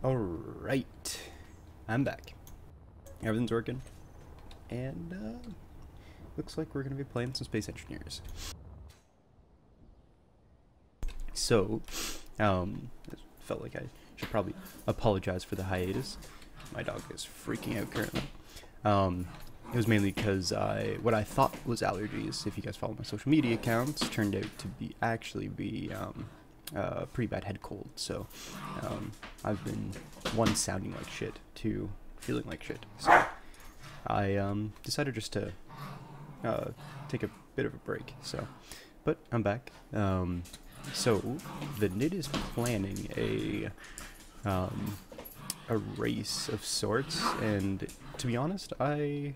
Alright, I'm back. Everything's working, and looks like we're going to be playing some Space Engineers. So, it felt like I should probably apologize for the hiatus. My dog is freaking out currently. It was mainly because what I thought was allergies, if you guys follow my social media accounts, turned out to be pretty bad head cold. So I've been, one, sounding like shit, two, feeling like shit. So I decided just to take a bit of a break. So, but I'm back. So the NID is planning a race of sorts, and to be honest, I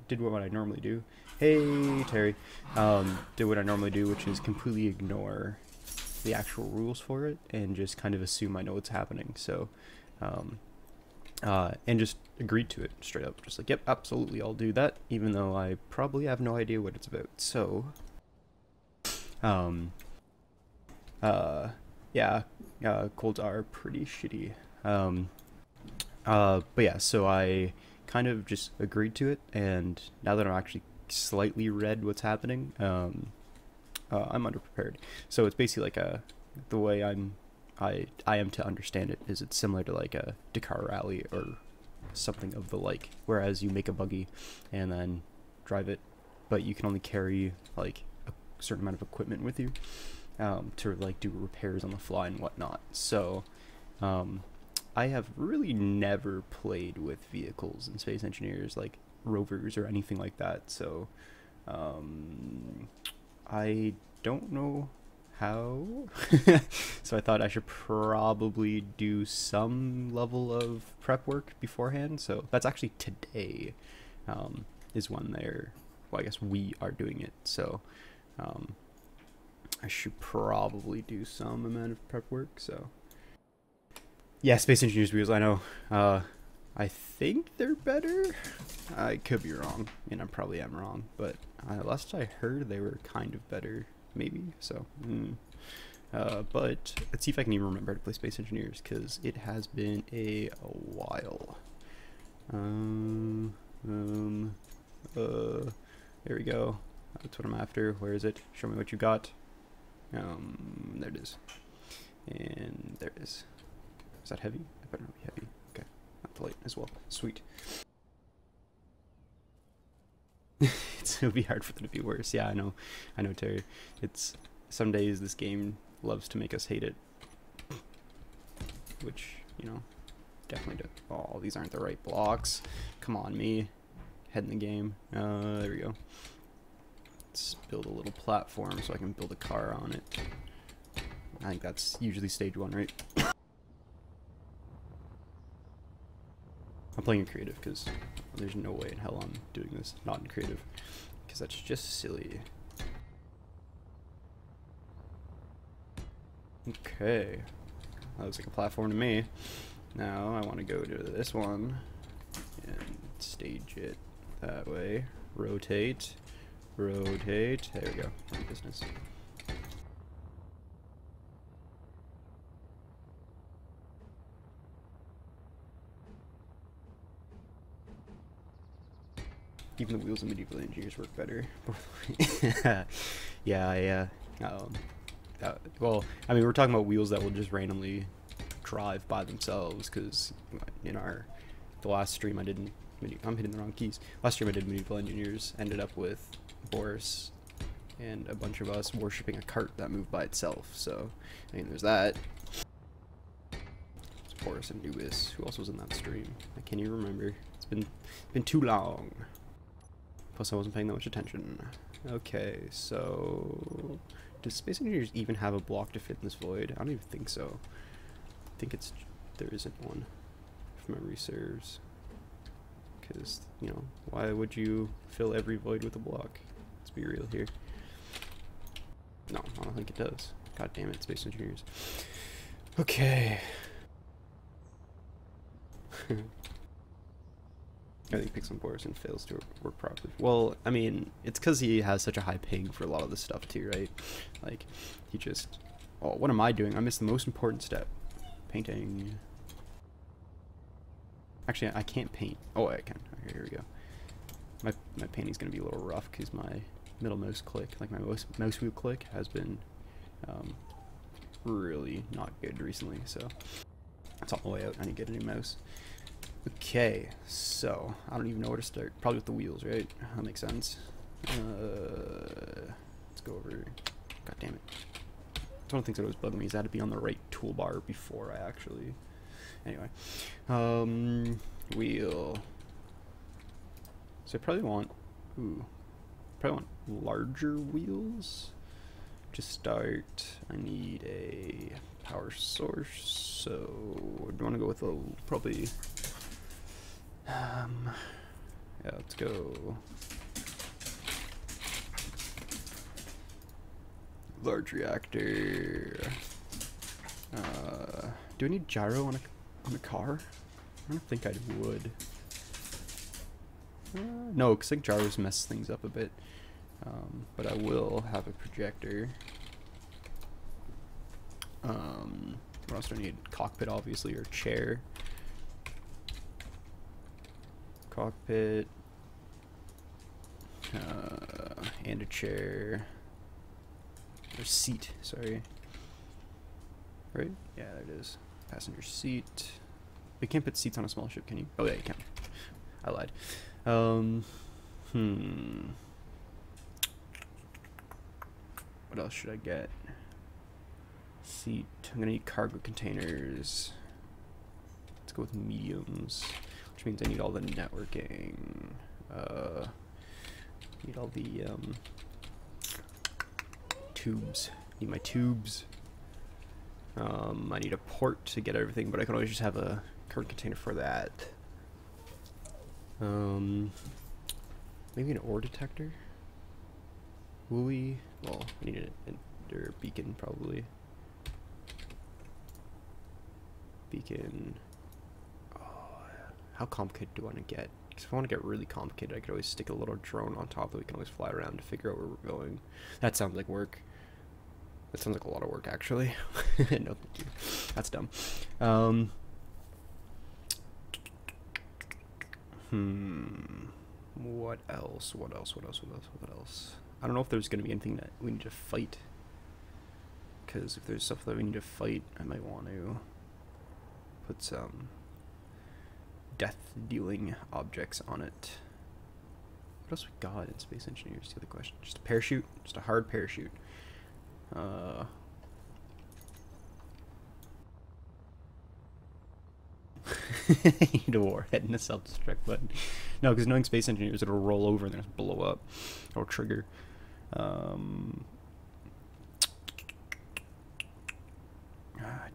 did what I normally do. Hey, Terry. Did what I normally do, which is completely ignore the actual rules for it and just kind of assume I know what's happening. So, and just agreed to it straight up. Just like, yep, absolutely, I'll do that, even though I probably have no idea what it's about. So, yeah, colds are pretty shitty. But yeah, so I kind of just agreed to it, and now that I'm actually slightly read what's happening, I'm underprepared. So it's basically like the way I am to understand it is it's similar to like a Dakar rally or something of the like, whereas you make a buggy and then drive it, but you can only carry like a certain amount of equipment with you to like do repairs on the fly and whatnot. So I have really never played with vehicles in Space Engineers, like rovers or anything like that, so I don't know how. So I thought I should probably do some level of prep work beforehand. So that's actually today, is when well, I guess we are doing it. So I should probably do some amount of prep work. So yeah, Space Engineers wheels, I know. I think they're better. I could be wrong, and I probably am wrong, but last I heard they were kind of better, maybe. So, but let's see if I can even remember how to play Space Engineers, because it has been a while. There we go. That's what I'm after. Where is it? Show me what you got. There it is. And there it is. Is that heavy? I better not be heavy. Okay. Not light as well. Sweet. It'll be hard for them to be worse. Yeah, I know, Terry. It's, some days this game loves to make us hate it, which, you know, definitely do. Oh, these aren't the right blocks. Come on, me. Head in the game. There we go. Let's build a little platform so I can build a car on it. I think that's usually stage 1, right? I'm playing in creative because there's no way in hell I'm doing this not in creative, because that's just silly. Okay, that looks like a platform to me. Now I want to go to this one and stage it that way. Rotate, rotate. There we go. Business. Even the wheels in Medieval Engineers work better. Yeah, well, I mean, we're talking about wheels that will just randomly drive by themselves, because in the last stream I did, I'm hitting the wrong keys. Last stream I did Medieval Engineers, ended up with Boris and a bunch of us worshipping a cart that moved by itself. So, I mean, there's that. It's Boris and Nubis. Who else was in that stream? I can't even remember. It's been too long. Plus, I wasn't paying that much attention. Okay, so does Space Engineers even have a block to fit in this void? I don't even think so. I think there isn't one, if memory serves. Because, you know, why would you fill every void with a block? Let's be real here. No, I don't think it does. God damn it, Space Engineers. Okay. I think picks on Boris and fails to work properly. Well, I mean, it's because he has such a high ping for a lot of this stuff too, right? Like, he just... Oh, what am I doing? I missed the most important step. Painting. Actually, I can't paint. Oh, I can. Okay, here we go. My painting's gonna be a little rough because my middle mouse click, like my mouse wheel click, has been really not good recently. So it's on the way out. I need to get a new mouse. Okay, so I don't even know where to start. Probably with the wheels, right? That makes sense. Let's go over. God damn it! It's one of the things that always bugged me is I had to be on the right toolbar before I actually. Anyway, wheel. So I probably want, larger wheels. To start, I need a power source. So do you want to go with a probably? Yeah, let's go. Large reactor. Do I need gyro on a car? I don't think I would. No, because like gyros mess things up a bit. But I will have a projector. What else do I need? Cockpit, obviously, or chair. Cockpit. And a chair. Or seat, sorry. Right? Yeah, there it is. Passenger seat. You can't put seats on a small ship, can you? Oh yeah, you can. I lied. What else should I get? Seat. I'm gonna need cargo containers. Let's go with mediums, which means I need all the networking. Need all the tubes. Need my tubes. I need a port to get everything, but I can always just have a cargo container for that. Maybe an ore detector. Buoy. Well, I need an beacon probably. Beacon. Oh, how complicated do I want to get? Because if I want to get really complicated, I could always stick a little drone on top that we can always fly around to figure out where we're going. That sounds like work. That sounds like a lot of work, actually. No, thank you. That's dumb. What else? What else? What else? What else? What else? I don't know if there's going to be anything that we need to fight. Because if there's stuff that we need to fight, I might want to put some death-dealing objects on it. What else we got in Space Engineers? The other question. Just a parachute? Just a hard parachute. You need a warhead and a self-destruct button. No, because knowing Space Engineers, it'll roll over and then just blow up. Or trigger.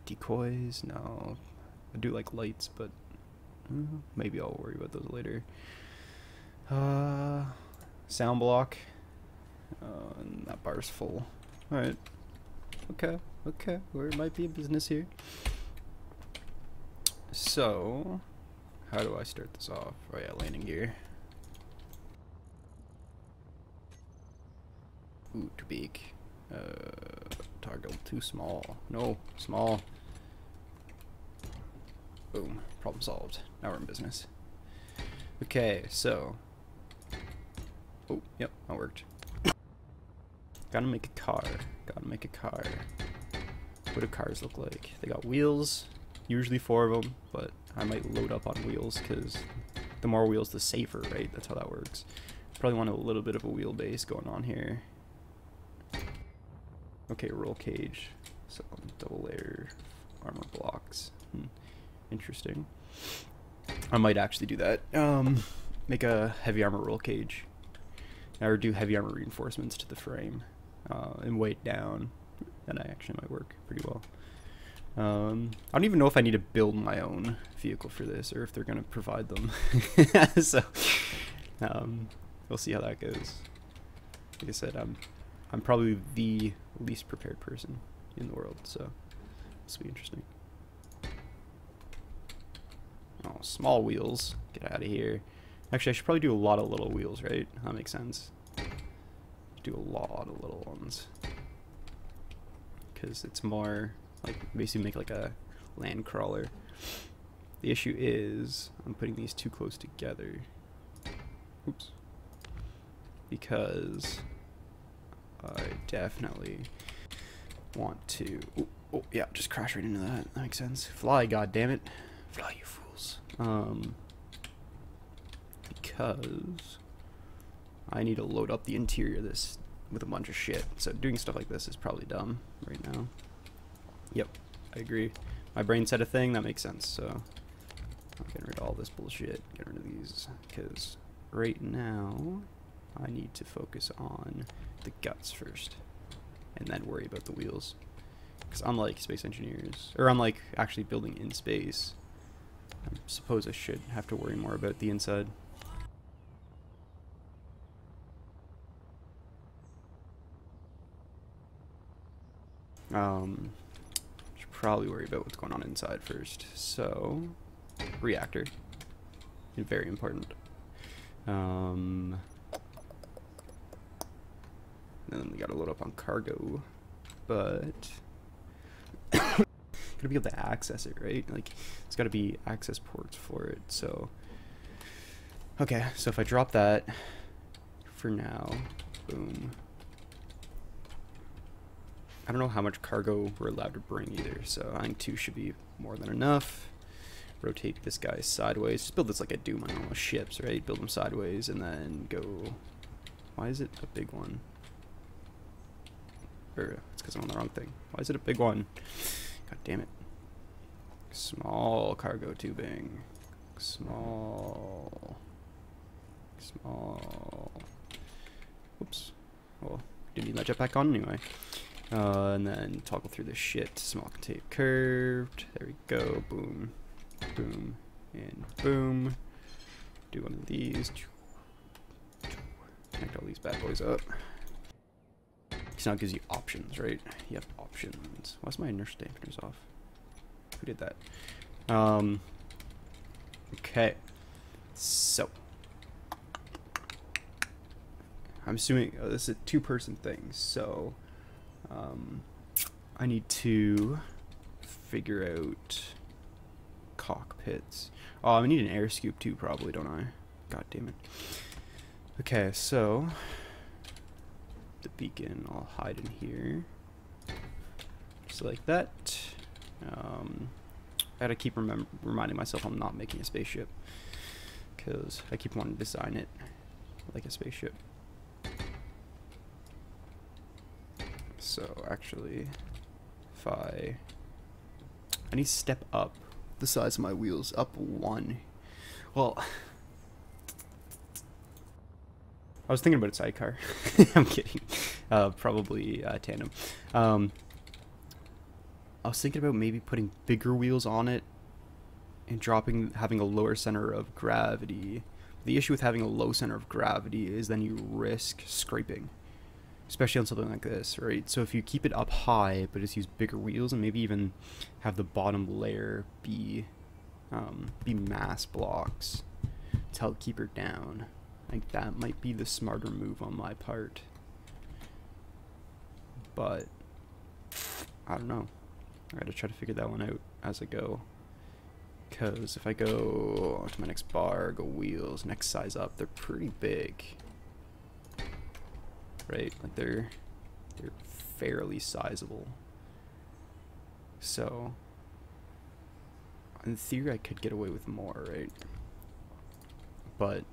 Decoys? No. I do like lights, but maybe I'll worry about those later. Sound block. And that bar's full. Alright. Okay. Okay. There might be a business here. So, how do I start this off? Oh yeah, landing gear. Ooh, too big. Toggle too small. No, small. Boom. Problem solved. Now we're in business. Okay, so. Oh, yep, that worked. Gotta make a car. Gotta make a car. What do cars look like? They got wheels. Usually 4 of them, but I might load up on wheels because the more wheels, the safer, right? That's how that works. Probably want a little bit of a wheelbase going on here. Okay, roll cage. So double layer armor blocks. Interesting. I might actually do that. Make a heavy armor roll cage. Or do heavy armor reinforcements to the frame and weight it down. That actually might work pretty well. I don't even know if I need to build my own vehicle for this or if they're gonna provide them. So we'll see how that goes. Like I said, I'm probably the least prepared person in the world, so this will be interesting. Oh, small wheels. Get out of here. Actually, I should probably do a lot of little wheels, right? That makes sense. Do a lot of little ones. Because it's more, like, basically make like a land crawler. The issue is I'm putting these too close together. Oops. Because I definitely want to... Oh, yeah, just crash right into that. That makes sense. Fly, goddammit. Fly, you fools. Because I need to load up the interior of this with a bunch of shit. So doing stuff like this is probably dumb right now. Yep, I agree. My brain said a thing, that makes sense. So I'm getting rid of all this bullshit. Getting rid of these. Because right now I need to focus on the guts first. And then worry about the wheels. Because unlike space engineers, or unlike actually building in space, I suppose I should have to worry more about the inside. Should probably worry about what's going on inside first. So, reactor, very important. And then we gotta load up on cargo, but gotta be able to access it, right? Like, it's gotta be access ports for it. So, okay, so if I drop that for now, boom. I don't know how much cargo we're allowed to bring either, so I think 2 should be more than enough. Rotate this guy sideways. Just build this like I do my normal ships, right? Build them sideways and then go... Why is it a big one? Or it's because I'm on the wrong thing. Why is it a big one? God damn it. Small cargo tubing. Small. Oops. Well, didn't need my jetpack on anyway. And then toggle through this shit. Small tape curved. There we go. Boom. Boom. And boom. Do one of these. Connect all these bad boys up. Because now it gives you options, right? Yep, options. Why's my inertia dampeners off? Who did that? Okay. So. I'm assuming this is a 2-person thing, so I need to figure out cockpits. Oh, I need an air scoop too, probably, don't I? God damn it. Okay, so the beacon, I'll hide in here, just like that. I gotta keep reminding myself I'm not making a spaceship, because I keep wanting to design it like a spaceship. So actually, if I need to step up the size of my wheels, up 1. Well, I was thinking about a sidecar. I'm kidding. Probably tandem. I was thinking about maybe putting bigger wheels on it and having a lower center of gravity. The issue with having a low center of gravity is then you risk scraping, especially on something like this, right? So if you keep it up high, but just use bigger wheels and maybe even have the bottom layer be mass blocks to help keep her down. I think that might be the smarter move on my part. But I don't know. I gotta try to figure that one out as I go. Because if I go to my next bar, go wheels, next size up, they're pretty big. Right? Like they're fairly sizable. So in theory I could get away with more, right? But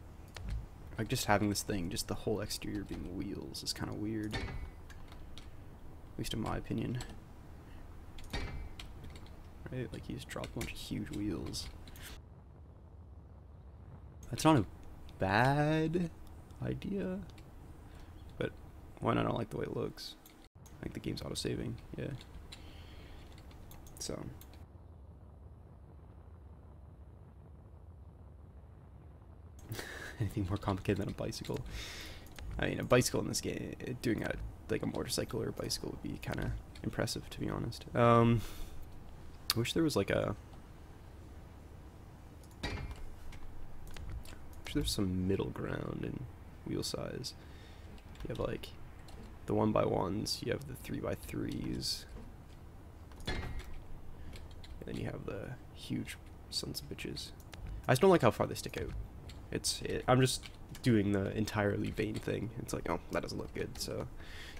like just having this thing, just the whole exterior being wheels is kind of weird. At least in my opinion. Right? Like you just drop a bunch of huge wheels. That's not a bad idea. But one, I don't like the way it looks. I think the game's auto-saving, yeah. So. Anything more complicated than a bicycle? I mean, a bicycle in this game, doing like a motorcycle or a bicycle would be kind of impressive, to be honest. I wish there was like a... I wish there's some middle ground in wheel size. You have like the 1x1s, you have the 3x3s, and then you have the huge Sons of bitches. I just don't like how far they stick out. I'm just doing the entirely vain thing. It's like, oh, that doesn't look good, so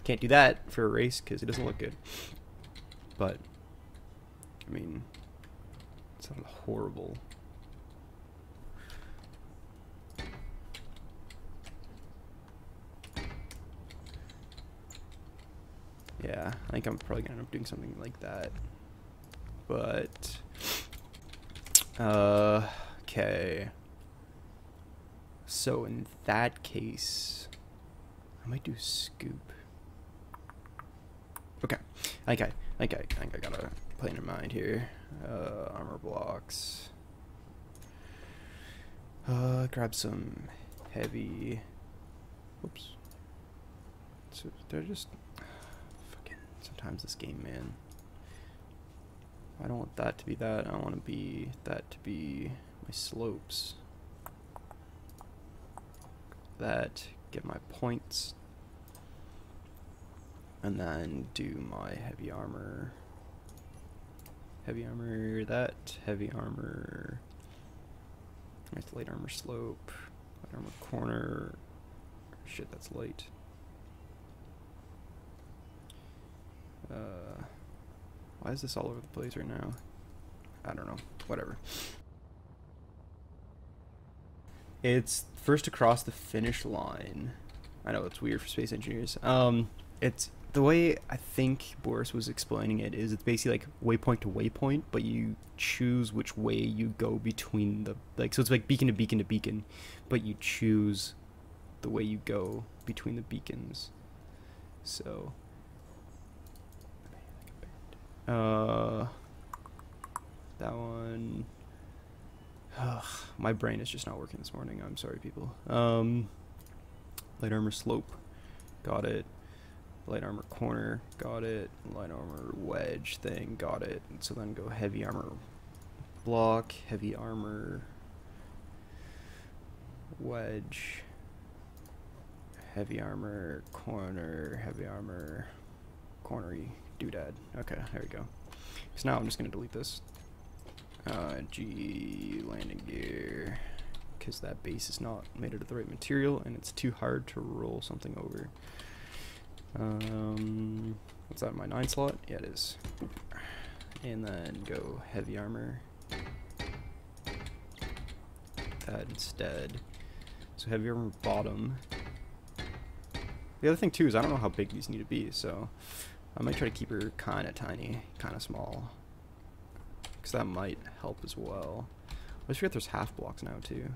can't do that for a race because it doesn't look good. But I mean, it's not horrible. Yeah, I think I'm probably gonna end up doing something like that. But okay. So in that case, I might do scoop. Okay. I think I got a plan in mind here. Armor blocks. Grab some heavy. Whoops. So they're just fucking. Sometimes this game, man. I don't want that to be that. I want to be that to be my slopes. That, get my points, and then do my heavy armor. Heavy armor, that, heavy armor. Right, light armor slope, light armor corner. Shit, that's light. Why is this all over the place right now? I don't know. Whatever. It's first across the finish line. I know it's weird for space engineers. It's the way I think Boris was explaining it is it's basically like waypoint to waypoint, but you choose which way you go between the so it's like beacon to beacon to beacon, but you choose the way you go between the beacons. So that one. Ugh, my brain is just not working this morning. I'm sorry, people. Light armor slope, got it. Light armor corner, got it. Light armor wedge thing, got it. And so then go heavy armor block, heavy armor wedge, heavy armor corner, heavy armor cornery doodad. Okay, there we go. So now I'm just gonna delete this. G landing gear, because that base is not made out of the right material and it's too hard to roll something over. What's that, my 9 slot? Yeah, it is. And then go heavy armor. That instead. So heavy armor bottom. The other thing too is I don't know how big these need to be, so I might try to keep her kind of tiny, kind of small. Because that might help as well. I just forget there's half blocks now too.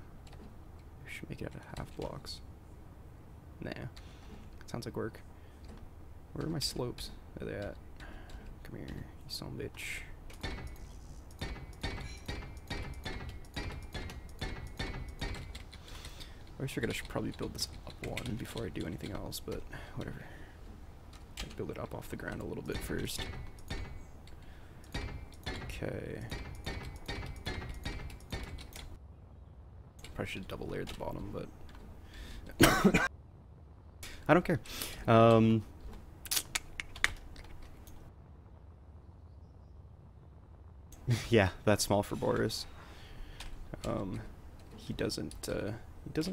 We should make it out of half blocks. Nah. Sounds like work. Where are my slopes? Where are they at? Come here, you son of a bitch. I always figured I should probably build this up one before I do anything else, but whatever. I'll build it up off the ground a little bit first. Okay. Probably should have double layered the bottom, but I don't care. Yeah, that's small for Boris. He doesn't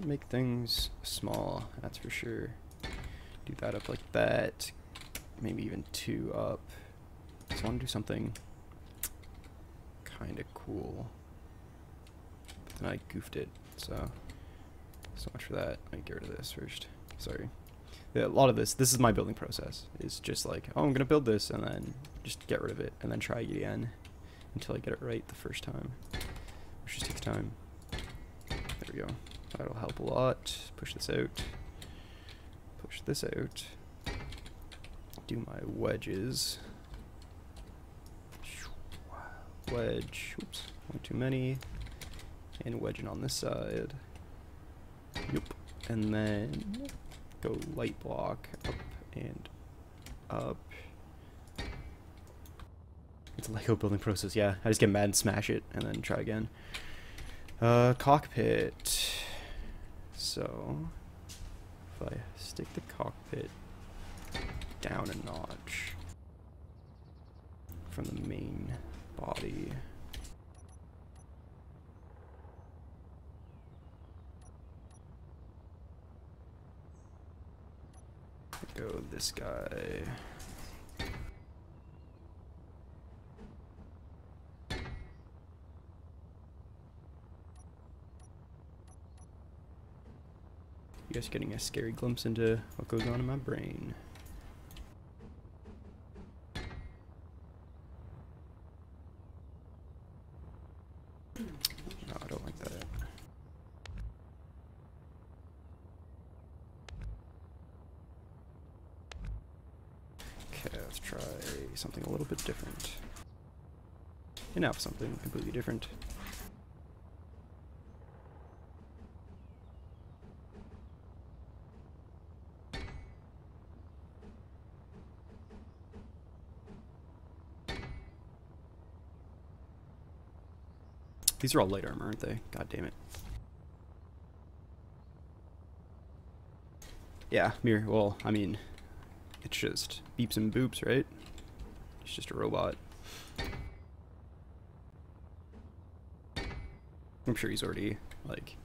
make things small, that's for sure. Do that up like that. Maybe even 2 up. Just want to do something kind of cool. But then I goofed it, so much for that. Let me get rid of this first. Sorry. Yeah, a lot of this is my building process. It's just like, oh, I'm gonna build this, and then just get rid of it, and then try again until I get it right the first time, which just takes time. There we go. That'll help a lot. Push this out. Push this out. Do my wedges. Wedge. Oops. One too many. And wedging on this side. Yep. And then go light block up and up. It's a Lego building process, yeah. I just get mad and smash it and then try again. Cockpit. So if I stick the cockpit down a notch from the main body, this guy. You guys getting a scary glimpse into what goes on in my brain. No, I don't like that. Okay, let's try something a little bit different. And now something completely different. These are all light armor, aren't they? God damn it. Yeah, mirror. Well, I mean, it's just beeps and boops, right? It's just a robot. I'm sure he's already, like,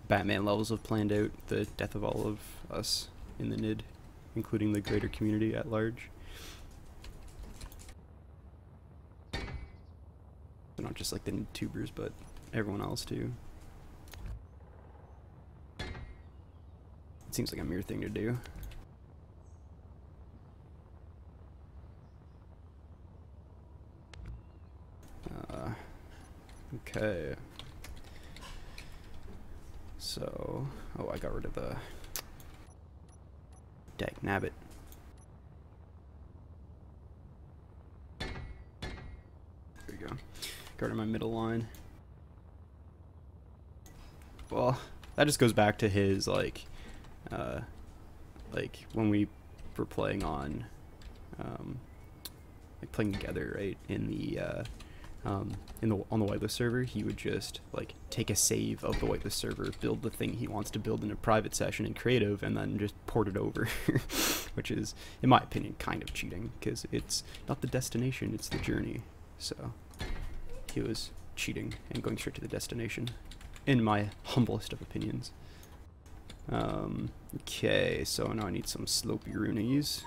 Batman levels have planned out the death of all of us in the NID, including the greater community at large. Not just like the tubers, but everyone else too. It seems like a mere thing to do. Okay. So, oh, I got rid of the dag nabbit. There you go. Got rid of my middle line. Well, that just goes back to his like when we were playing on like playing together, right, in the on the whitelist server. He would just like take a save of the whitelist server, build the thing he wants to build in a private session in creative, and then just port it over, which is, in my opinion, kind of cheating, because it's not the destination, it's the journey. So he was cheating and going straight to the destination, in my humblest of opinions. Okay, so now I need some slopey roonies.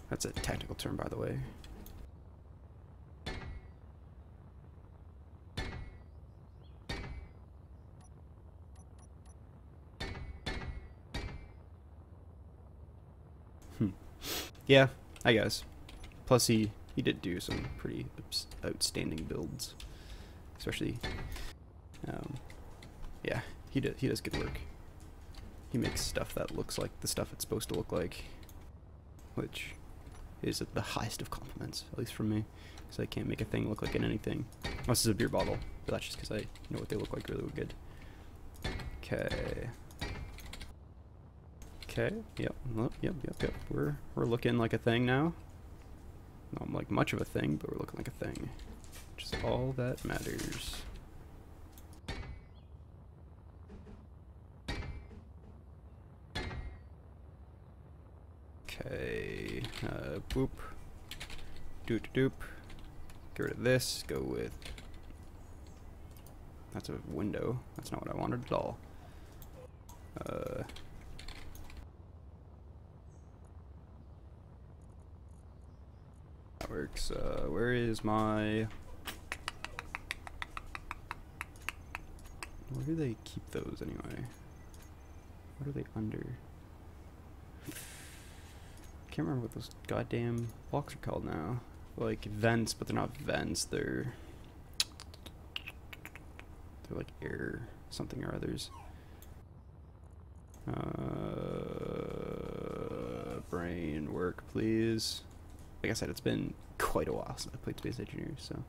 That's a technical term, by the way. Yeah, I guess. Plus he did do some pretty outstanding builds, especially, yeah, he does good work. He makes stuff that looks like the stuff it's supposed to look like, which is the highest of compliments, at least from me, because I can't make a thing look like anything. Unless it's a beer bottle, but that's just because I know what they look like really good. Okay. Okay, yep, yep. We're looking like a thing now. Not like much of a thing, but we're looking like a thing, which is all that matters. Okay, boop, doop doop. Get rid of this. Go with. That's a window. That's not what I wanted at all. That works. Where is my? Where do they keep those anyway? What are they under? Can't remember what those goddamn blocks are called now. Like vents, but they're not vents. They're like air something or others. Brain work, please. Like I said, it's been quite a while since I played Space Engineers, so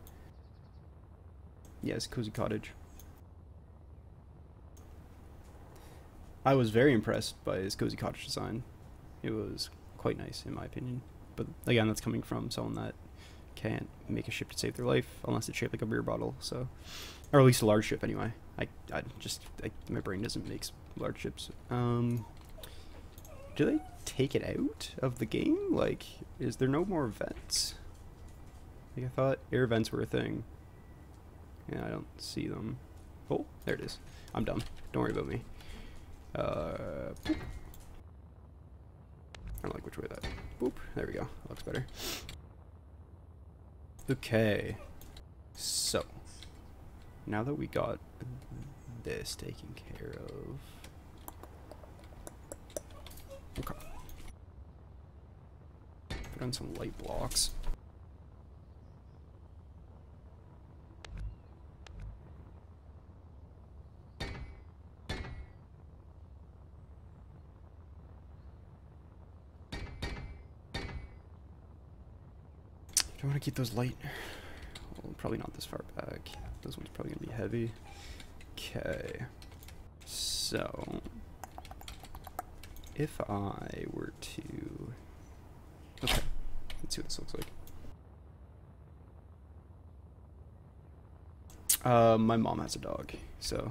yes, Cozy Cottage. I was very impressed by his Cozy Cottage design. It was quite nice, in my opinion. But again, that's coming from someone that can't make a ship to save their life unless it's shaped like a beer bottle. So, or at least a large ship, anyway. My brain doesn't make large ships. Do they take it out of the game? Like, is there no more vents? Like, I thought air vents were a thing. Yeah, I don't see them. Oh, there it is. I'm dumb. Don't worry about me. Boop. I don't like which way that. Boop. There we go. That looks better. Okay. So, now that we got this taken care of. Okay. Put on some light blocks. Do I want to keep those light? Well, probably not this far back. This one's probably going to be heavy. Okay. So, if I were to... Okay, let's see what this looks like. My mom has a dog, so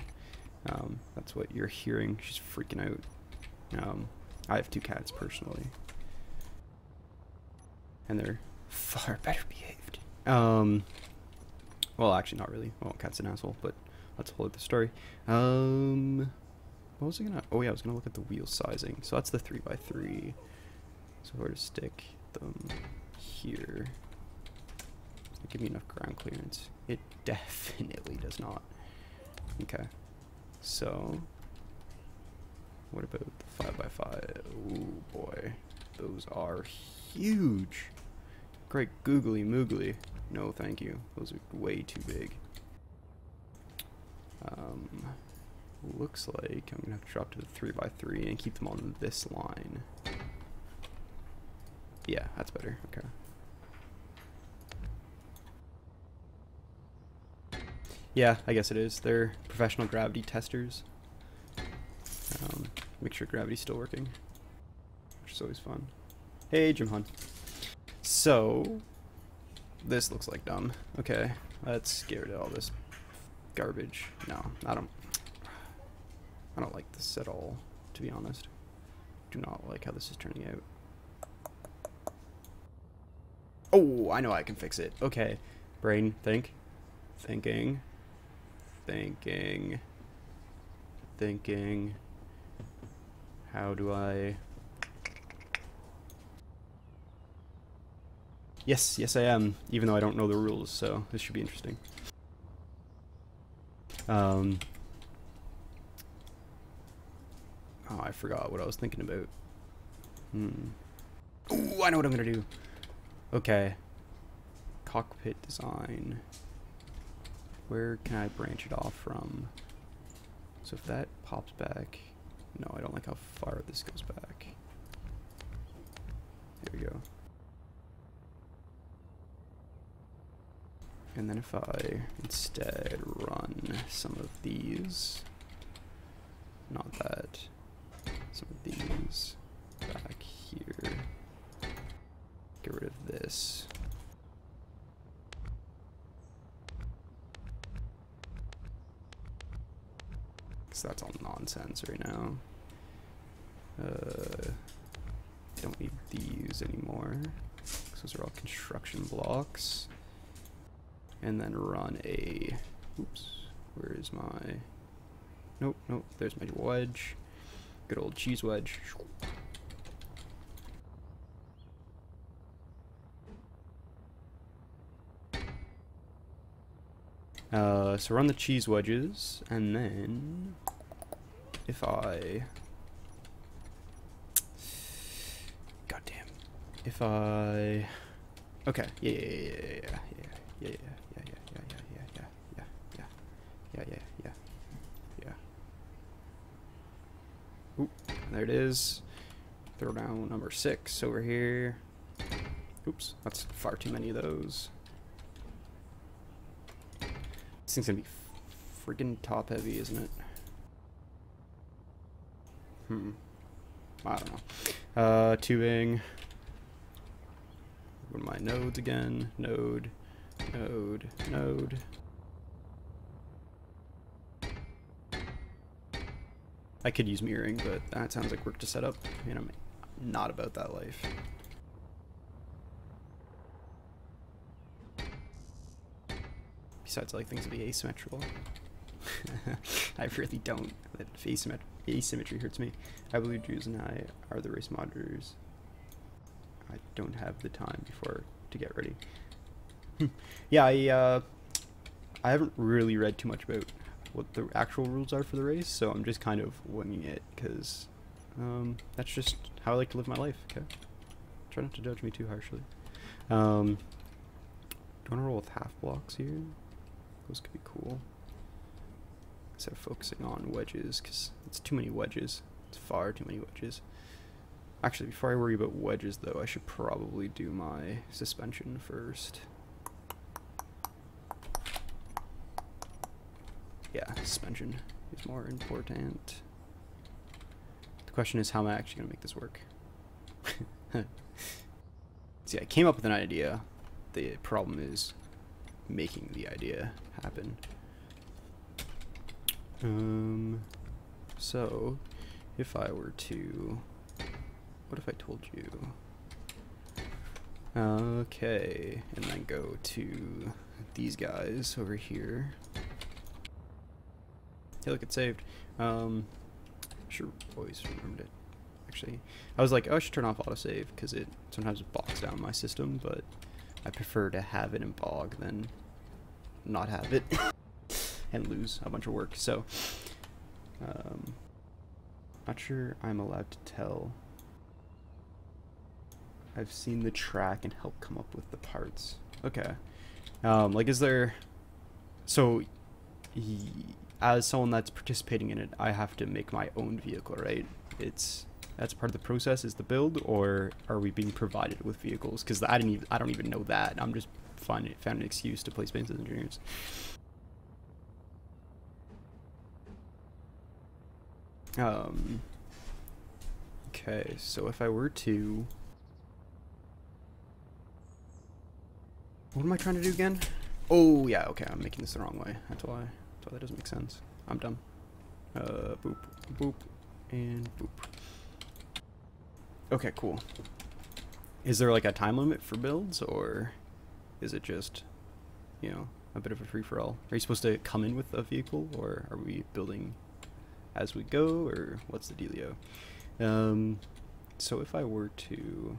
that's what you're hearing. She's freaking out. I have 2 cats personally, and they're far better behaved. Well, actually, not really. Well, cat's an asshole, but that's a whole other story. What was I gonna? Oh yeah, I was gonna look at the wheel sizing. So that's the 3x3. So where to stick them here? Does it give me enough ground clearance? It definitely does not. Okay. So what about the 5x5? Oh boy, those are huge. Great googly moogly. No, thank you. Those are way too big. Looks like I'm gonna have to drop to the 3x3 and keep them on this line. Yeah, that's better. Okay. Yeah, I guess it is. They're professional gravity testers. Make sure gravity's still working, which is always fun. Hey, Jim Hun. So, this looks like dumb. Okay, let's get rid of all this garbage. No, I don't like this at all, to be honest. Do not like how this is turning out. Oh, I know I can fix it. Okay, brain, think. Thinking. How do I... Yes I am, even though I don't know the rules, so this should be interesting. Oh, I forgot what I was thinking about. Ooh, I know what I'm gonna do. Okay. Cockpit Design. Where can I branch it off from? So if that pops back... No, I don't like how far this goes back. There we go. And then if I instead run some of these... Not that. Some of these back here. Get rid of this. So that's all nonsense right now. Don't need these anymore. Those are all construction blocks. And then run a... Oops. Where is my... Nope, there's my wedge. Good old cheese wedge. So run the cheese wedges, and then if I... Goddamn. If I... Okay, yeah. Oop, there it is. Throw down number 6 over here. Oops, that's far too many of those. This thing's gonna be freaking top heavy, isn't it? I don't know. Tubing. What are my nodes again? Node. I could use mirroring, but that sounds like work to set up, and I'm not about that life. Besides, I like things to be asymmetrical. I really don't. asymmetry hurts me. I believe Jews and I are the race monitors. I don't have the time to get ready. Yeah, I haven't really read too much about what the actual rules are for the race, so I'm just kind of winging it, because that's just how I like to live my life, okay? Try not to judge me too harshly. Do you want to roll with half blocks here? Those could be cool. Instead of focusing on wedges, because it's too many wedges. It's far too many wedges. Actually, before I worry about wedges, though, I should probably do my suspension first. Yeah, suspension is more important. The question is, how am I actually going to make this work? See, I came up with an idea. The problem is making the idea happen. So, if I were to... What if I told you? Okay, and then go to these guys over here. Hey, look, it's saved. Should always remembered it. Actually, I was like, oh, I should turn off autosave because it sometimes bogs down my system, but I prefer to have it in bog than not have it and lose a bunch of work. So, not sure I'm allowed to tell. I've seen the track and help come up with the parts. Okay. Like, is there... So, as someone that's participating in it, I have to make my own vehicle, right? That's part of the process, is the build, or are we being provided with vehicles? Because I don't even know that. I'm just found an excuse to play Space Engineers. Okay, so if I were to... What am I trying to do again? Oh, yeah, okay, I'm making this the wrong way. That's why that doesn't make sense. I'm dumb. Boop, boop, and boop. Okay, cool. Is there like a time limit for builds, or is it just, you know, a bit of a free-for-all? Are you supposed to come in with a vehicle, or are we building as we go, or what's the dealio? So if I were to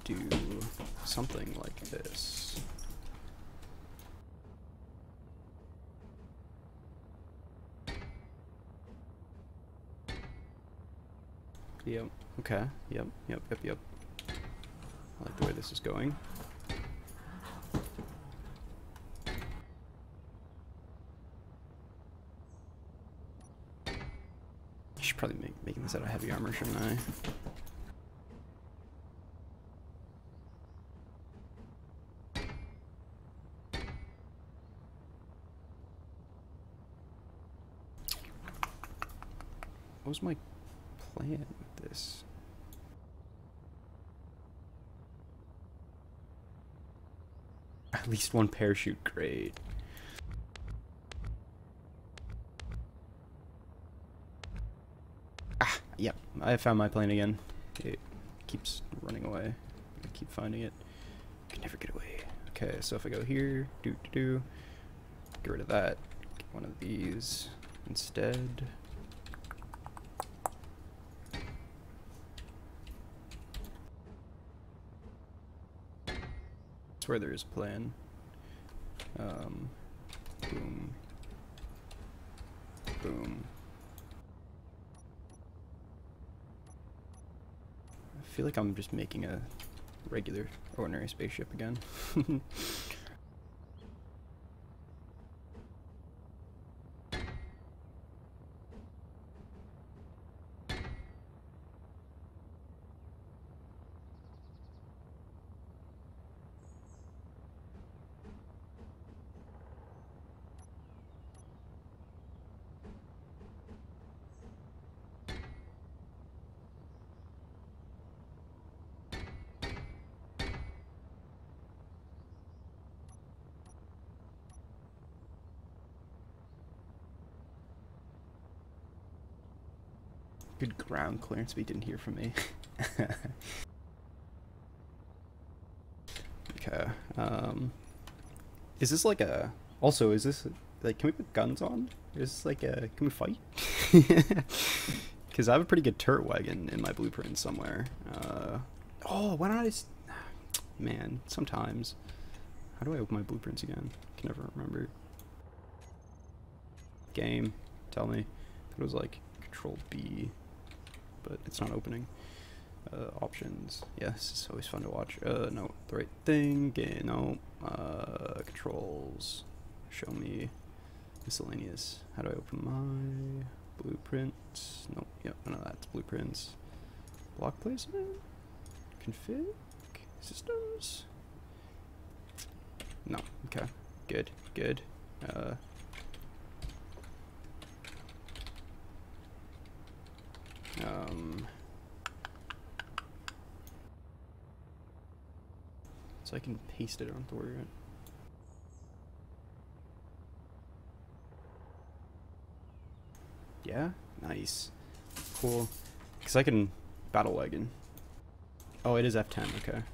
do something like this. Yep, okay, yep. I like the way this is going. I should probably making this out of heavy armor, shouldn't I? What was my plan with this? At least one parachute, great. Ah, yep, I found my plane again. It keeps running away. I keep finding it. I can never get away. Okay, so if I go here, get rid of that. Get one of these instead. Where there is a plan. Boom. Boom. I feel like I'm just making a regular, ordinary spaceship again. Good ground clearance, but he didn't hear from me. Okay. Is this like a... Also, is this... Like, can we put guns on? There's like a... Can we fight? Because I have a pretty good turret wagon in my blueprint somewhere. Oh, why don't I just... Man, sometimes. How do I open my blueprints again? I can never remember. Game, tell me. It was like Control B, but it's not opening. Options. Yeah, this is always fun to watch. No, the right thing. Game, no. Controls. Show me. Miscellaneous. How do I open my blueprints? Nope. Yep, none of that's blueprints. Block placement. Config. Systems. No. Okay. Good. Good. So I can paste it, I don't have to worry about it. Yeah? Nice. Cool. Because I can battle wagon. Oh, it is F10, okay.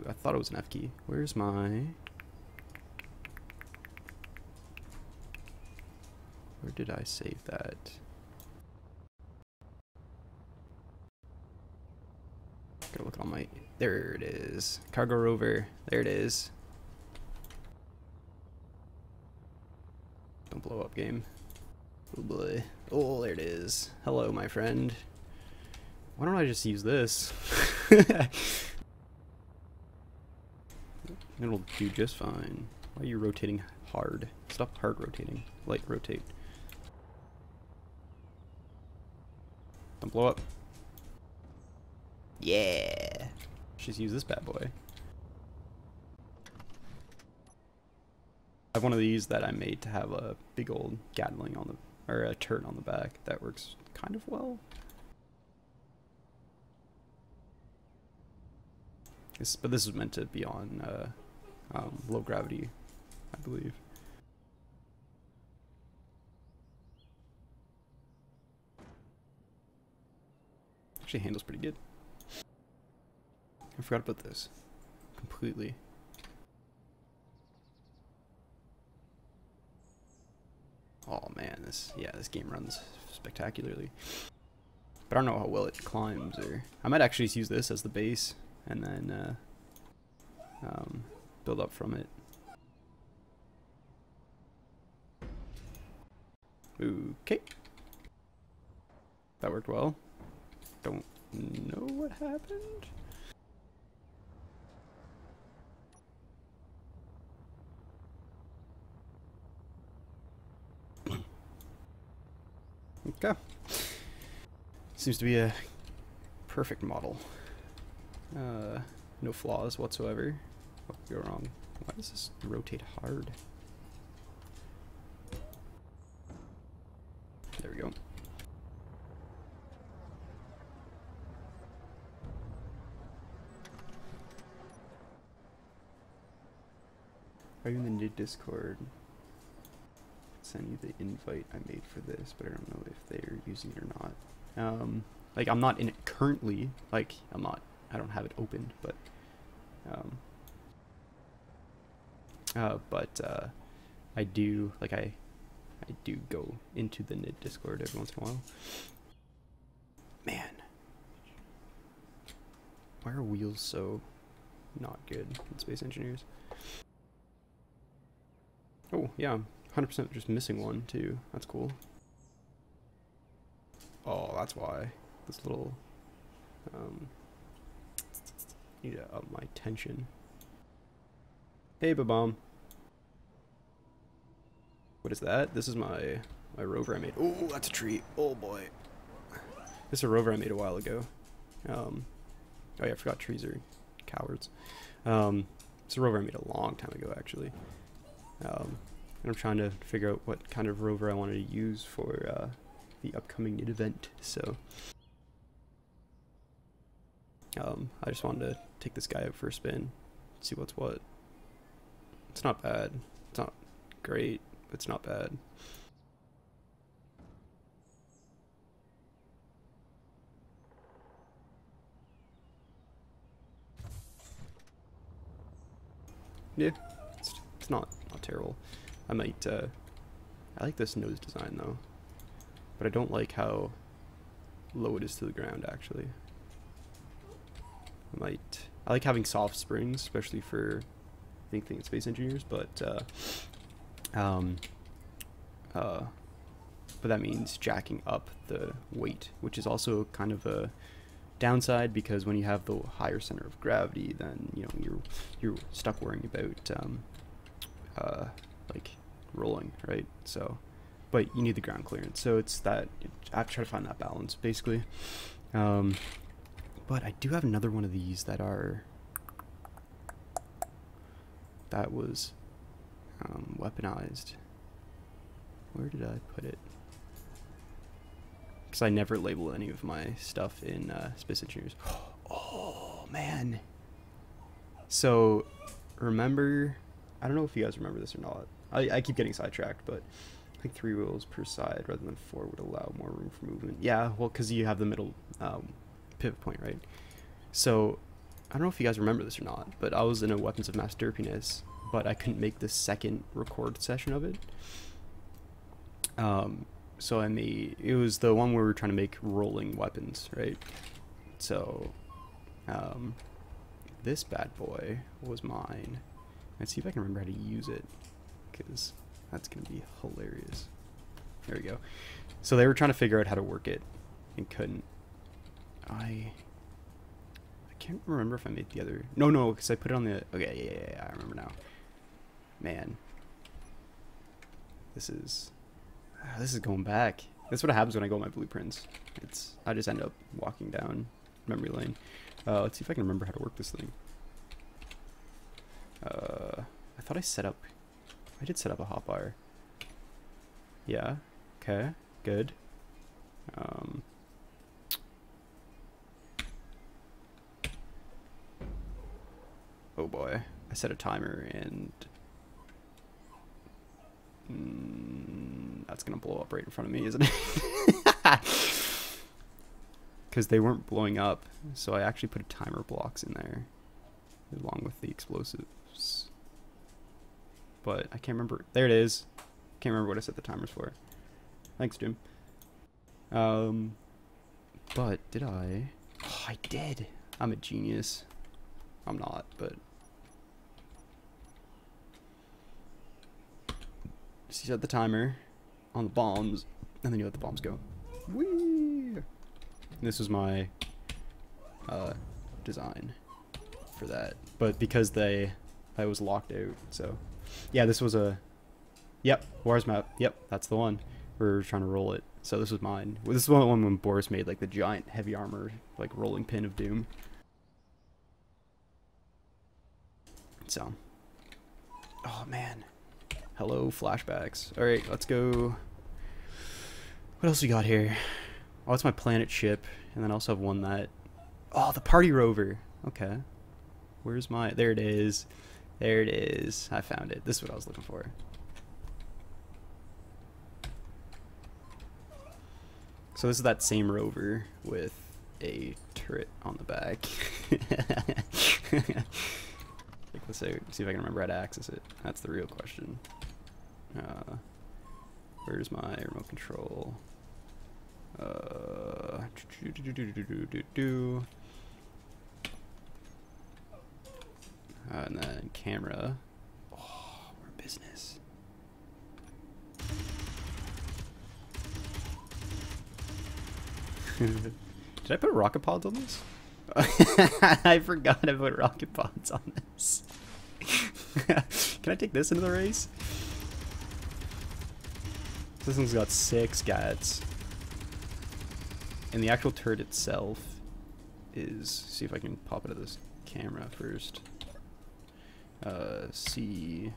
I thought it was an F key. Where's my... Where did I save that? Gotta look at all my... There it is. Cargo rover. There it is. Don't blow up, game. Oh boy. Oh, there it is. Hello, my friend. Why don't I just use this? It'll do just fine. Why are you rotating hard? Stop hard rotating. Light rotate. Don't blow up. Yeah. Just use this bad boy. I have one of these that I made to have a big old Gatling on the, or a turret on the back. That works kind of well. But this is meant to be on low gravity, I believe. Actually handles pretty good. I forgot about this completely. Oh man, this game runs spectacularly. But I don't know how well it climbs, or I might actually just use this as the base and then build up from it. Okay. That worked well. Don't know what happened. Okay. Seems to be a perfect model. No flaws whatsoever. What could go wrong? Why does this rotate hard? There we go. Are you in the Discord? Send you the invite I made for this, but I don't know if they're using it or not. Like I'm not in it currently. Like I don't have it open, but I do I do go into the NID Discord every once in a while. Man, why are wheels so not good in Space Engineers? Oh yeah, 100% just missing one too. That's cool. Oh, that's why. This little need to up my tension. Hey, Babam. What is that? This is my rover I made. Oh, that's a tree. Oh boy. This is a rover I made a while ago. Oh yeah, I forgot trees are cowards. It's a rover I made a long time ago, actually. And I'm trying to figure out what kind of rover I wanted to use for the upcoming NID event. So I just wanted to take this guy out for a spin, see what's what. It's not bad. It's not great, but it's not bad. Yeah, it's not terrible. I might I like this nose design though, but I don't like how low it is to the ground actually. I like having soft springs, especially for thinking space engineers, but that means jacking up the weight, which is also kind of a downside, because when you have the higher center of gravity, then you know you're stuck worrying about like rolling, right? So, but you need the ground clearance, so it's that I have to try to find that balance basically. But I do have another one of these that was weaponized. Where did I put it? Because I never label any of my stuff in Space Engineers. Oh man! So remember, I don't know if you guys remember this or not. I keep getting sidetracked, but I think 3 wheels per side rather than 4 would allow more room for movement. Yeah, well, because you have the middle pivot point, right? So I don't know if you guys remember this or not, but I was in a Weapons of Mass Derpiness, but I couldn't make the second record session of it. So it was the one where we were trying to make rolling weapons, right? So this bad boy was mine. Let's see if I can remember how to use it, because that's gonna be hilarious. There we go. So they were trying to figure out how to work it and couldn't. I can't remember if I made the other. No, because I put it on the. Okay, yeah, I remember now. Man, this is going back. That's what happens when I go on my blueprints. I just end up walking down memory lane. Let's see if I can remember how to work this thing. I thought I did set up a hotbar. Yeah. Okay. Good. Oh boy, I set a timer and that's gonna blow up right in front of me, isn't it? Because they weren't blowing up, so I actually put a timer blocks in there along with the explosives. But I can't remember. There it is. Can't remember what I set the timers for. Thanks, Jim. But did I? Oh, I did. I'm a genius. I'm not, but so you set the timer on the bombs, and then you let the bombs go. Whee! This was my design for that, but because I was locked out, so yeah, this was a Wars map. Yep, that's the one. We're trying to roll it. So this was mine. This is one when Boris made like the giant heavy armor, like rolling pin of doom. So, oh man, hello flashbacks. All right, let's go. What else we got here? Oh, it's my planet ship, and then I also have one that. Oh, the party rover. Okay, where's my? There it is. There it is. I found it. This is what I was looking for. So this is that same rover with a turret on the back. Check this out. See if I can remember how to access it. That's the real question. Where's my remote control? And then camera. Oh, we're in business. Did I put rocket pods on this? I forgot I put rocket pods on this. Can I take this into the race? This one's got 6 gats. And the actual turret itself is... See if I can pop it out of this camera first. See...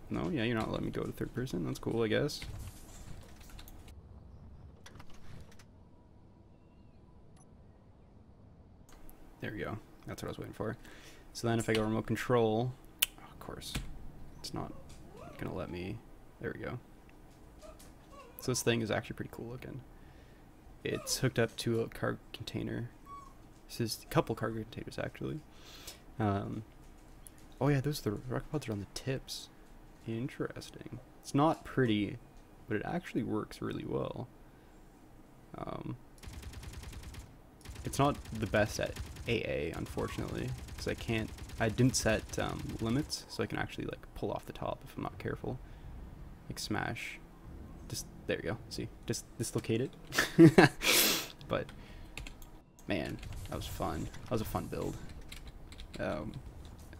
No, yeah, you're not letting me go to third person. That's cool, I guess. There we go. That's what I was waiting for. So then if I go remote control, oh, of course, it's not gonna let me. There we go. So this thing is actually pretty cool looking. It's hooked up to a cargo container. This is a couple cargo containers actually. Oh yeah, those the rocket pods are on the tips. Interesting. It's not pretty, but it actually works really well. It's not the best at AA, unfortunately, because I didn't set limits, so I can actually like pull off the top if I'm not careful. Like smash. Just, there you go, see, just dislocate it. But, man, that was fun. That was a fun build.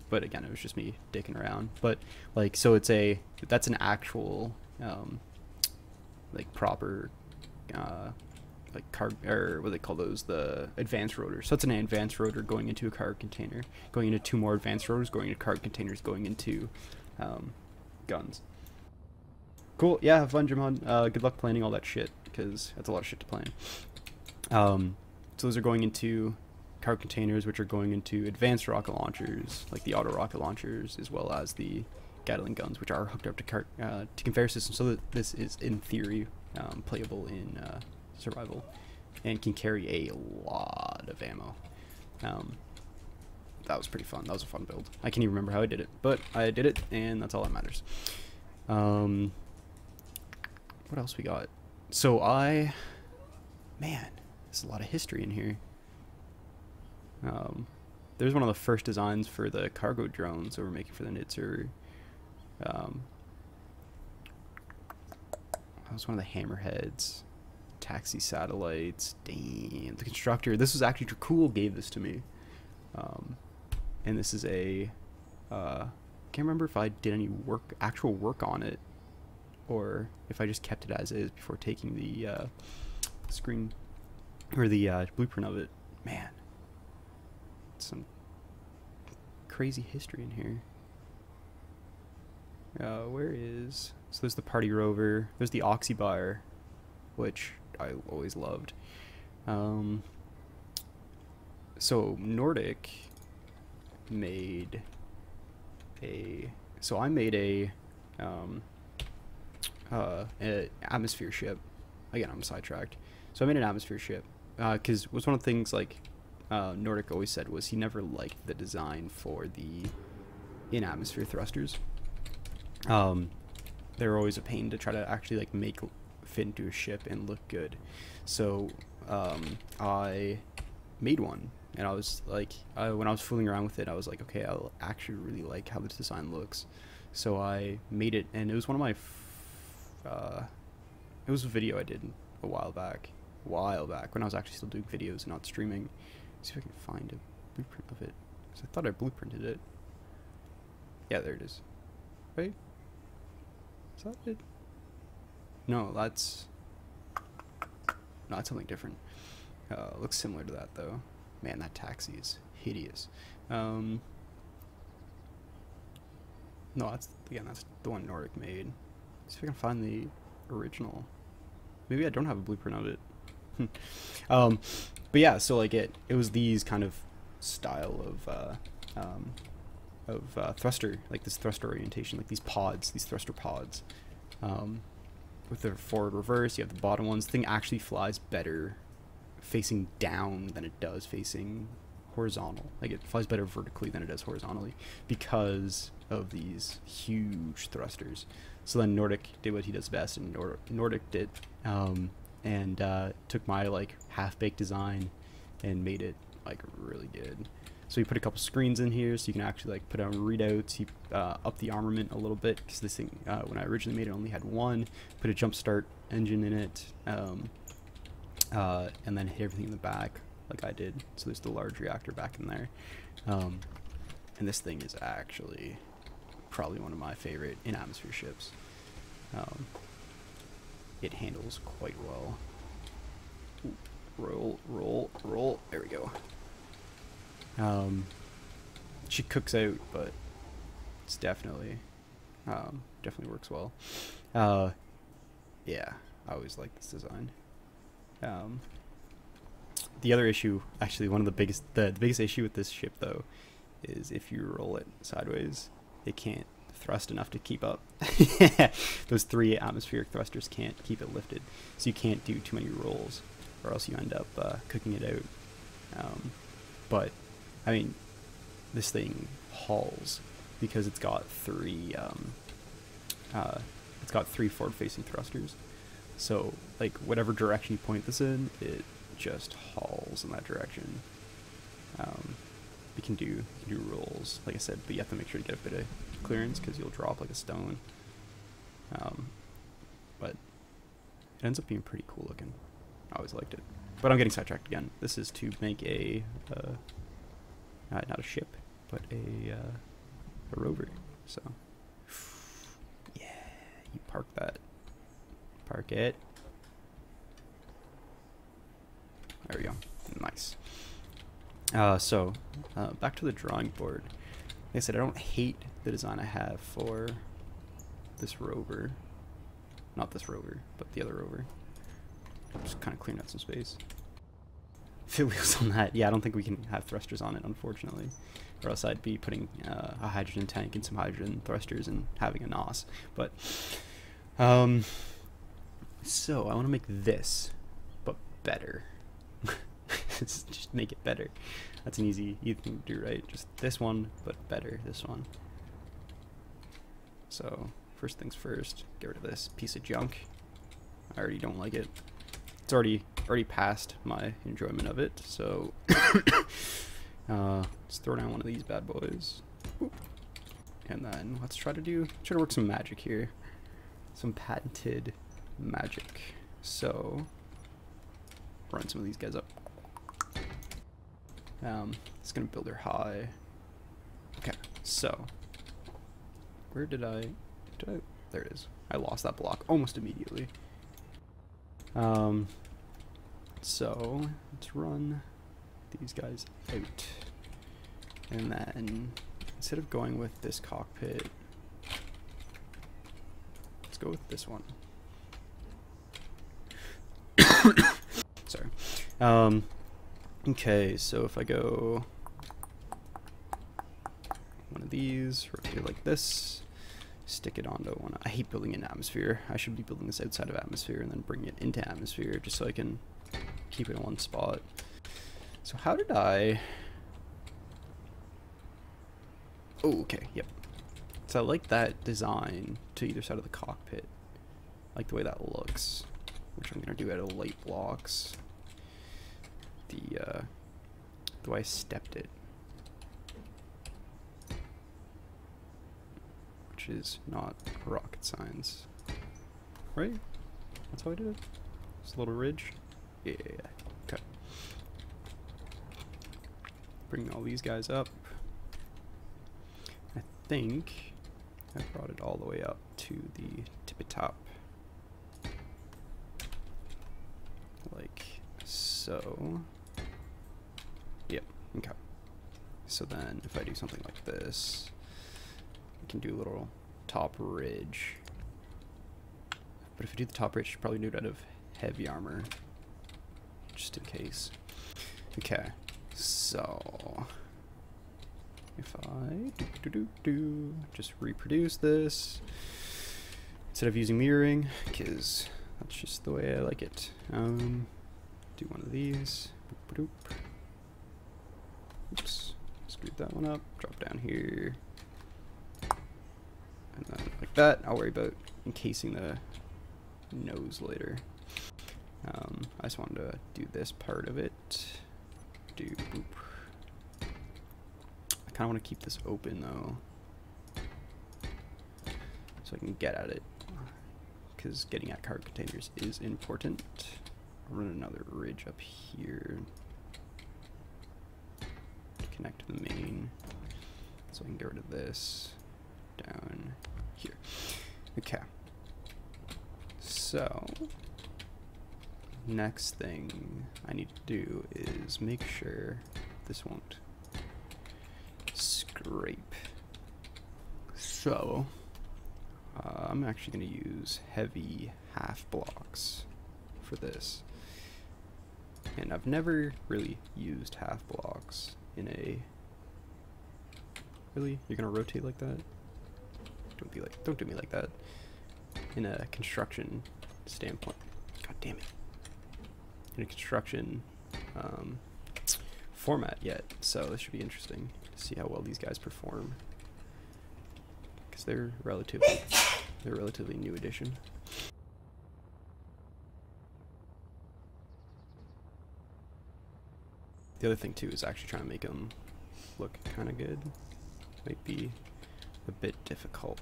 But again, it was just me dicking around. But, like, so that's an actual, like, proper, like, car, or what do they call those, the advanced rotors. So it's an advanced rotor going into a cargo container, going into 2 more advanced rotors, going into cargo containers, going into guns. Cool, yeah, have fun, Jimon. Good luck planning all that shit, because that's a lot of shit to plan. So those are going into cargo containers, which are going into advanced rocket launchers, like the auto rocket launchers, as well as the Gatling guns, which are hooked up to conveyor systems, so that this is, in theory, playable in survival, and can carry a lot of ammo. That was pretty fun. That was a fun build. I can't even remember how I did it, but I did it, and that's all that matters. What else we got? So man, there's a lot of history in here. There's one of the first designs for the cargo drones that we're making for the NID server. That was one of the hammerheads. Taxi satellites. Damn, the constructor. This was actually cool. Gave this to me. And this is a. Can't remember if I did any actual work on it, or if I just kept it as is before taking the screen or the blueprint of it. Man, some crazy history in here. Where is... So there's the party rover. There's the oxybar, which I always loved. So Nordic made a... So I made a atmosphere ship. Again, I'm sidetracked. So I made an atmosphere ship. Because it was one of the things, like, Nordic always said was he never liked the design for the in-atmosphere thrusters. They were always a pain to try to actually, like, make fit into a ship and look good. So I made one, and I was like, when I was fooling around with it, I was like, okay, I'll actually really like how this design looks. So I made it, and it was one of my it was a video I did a while back when I was actually still doing videos and not streaming. Let's see if I can find a blueprint of it, because I thought I blueprinted it. Yeah, there it is. Wait, is that it? No, that's something different. Looks similar to that though. Man, that taxi is hideous. No, that's the one Nordic made. Let's see if I can find the original. Maybe I don't have a blueprint of it. But yeah, so like it was these kind of style of thruster, like this thruster orientation, like these pods, these thruster pods. With the forward reverse, you have the bottom ones. The thing actually flies better facing down than it does facing horizontal. Like it flies better vertically than it does horizontally because of these huge thrusters. So then Nordic did what he does best, and Nordic did, and took my like half-baked design and made it like really good. So you put a couple screens in here so you can actually like put on readouts. You up the armament a little bit, because this thing when I originally made it only had one. Put a jump start engine in it, and then hit everything in the back like I did. So there's the large reactor back in there, and this thing is actually probably one of my favorite in-atmosphere ships. It handles quite well. Ooh, roll, roll, roll. There we go. She cooks out, but it's definitely works well. Yeah, I always like this design. The other issue, actually, the biggest issue with this ship though, is if you roll it sideways, it can't thrust enough to keep up. Those 3 atmospheric thrusters can't keep it lifted, so you can't do too many rolls, or else you end up cooking it out. But I mean, this thing hauls because it's got 3 it's got 3 forward-facing thrusters. So, like, whatever direction you point this in, it just hauls in that direction. You can do rolls, like I said, but you have to make sure to get a bit of clearance because you'll drop like a stone. But it ends up being pretty cool looking. I always liked it. But I'm getting sidetracked again. This is to make a, not a ship, but a rover. So, yeah, you park that. Park it. There we go. Nice. So, back to the drawing board. Like I said, I don't hate the design I have for this rover. Not this rover, but the other rover. I'm just kind of clearing out some space. Fit wheels on that. Yeah, I don't think we can have thrusters on it, unfortunately. Or else I'd be putting a hydrogen tank and some hydrogen thrusters and having a NOS. But, so I want to make this, but better. Just make it better. That's an easy thing to do, right? Just this one, but better, this one. So, first things first, get rid of this piece of junk. I already don't like it. It's already past my enjoyment of it, so let's throw down one of these bad boys. Ooh. And then let's try to work some magic here. Some patented magic. So, run some of these guys up. It's gonna build her high. Okay, so where did I there it is. I lost that block almost immediately. So let's run these guys out, and then instead of going with this cockpit, let's go with this one. Sorry. Okay, so if I go one of these, rotate like this, stick it onto one. I hate building in atmosphere. I should be building this outside of atmosphere and then bring it into atmosphere just so I can keep it in one spot. So how did I... Oh, okay, yep. So I like that design to either side of the cockpit. I like the way that looks, which I'm going to do out of light blocks. The way I stepped it, which is not rocket science, right? That's how I did it. Just a little ridge. Yeah. Okay. Bring all these guys up. I think I brought it all the way up to the tippy top, like so. Yep, okay. So then if I do something like this, I can do a little top ridge. But if I do the top ridge, I should probably do it out of heavy armor, just in case. Okay, so if I just reproduce this instead of using mirroring, because that's just the way I like it. Do one of these. Boop, boop. Oops, screwed that one up, drop down here, and then like that. I'll worry about encasing the nose later. I just wanted to do this part of it. Boop. I kind of want to keep this open though, so I can get at it, because getting at cargo containers is important. I'll run another ridge up here. Connect to the main, so I can get rid of this down here. Okay, so next thing I need to do is make sure this won't scrape. So I'm actually going to use heavy half blocks for this, and I've never really used half blocks in a... Really? You're gonna rotate like that? Don't do me like that. In a construction standpoint. God damn it. In a construction format yet, so this should be interesting to see how well these guys perform, because they're relatively They're a relatively new addition. The other thing too is actually trying to make them look kind of good. Might be a bit difficult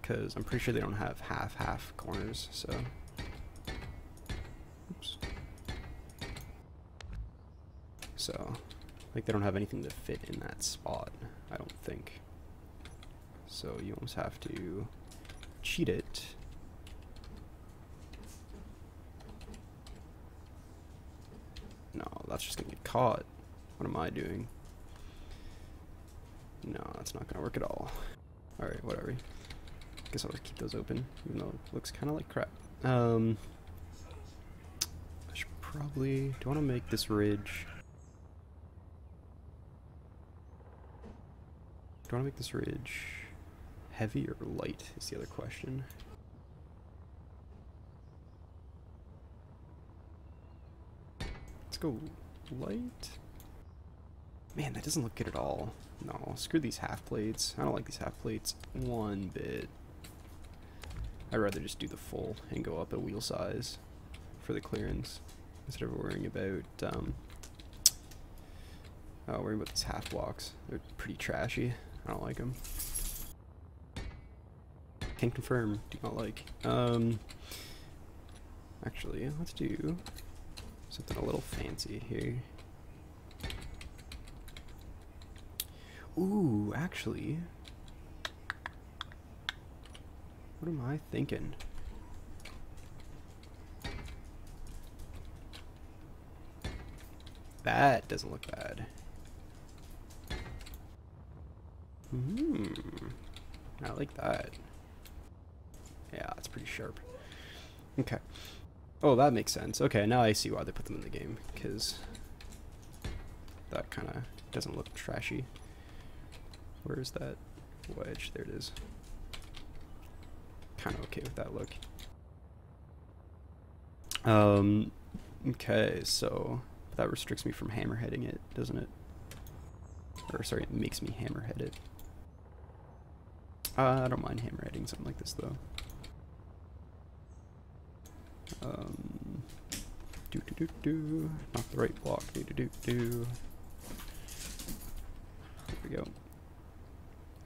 because I'm pretty sure they don't have half corners, so oops. So like they don't have anything to fit in that spot, I don't think. So you almost have to cheat it. No, that's just gonna get caught. What am I doing? No, that's not gonna work at all. Alright, whatever. Guess I'll just keep those open, even though it looks kind of like crap. I should probably... Do I want to make this ridge... Do I want to make this ridge heavy or light is the other question. Let's go light. Man, that doesn't look good at all. No, screw these half plates. I don't like these half plates one bit. I'd rather just do the full and go up a wheel size for the clearance instead of worrying about these half blocks. They're pretty trashy. I don't like them. Can confirm. Do not like. Actually, let's do something a little fancy here. Ooh, actually, what am I thinking? That doesn't look bad. I like that. Yeah, it's pretty sharp. Okay. Oh, that makes sense. Okay, now I see why they put them in the game, because that kind of doesn't look trashy. Where is that wedge? There it is. Kind of okay with that look. Okay, so that restricts me from hammerheading it, doesn't it? Or sorry, it makes me hammerhead it. I don't mind hammerheading something like this though. Not the right block. There we go.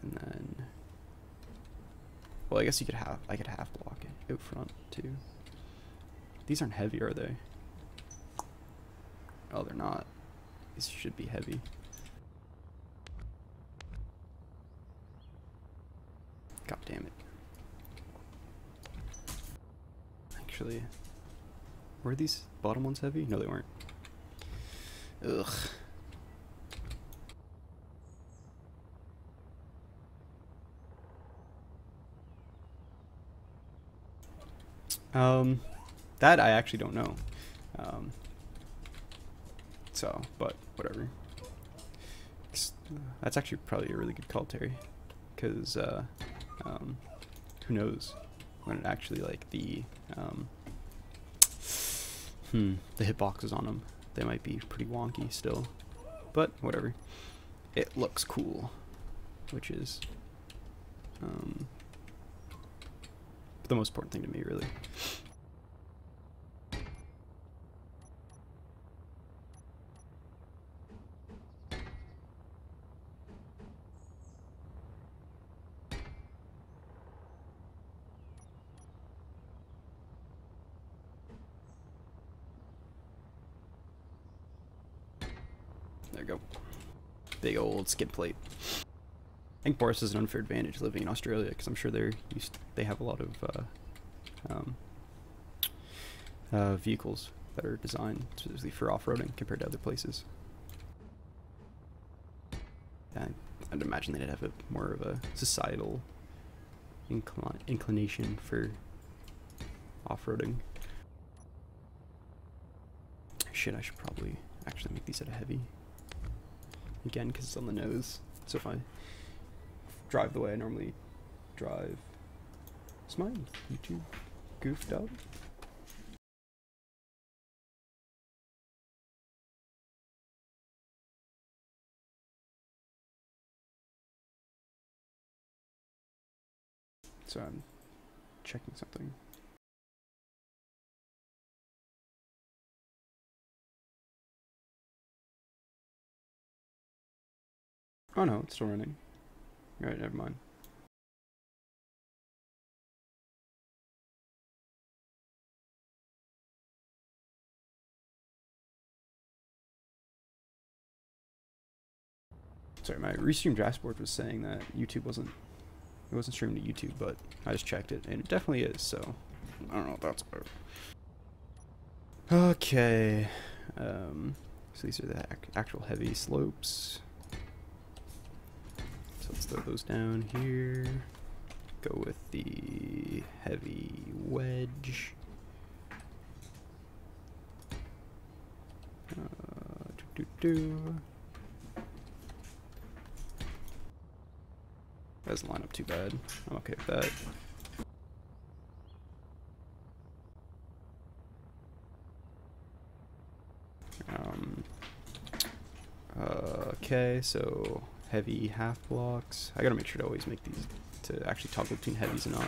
And then, well, I guess I could half block it out front too. These aren't heavy, are they? Oh, they're not. These should be heavy. God damn it. Actually, were these bottom ones heavy? No, they weren't. Ugh. That I actually don't know. So, but whatever. That's actually probably a really good call, Terry. Because, who knows when it actually, like, the hitboxes on them, they might be pretty wonky still. But, whatever. It looks cool. Which is, the most important thing to me, really. There you go. Big old skid plate. I think Boris has an unfair advantage living in Australia because I'm sure they have a lot of vehicles that are designed specifically for off-roading compared to other places. I'd imagine they'd have more of a societal inclination for off-roading. Shit, I should probably actually make these at a heavy. Again, because it's on the nose. So if I drive the way I normally drive, is my YouTube goofed up? So I'm checking something. Oh no, it's still running. Alright, never mind. Sorry, my restream dashboard was saying that YouTube wasn't streaming to YouTube, but I just checked it and it definitely is, so I don't know what that's about. Okay. So these are the actual heavy slopes. So let's throw those down here. Go with the heavy wedge. Doesn't line up too bad. I'm okay with that. Okay, so heavy half blocks. I gotta make sure to always make these to actually toggle between heavies and not.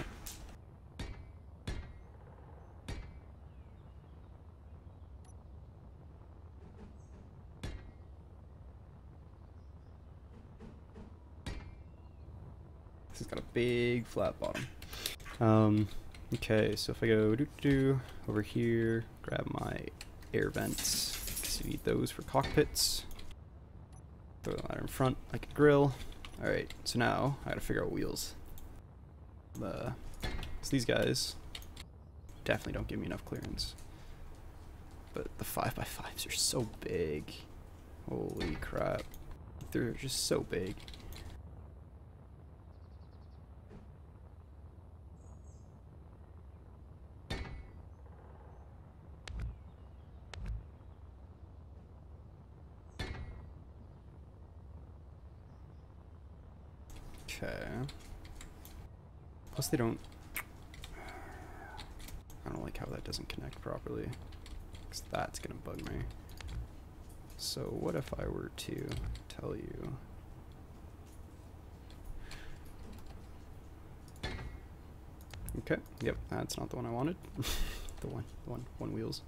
This has got a big flat bottom. Okay, so if I go over here, grab my air vents, because you need those for cockpits. Throw that in front like a grill. Alright, so now I gotta figure out wheels. So these guys definitely don't give me enough clearance. But the 5x5s are so big. Holy crap. They're just so big. Okay. Plus they don't... I don't like how that doesn't connect properly. Because that's gonna bug me. So what if I were to tell you... Okay, yep, that's not the one I wanted. the one wheels.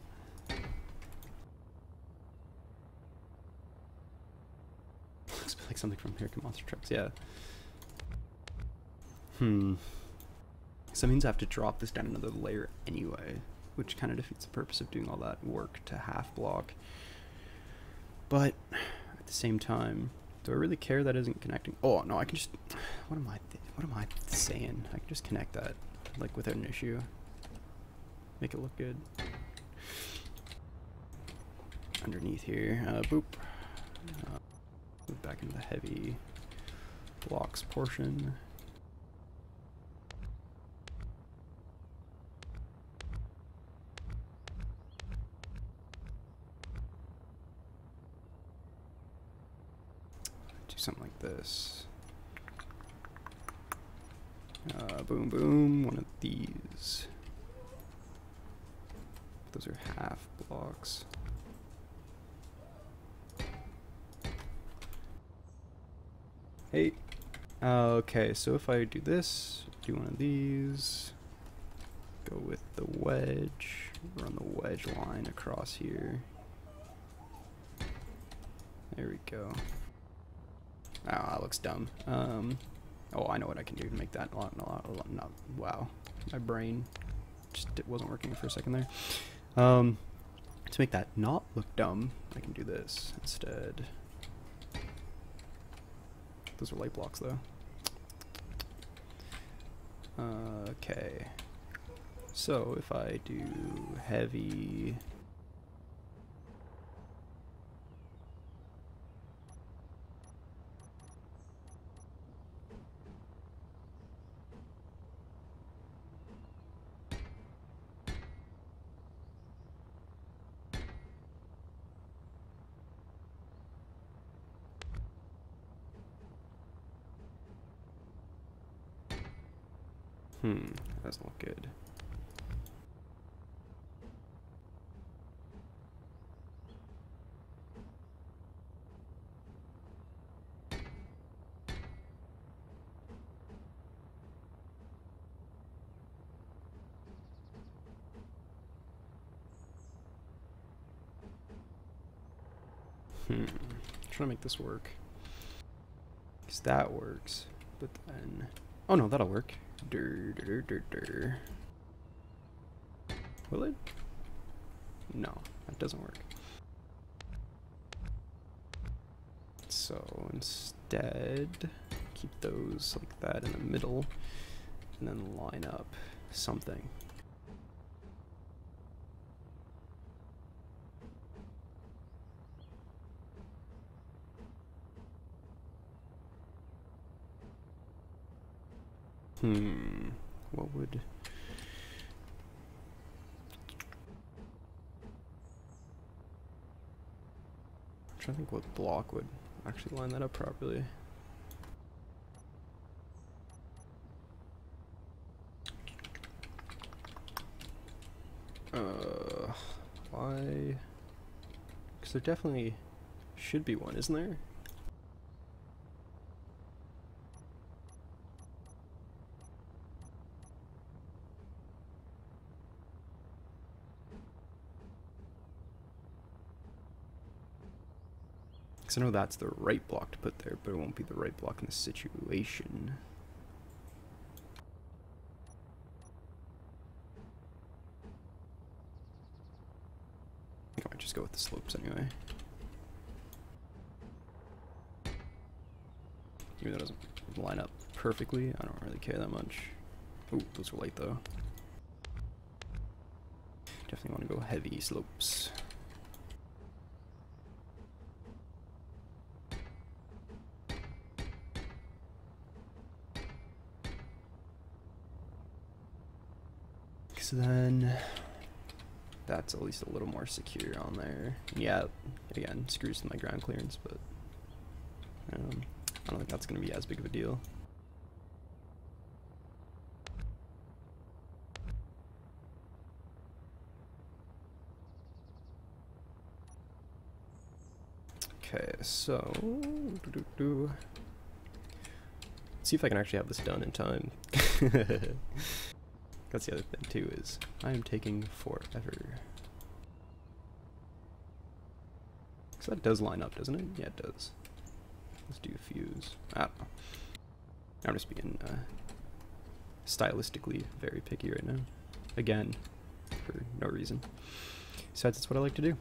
Looks like something from American Monster Trucks, yeah. So that means I have to drop this down another layer anyway, which kind of defeats the purpose of doing all that work to half block. But at the same time, do I really care that isn't connecting? Oh no, I can just. What am I saying? I can just connect that, like without an issue. Make it look good. Underneath here, boop. Move back into the heavy blocks portion. Something like this. Boom, boom, one of these. Those are half blocks. Hey. Okay, so if I do this, do one of these, go with the wedge, run the wedge line across here. There we go. Oh, that looks dumb. Oh, I know what I can do to make that a lot, wow. My brain just wasn't working for a second there. To make that not look dumb, I can do this instead. Those are light blocks though. Okay. So if I do heavy... that doesn't look good. I'm trying to make this work. Because that works. But then... Oh no, that'll work. Will it? No, that doesn't work. So instead, keep those like that in the middle, and then line up something. What would... I'm trying to think what block would actually line that up properly. Why? Because there definitely should be one, isn't there? Because I know that's the right block to put there, but it won't be the right block in this situation. I think I might just go with the slopes anyway. Even though it doesn't line up perfectly, I don't really care that much. Ooh, those are light though. Definitely want to go heavy slopes. So then that's at least a little more secure on there. Yeah, again, screws with my ground clearance, but I don't think that's going to be as big of a deal. Okay, so let's see if I can actually have this done in time. That's the other thing too, is I am taking forever. Because that does line up, doesn't it? Yeah, it does. Let's do fuse. I don't know. I'm just being stylistically very picky right now. Again, for no reason. Besides, that's what I like to do.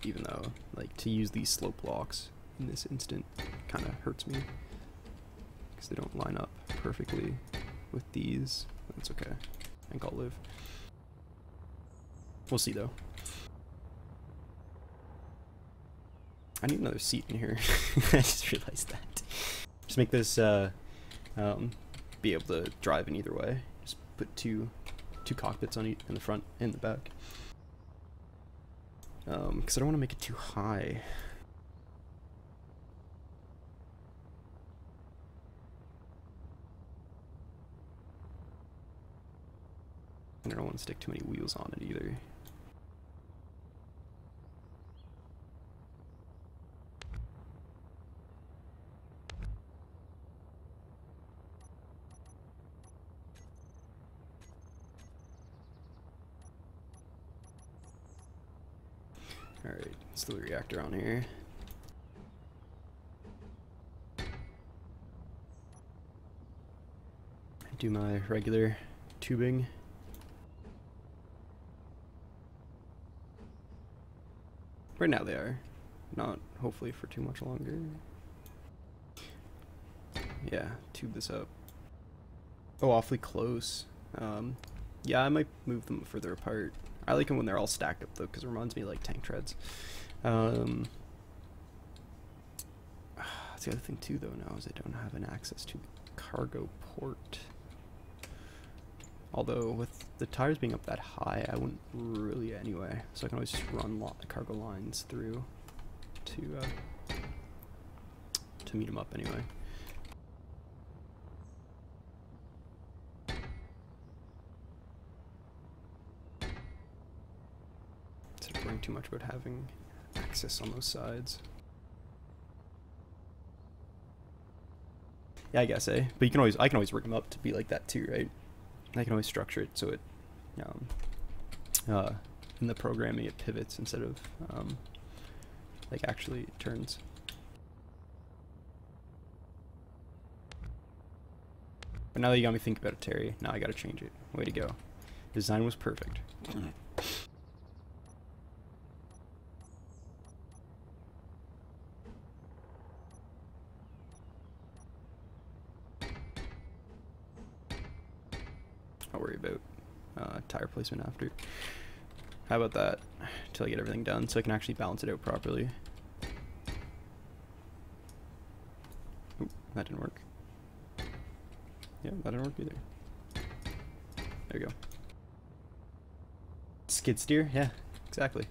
Even though, like, to use these slope blocks in this instant kind of hurts me. They don't line up perfectly with these. That's okay. I think I'll live. We'll see though. I need another seat in here. I just realized that. Just make this be able to drive in either way. Just put two cockpits on each, in the front and the back. Because I don't want to make it too high. And I don't want to stick too many wheels on it either. Alright, let's do the reactor on here. Do my regular tubing. Right now they are. Not hopefully for too much longer. Yeah, tube this up. Oh, awfully close. Yeah, I might move them further apart. I like them when they're all stacked up though, because it reminds me of like tank treads. That's the other thing too though now, is I don't have an access to the cargo port. Although with the tires being up that high, I wouldn't really anyway. So I can always just run cargo lines through to meet them up anyway. Instead of worrying too much about having access on those sides. Yeah, I guess, eh? But I can always rig them up to be like that too, right? I can always structure it so it in the programming it pivots instead of like actually turns. But now that you got me thinking about it, Terry, now I gotta change it. Way to go. Design was perfect. I'll worry about tire placement after. How about that? Until I get everything done so I can actually balance it out properly. Oop, that didn't work. Yeah, that didn't work either. There we go. Skid steer? Yeah, exactly.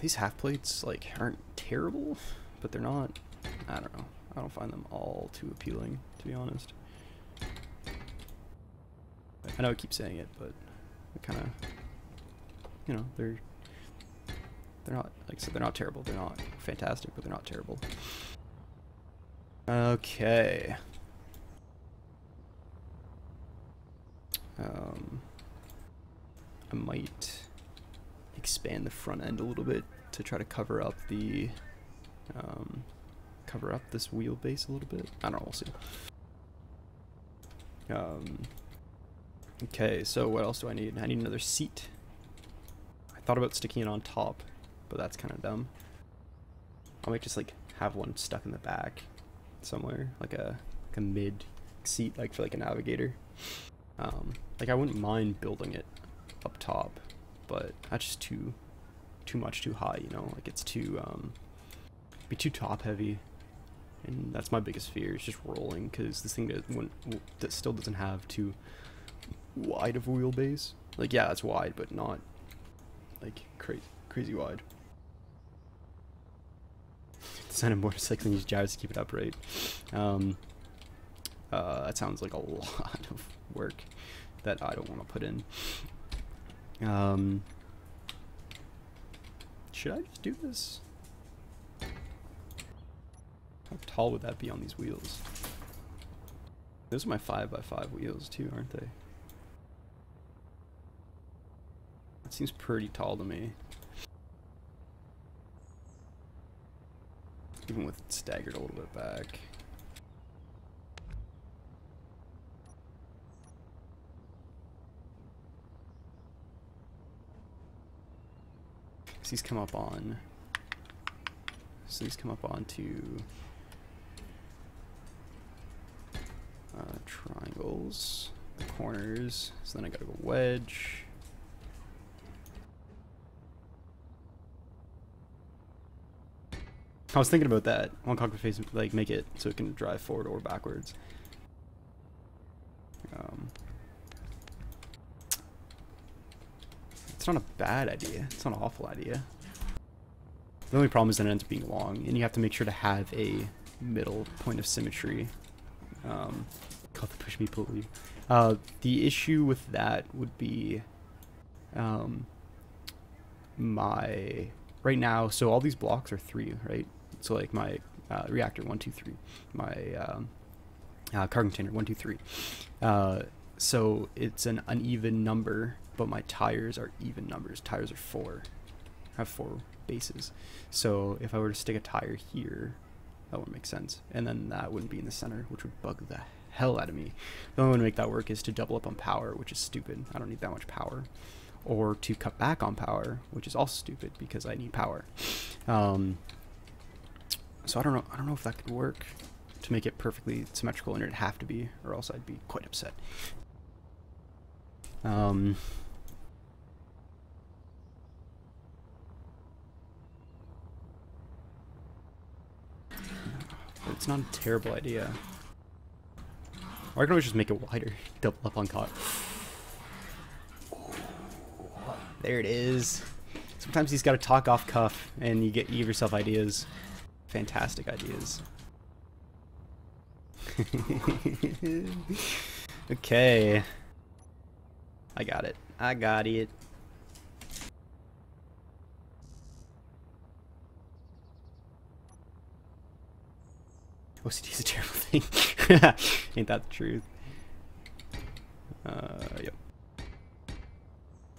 These half plates like aren't terrible, but they're not, I don't know. I don't find them all too appealing, to be honest. I know I keep saying it, but it kind of, you know, they're not, like I said, they're not terrible. They're not fantastic, but they're not terrible. Okay. I might expand the front end a little bit to try to cover up the this wheelbase a little bit. I don't know, we'll see. Okay, so what else do I need? I need another seat. I thought about sticking it on top, but that's kind of dumb. I might just like have one stuck in the back somewhere, like a mid seat, like for like a navigator. Like I wouldn't mind building it up top, but that's just too much, too high, you know, like it's too be too top heavy, and that's my biggest fear, is just rolling, because this thing that still doesn't have too wide of a wheelbase. Like, yeah, it's wide, but not like crazy wide. Design a motorcycle and use gyros to keep it upright. That sounds like a lot of work that I don't want to put in. Should I just do this? How tall would that be on these wheels? Those are my 5x5 wheels too, aren't they? That seems pretty tall to me. Even with it staggered a little bit back. These come up on, so these come up onto triangles, the corners, so then I gotta go wedge. I was thinking about that. One cockpit face, like make it so it can drive forward or backwards. It's not a bad idea. It's not an awful idea. The only problem is that it ends up being long, and you have to make sure to have a middle point of symmetry. Called the push me pull you. The issue with that would be my right now. So all these blocks are 3, right? So like my reactor 1, 2, 3, my cargo container 1, 2, 3. So it's an uneven number, but my tires are even numbers. Tires are 4. I have 4 bases. So if I were to stick a tire here, that wouldn't make sense. And then that wouldn't be in the center, which would bug the hell out of me. The only way to make that work is to double up on power, which is stupid. I don't need that much power. Or to cut back on power, which is also stupid because I need power. So I don't know if that could work to make it perfectly symmetrical, and it'd have to be, or else I'd be quite upset. It's not a terrible idea. Or I can always just make it wider, double up on cot. There it is. Sometimes he's got to talk off cuff, and you give yourself ideas. Fantastic ideas. Okay. I got it. I got it. OCD is a terrible thing. Ain't that the truth? Yep.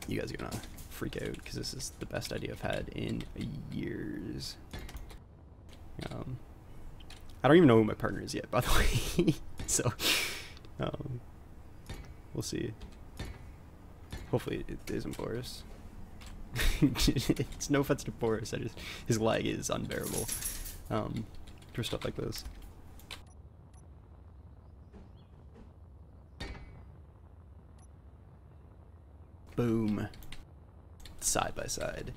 You guys are gonna freak out because this is the best idea I've had in years. I don't even know who my partner is yet, by the way. So, we'll see. Hopefully it isn't Boris. It's no offense to Boris, his lag is unbearable for stuff like this. Boom. Side by side.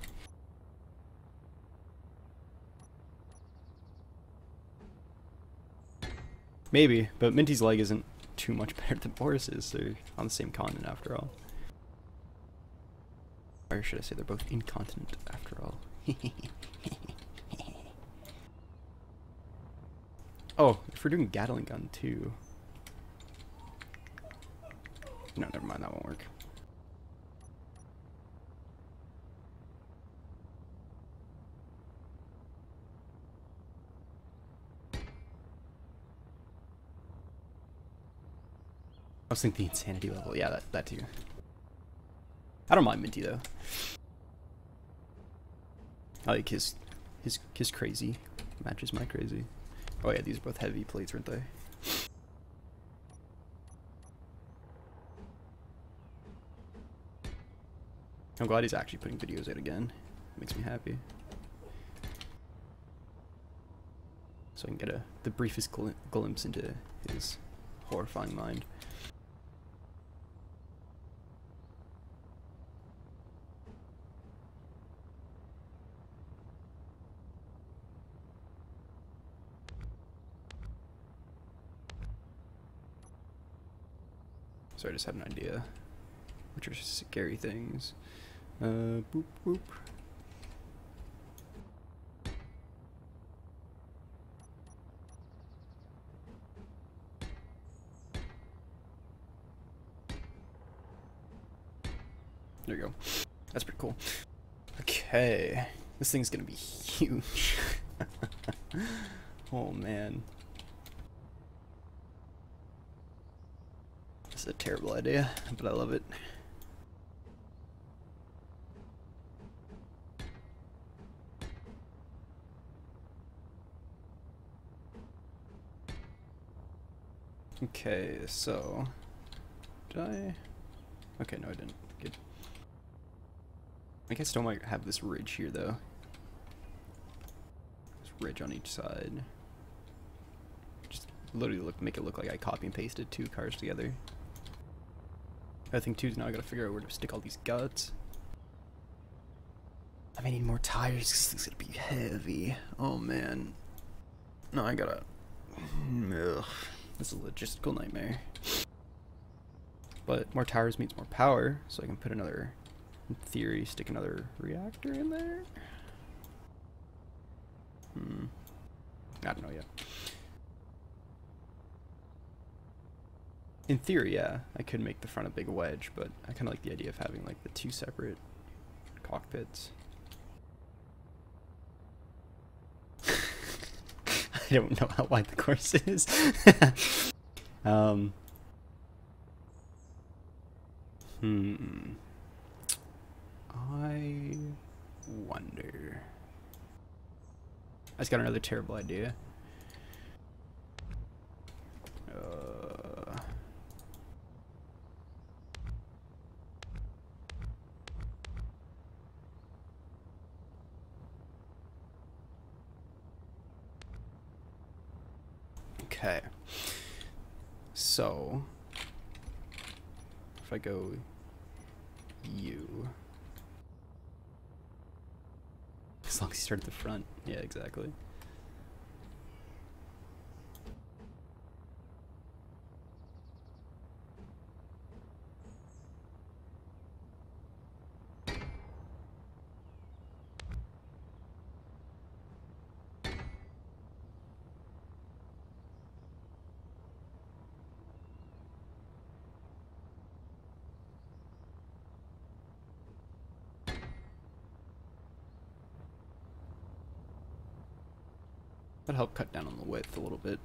Maybe, but Minty's leg isn't too much better than Boris's. They're on the same continent after all. Or should I say they're both incontinent after all. Oh, if we're doing Gatling gun too. No, never mind, that won't work. I was thinking the insanity level. Yeah, that too. I don't mind Minty though. I like his crazy matches my crazy. Oh yeah, these are both heavy plates, aren't they? I'm glad he's actually putting videos out again. Makes me happy. So I can get the briefest glimpse into his horrifying mind. So I just had an idea, which are scary things. Boop boop. There you go. That's pretty cool. Okay, this thing's gonna be huge. Oh man. This is a terrible idea, but I love it. Okay, so did I? Okay, no, I didn't. Good. I guess I still might have this ridge here though. This ridge on each side. Just literally make it look like I copy and pasted two cars together. I think too is now I gotta figure out where to stick all these guts. I may need more tires because this is gonna be heavy. Oh man. No, I gotta. Ugh. This is a logistical nightmare. But more tires means more power, so I can put another, in theory, stick another reactor in there. I don't know yet. In theory, yeah, I could make the front a big wedge, but I kind of like the idea of having like the two separate cockpits. I don't know how wide the course is. I wonder. I just got another terrible idea. Okay, so if I go U, as long as you start at the front, yeah, exactly. That'll help cut down on the width a little bit.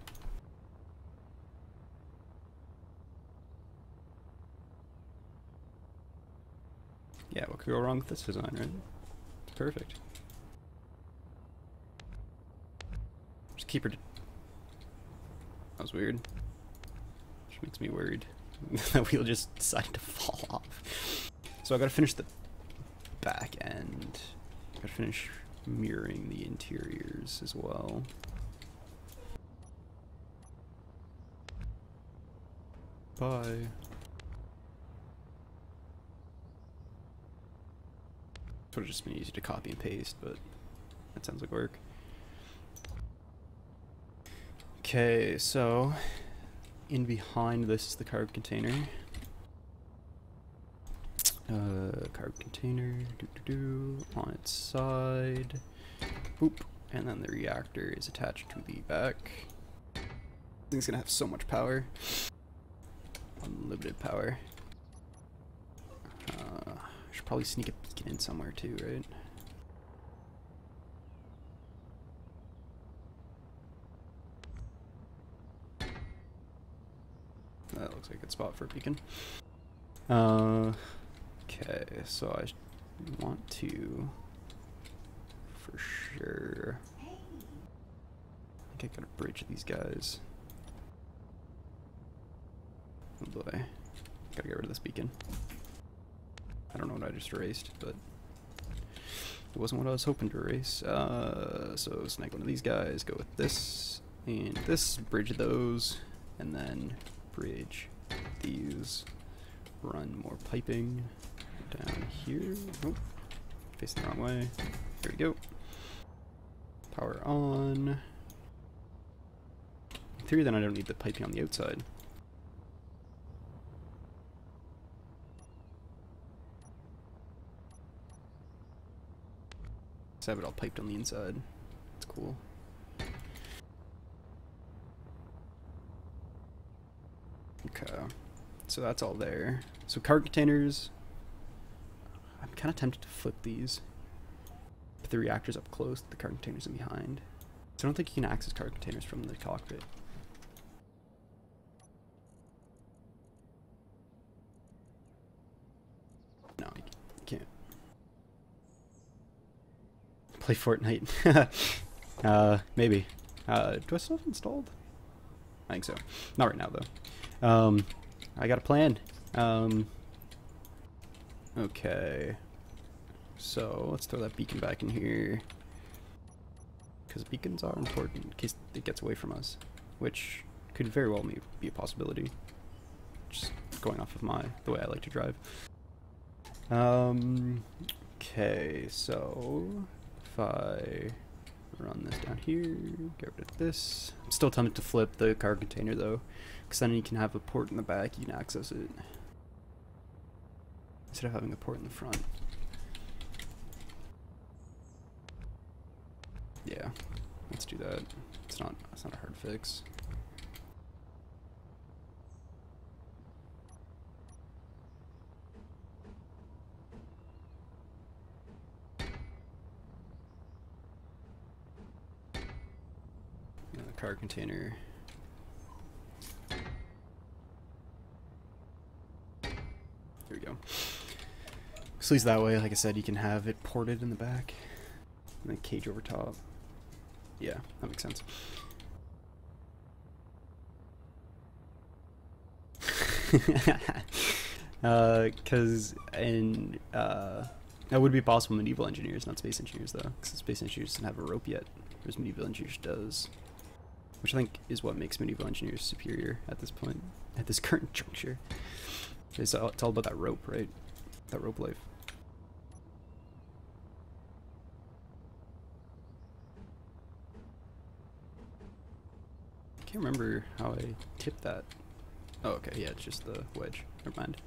Yeah, what could go wrong with this design, right? It's perfect. Just keep her. That was weird. Which makes me worried that wheel just decided to fall off. So I gotta finish the back end. Gotta finish mirroring the interiors as well. Bye. It would have just been easy to copy and paste, but that sounds like work. Okay, so in behind this is the cargo container. Cargo container, on its side, boop, and then the reactor is attached to the back. This thing's gonna have so much power, unlimited power. I should probably sneak a beacon in somewhere too, right? That looks like a good spot for a beacon. Okay, so I want to, for sure, I think I gotta bridge these guys. Oh boy, gotta get rid of this beacon. I don't know what I just erased, but it wasn't what I was hoping to erase. So snag one of these guys, go with this, and this, bridge those, and then bridge these, run more piping down here. Oh, facing the wrong way. There we go. Power on. In theory, then I don't need the piping on the outside. Let's have it all piped on the inside. That's cool. Okay, so that's all there. So cargo containers, I'm kind of tempted to flip these. Put the reactors up close, the cargo containers in behind. So I don't think you can access cargo containers from the cockpit. No, you can't. Play Fortnite. Maybe. Do I still have it installed? I think so. Not right now though. I got a plan. Okay. So let's throw that beacon back in here. Because beacons are important in case it gets away from us. Which could very well be a possibility. Just going off of the way I like to drive. Okay, so if I run this down here, get rid of this. I'm still tempted to flip the cargo container though, because then you can have a port in the back, you can access it instead of having a port in the front. Yeah, let's do that. It's not a hard fix. Cargo container. There we go. So at least that way, like I said, you can have it ported in the back. And then cage over top. Yeah, that makes sense. Because that would be possible in medieval engineers, not space engineers though. Because space engineers doesn't have a rope yet, whereas medieval engineers does. Which I think is what makes medieval engineers superior at this point, at this current juncture. It's all about that rope, right? That rope life. I can't remember how I tipped that. Oh, okay, yeah, it's just the wedge. Never mind.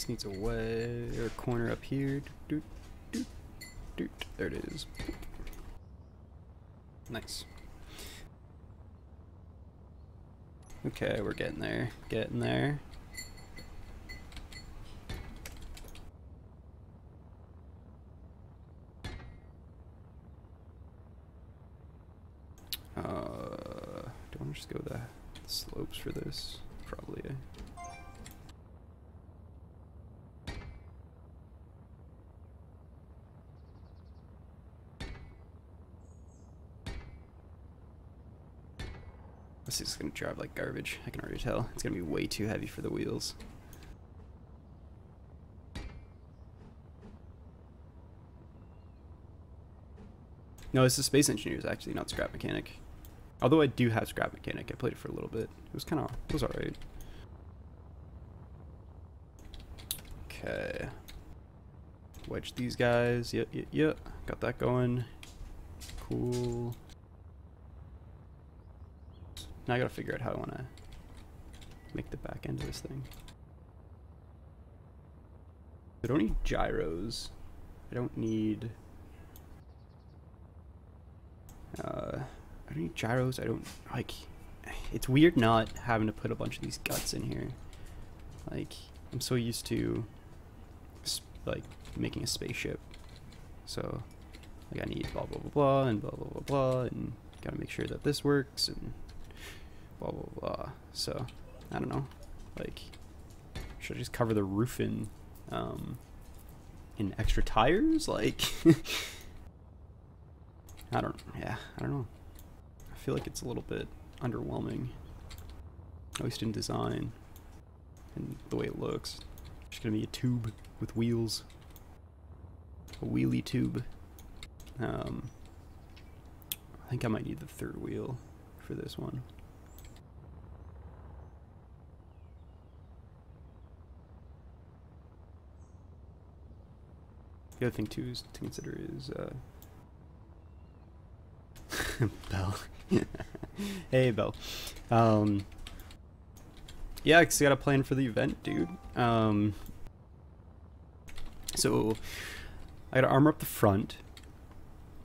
This needs a way or corner up here. Doot, doot, doot. There it is. Nice. Okay, we're getting there. Getting there. Do I want to just go with the slopes for this? Probably. This is gonna drive like garbage. I can already tell. It's gonna be way too heavy for the wheels. No, this is Space Engineers actually, not Scrap Mechanic. Although I do have Scrap Mechanic, I played it for a little bit. It was alright. Okay. Wedge these guys. Yep. Got that going. Cool. Now I gotta figure out how I wanna make the back end of this thing. I don't need gyros. I don't need gyros. I don't like. It's weird not having to put a bunch of these guts in here. Like, I'm so used to like making a spaceship. So like I need blah blah blah blah and blah blah blah blah and gotta make sure that this works and blah blah blah. So I don't know. Like, should I just cover the roof in extra tires? Like I don't know. I feel like it's a little bit underwhelming, at least in design and the way it looks. It's gonna be a tube with wheels, a wheelie tube. I think I might need the third wheel for this one. The other thing too is to consider is Bell. Hey, Bell. Yeah, cause I got a plan for the event, dude. So I gotta armor up the front,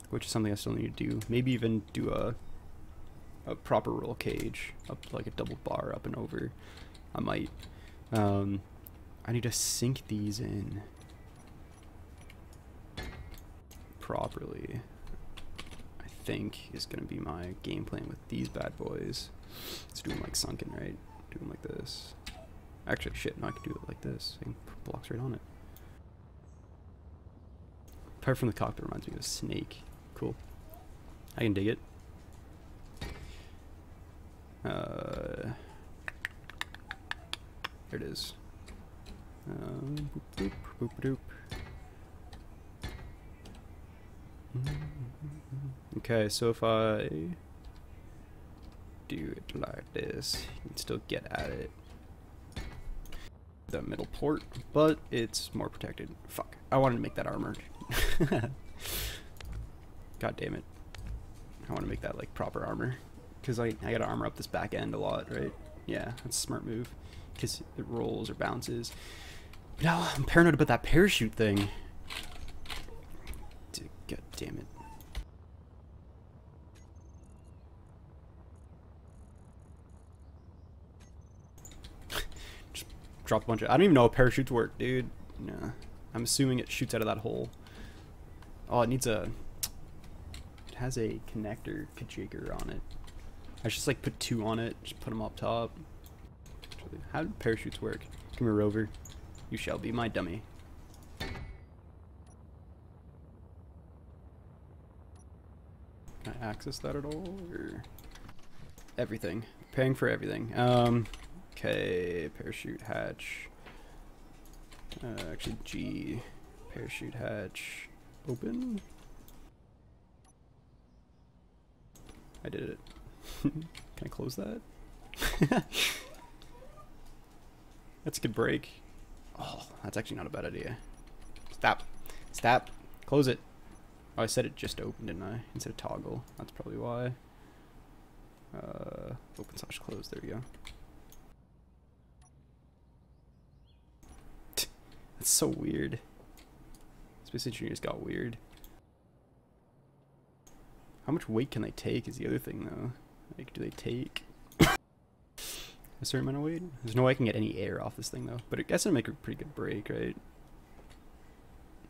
which is something I still need to do. Maybe even do a proper roll cage up, like a double bar up and over. I might. I need to sink these in properly. I think is gonna be my game plan with these bad boys. Let's do them like sunken, right? Do them like this. Actually, shit, no, I can do it like this. I can put blocks right on it. Apart from the cockpit, reminds me of a snake. Cool. I can dig it. There it is. Boop, boop, boop, boop. Okay, so if I do it like this, you can still get at it. The middle port, but it's more protected. Fuck, I wanted to make that armored. God damn it. I want to make that like proper armor. Because I gotta armor up this back end a lot, right? Yeah, that's a smart move. Because it rolls or bounces. But now I'm paranoid about that parachute thing. God damn it. Just drop a bunch of... I don't even know how parachutes work, dude. No. I'm assuming it shoots out of that hole. Oh, it needs a... It has a connector kajaker on it. I should just like put two on it. Just put them up top. How do parachutes work? Come here, Rover. You shall be my dummy. Can I access that at all? Or everything. Paying for everything. Okay, parachute hatch. Actually, G. Parachute hatch. Open. I did it. Can I close that? That's a good break. Oh, that's actually not a bad idea. Stop. Stop. Close it. Oh, I said it just opened, didn't I? Instead of toggle. That's probably why. Open/close. There we go. It's so weird. Space engineers got weird. How much weight can they take is the other thing, though. Like, do they take a certain amount of weight? There's no way I can get any air off this thing, though. But I guess it'll make a pretty good brake, right?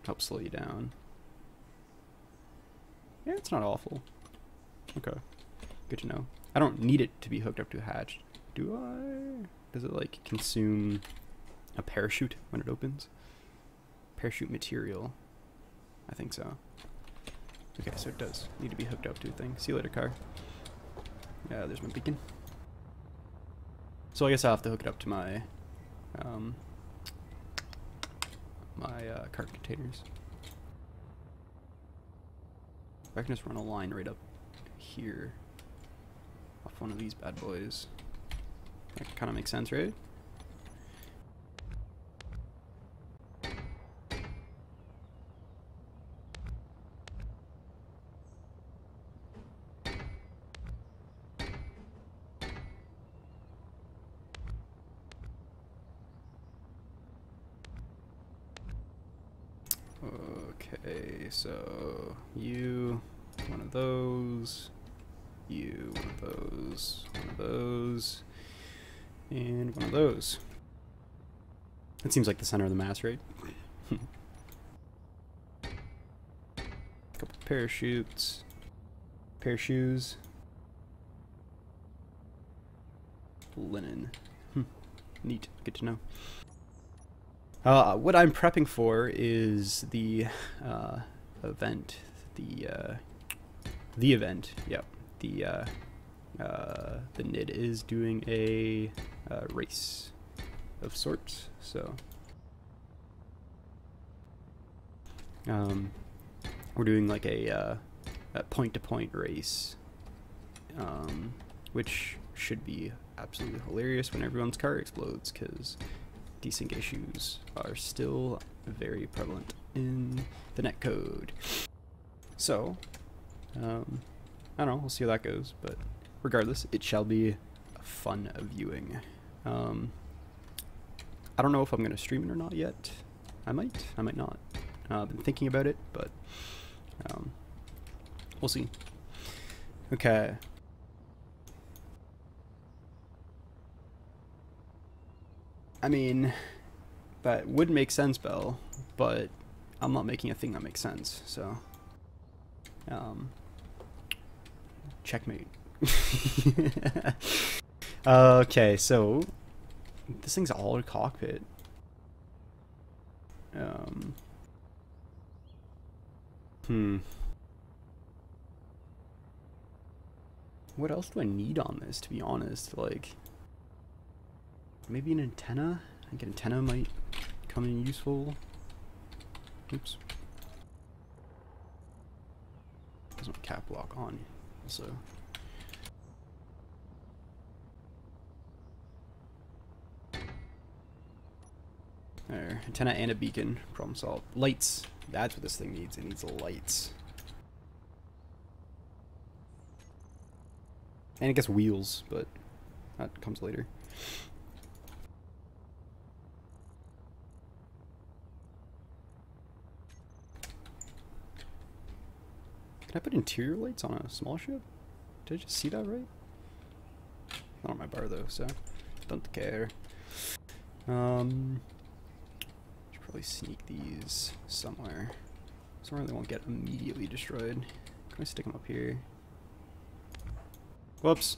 Help slow you down. Yeah, it's not awful. Okay. Good to know. I don't need it to be hooked up to a hatch. Do I? Does it, like, consume a parachute when it opens? Parachute material. I think so. Okay, so it does need to be hooked up to a thing. See you later, car. Yeah, there's my beacon. So I guess I'll have to hook it up to my cart containers. I can just run a line right up here off one of these bad boys. That kind of makes sense, right? Okay, so you, one of those, you, one of those, one of those, and one of those. That seems like the center of the mass, right? Couple parachutes, pair of shoes, linen. Neat, good to know. What I'm prepping for is the event, the event. Yep, the NID is doing a race of sorts. So we're doing like a point-to-point race, which should be absolutely hilarious when everyone's car explodes, because desync issues are still very prevalent in the netcode. So, I don't know, we'll see how that goes, but regardless, it shall be a fun viewing. I don't know if I'm going to stream it or not yet. I might not. I've been thinking about it, but we'll see. Okay. I mean, that would make sense, Belle, but I'm not making a thing that makes sense, so checkmate. Okay, so this thing's all a cockpit. What else do I need on this, to be honest? Like, maybe an antenna? I think an antenna might come in useful. Oops. There's no cap lock on, also. There, antenna and a beacon. Problem solved. Lights. That's what this thing needs. It needs lights. And it gets wheels, but that comes later. Can I put interior lights on a small ship? Did I just see that right? Not on my bar though, so don't care. Should probably sneak these somewhere. Somewhere they won't get immediately destroyed. Can I stick them up here? Whoops.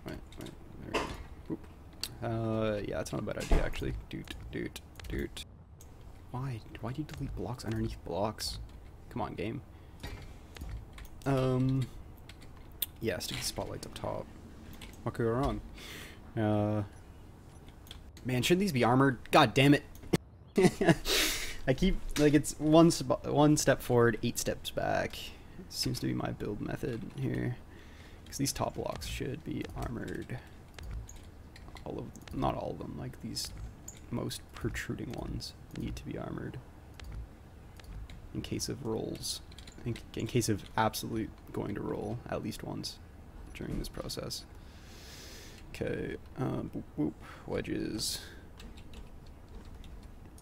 Wait, there we go. Oop. Yeah, that's not a bad idea actually. Doot. Why do you delete blocks underneath blocks? Come on, game. Yeah, stick the spotlights up top. What could go wrong? Man, shouldn't these be armored? God damn it! I keep, like, it's one step forward, 8 steps back. It seems to be my build method here. Because these top blocks should be armored. Not all of them, like these most protruding ones need to be armored. In case of rolls. In case of absolute going to roll at least once during this process. Okay, boop, boop, wedges.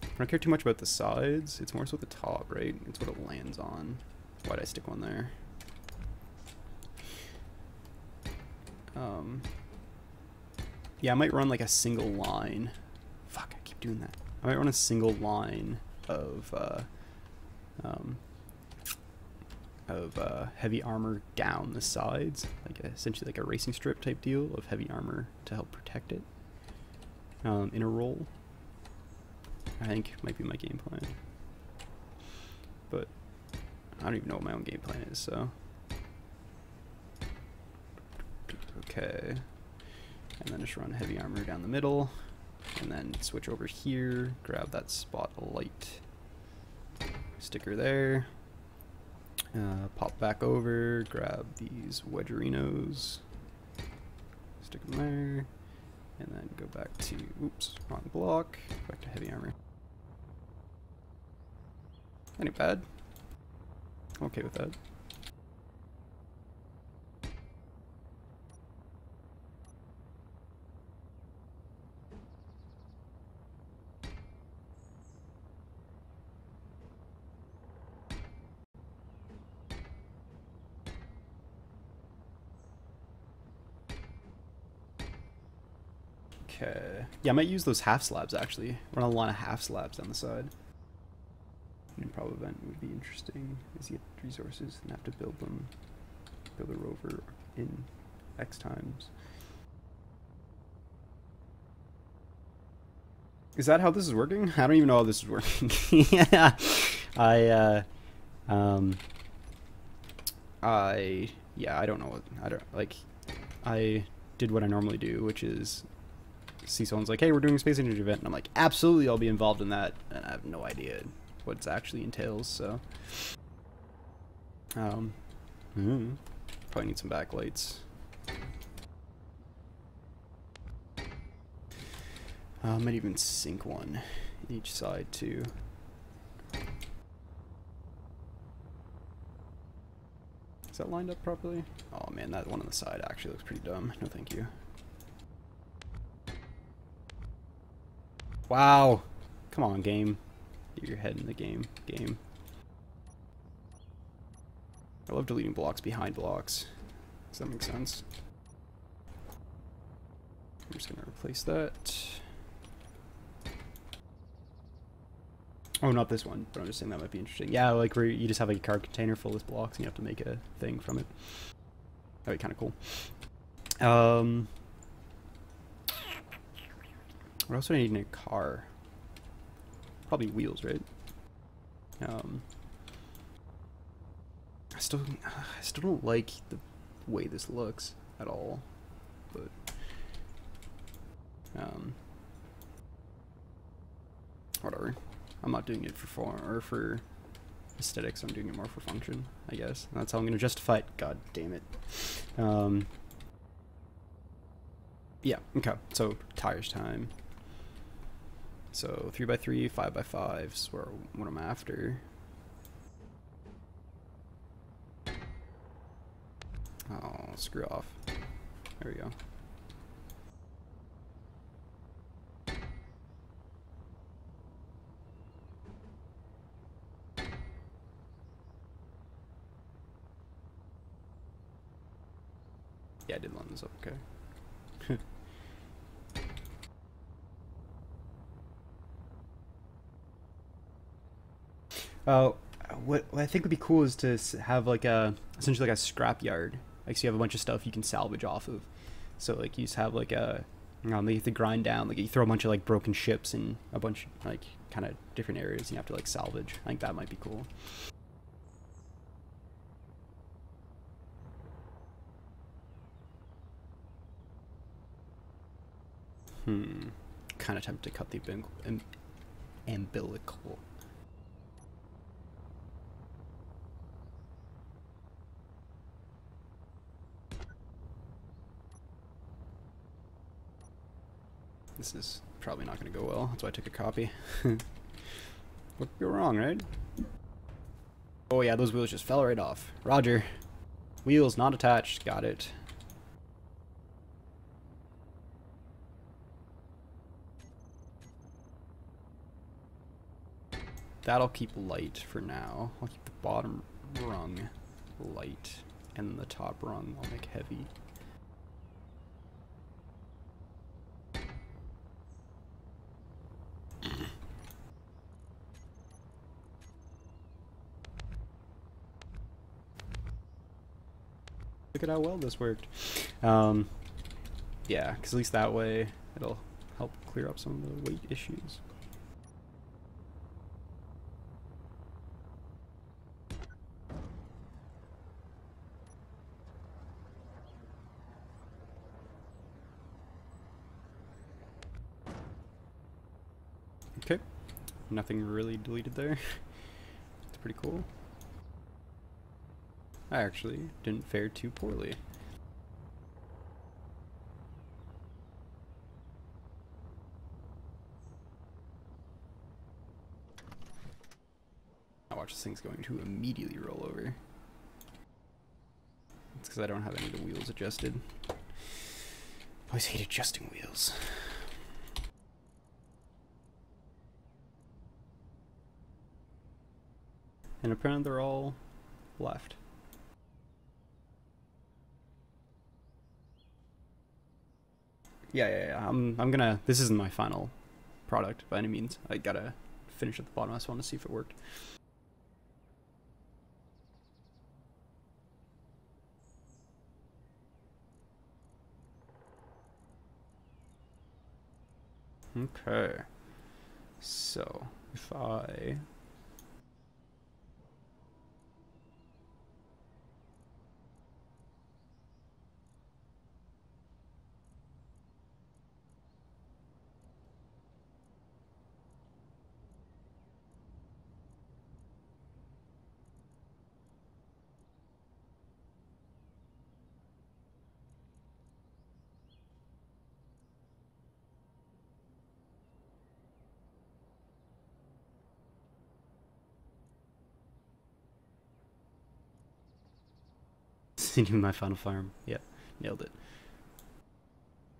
I don't care too much about the sides, it's more so the top, right? It's what it lands on. Why'd I stick one there? Yeah, I might run like a single line. Fuck, I keep doing that. I might run a single line of heavy armor down the sides, like essentially like a racing strip type deal of heavy armor to help protect it in a roll. I think might be my game plan, but I don't even know what my own game plan is. So okay, and then just run heavy armor down the middle, and then switch over here, grab that spot light sticker there. Pop back over, grab these wedgerinos, stick them there, and then go back to, oops, wrong block, back to heavy armor. That ain't bad. I'm okay with that. Okay. Yeah, I might use those half slabs actually. Run a line of half slabs down the side. Improv event would be interesting. Is you get resources and have to build them, build a rover in X times. Is that how this is working? I don't even know how this is working. Yeah, I don't know what, I did what I normally do, which is see someone's like, hey, we're doing a space energy event, and I'm like, absolutely, I'll be involved in that, and I have no idea what it actually entails. So probably need some backlights. I might even sink one each side too. Is that lined up properly? Oh man, that one on the side actually looks pretty dumb. No thank you. Wow. Come on, game. Get your head in the game. Game. I love deleting blocks behind blocks. Does that make sense? I'm just gonna replace that. Oh, not this one, but I'm just saying that might be interesting. Yeah, like where you just have like a card container full of blocks and you have to make a thing from it. That'd be kind of cool. What else would I need in a car? Probably wheels, right? I still don't like the way this looks at all, but whatever. I'm not doing it for form or for aesthetics. I'm doing it more for function, I guess. And that's how I'm gonna justify it. God damn it. Yeah. Okay. So tires time. So 3x3, 5x5 is what I'm after. Oh, screw off. There we go. Yeah, I did line this up, okay. What I think would be cool is to have like essentially like a scrap yard. Like, so you have a bunch of stuff you can salvage off of. So like you just have like a, they have to grind down. Like you throw a bunch of like broken ships in a bunch of like kind of different areas, and you have to like salvage. I think that might be cool. Kind of tempted to cut the umbilical. This is probably not going to go well. That's why I took a copy. What could go wrong, right? Oh yeah, those wheels just fell right off. Roger. Wheels not attached. Got it. that'll keep light for now. I'll keep the bottom rung light, and the top rung I'll make heavy. Look at how well this worked. Yeah, because at least that way it'll help clear up some of the weight issues. Okay, nothing really deleted there. It's pretty cool. I actually didn't fare too poorly. I watch this thing's going to immediately roll over. It's because I don't have any of the wheels adjusted. I always hate adjusting wheels. And apparently they're all left. Yeah. I'm gonna. This isn't my final product by any means. I gotta finish at the bottom. I just want to see if it worked. Okay. So if I Even my final farm. Yeah, nailed it.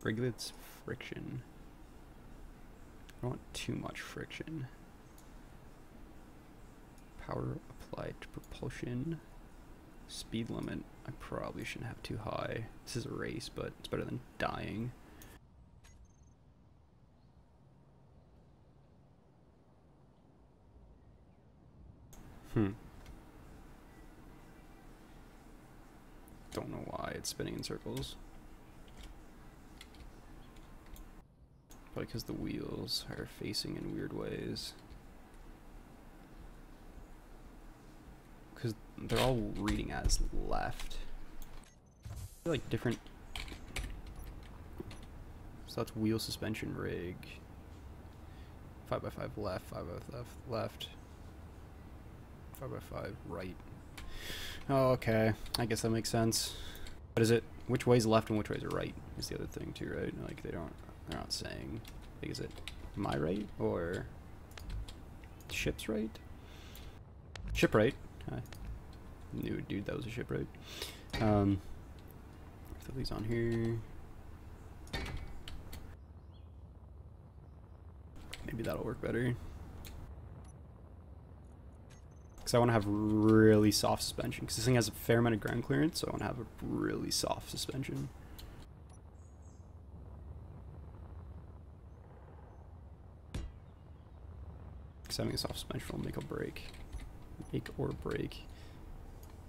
Regulates friction. I don't want too much friction. Power applied to propulsion. Speed limit. I probably shouldn't have too high. This is a race, but it's better than dying. Don't know why it's spinning in circles. Probably because the wheels are facing in weird ways. Because they're all reading as left. They're like different. So that's wheel suspension rig. 5x5 left, 5x5 left. 5x5 right. Oh, okay. I guess that makes sense. But is it which way's left and which way's right is the other thing too, right? Like they're not saying. Like, is it my right or ship's right? Ship right. I knew, dude, that was a ship right. Throw these on here. Maybe that'll work better. Because I want to have really soft suspension. Because this thing has a fair amount of ground clearance, so I want to have a really soft suspension. Because having a soft suspension will make or break. Make or break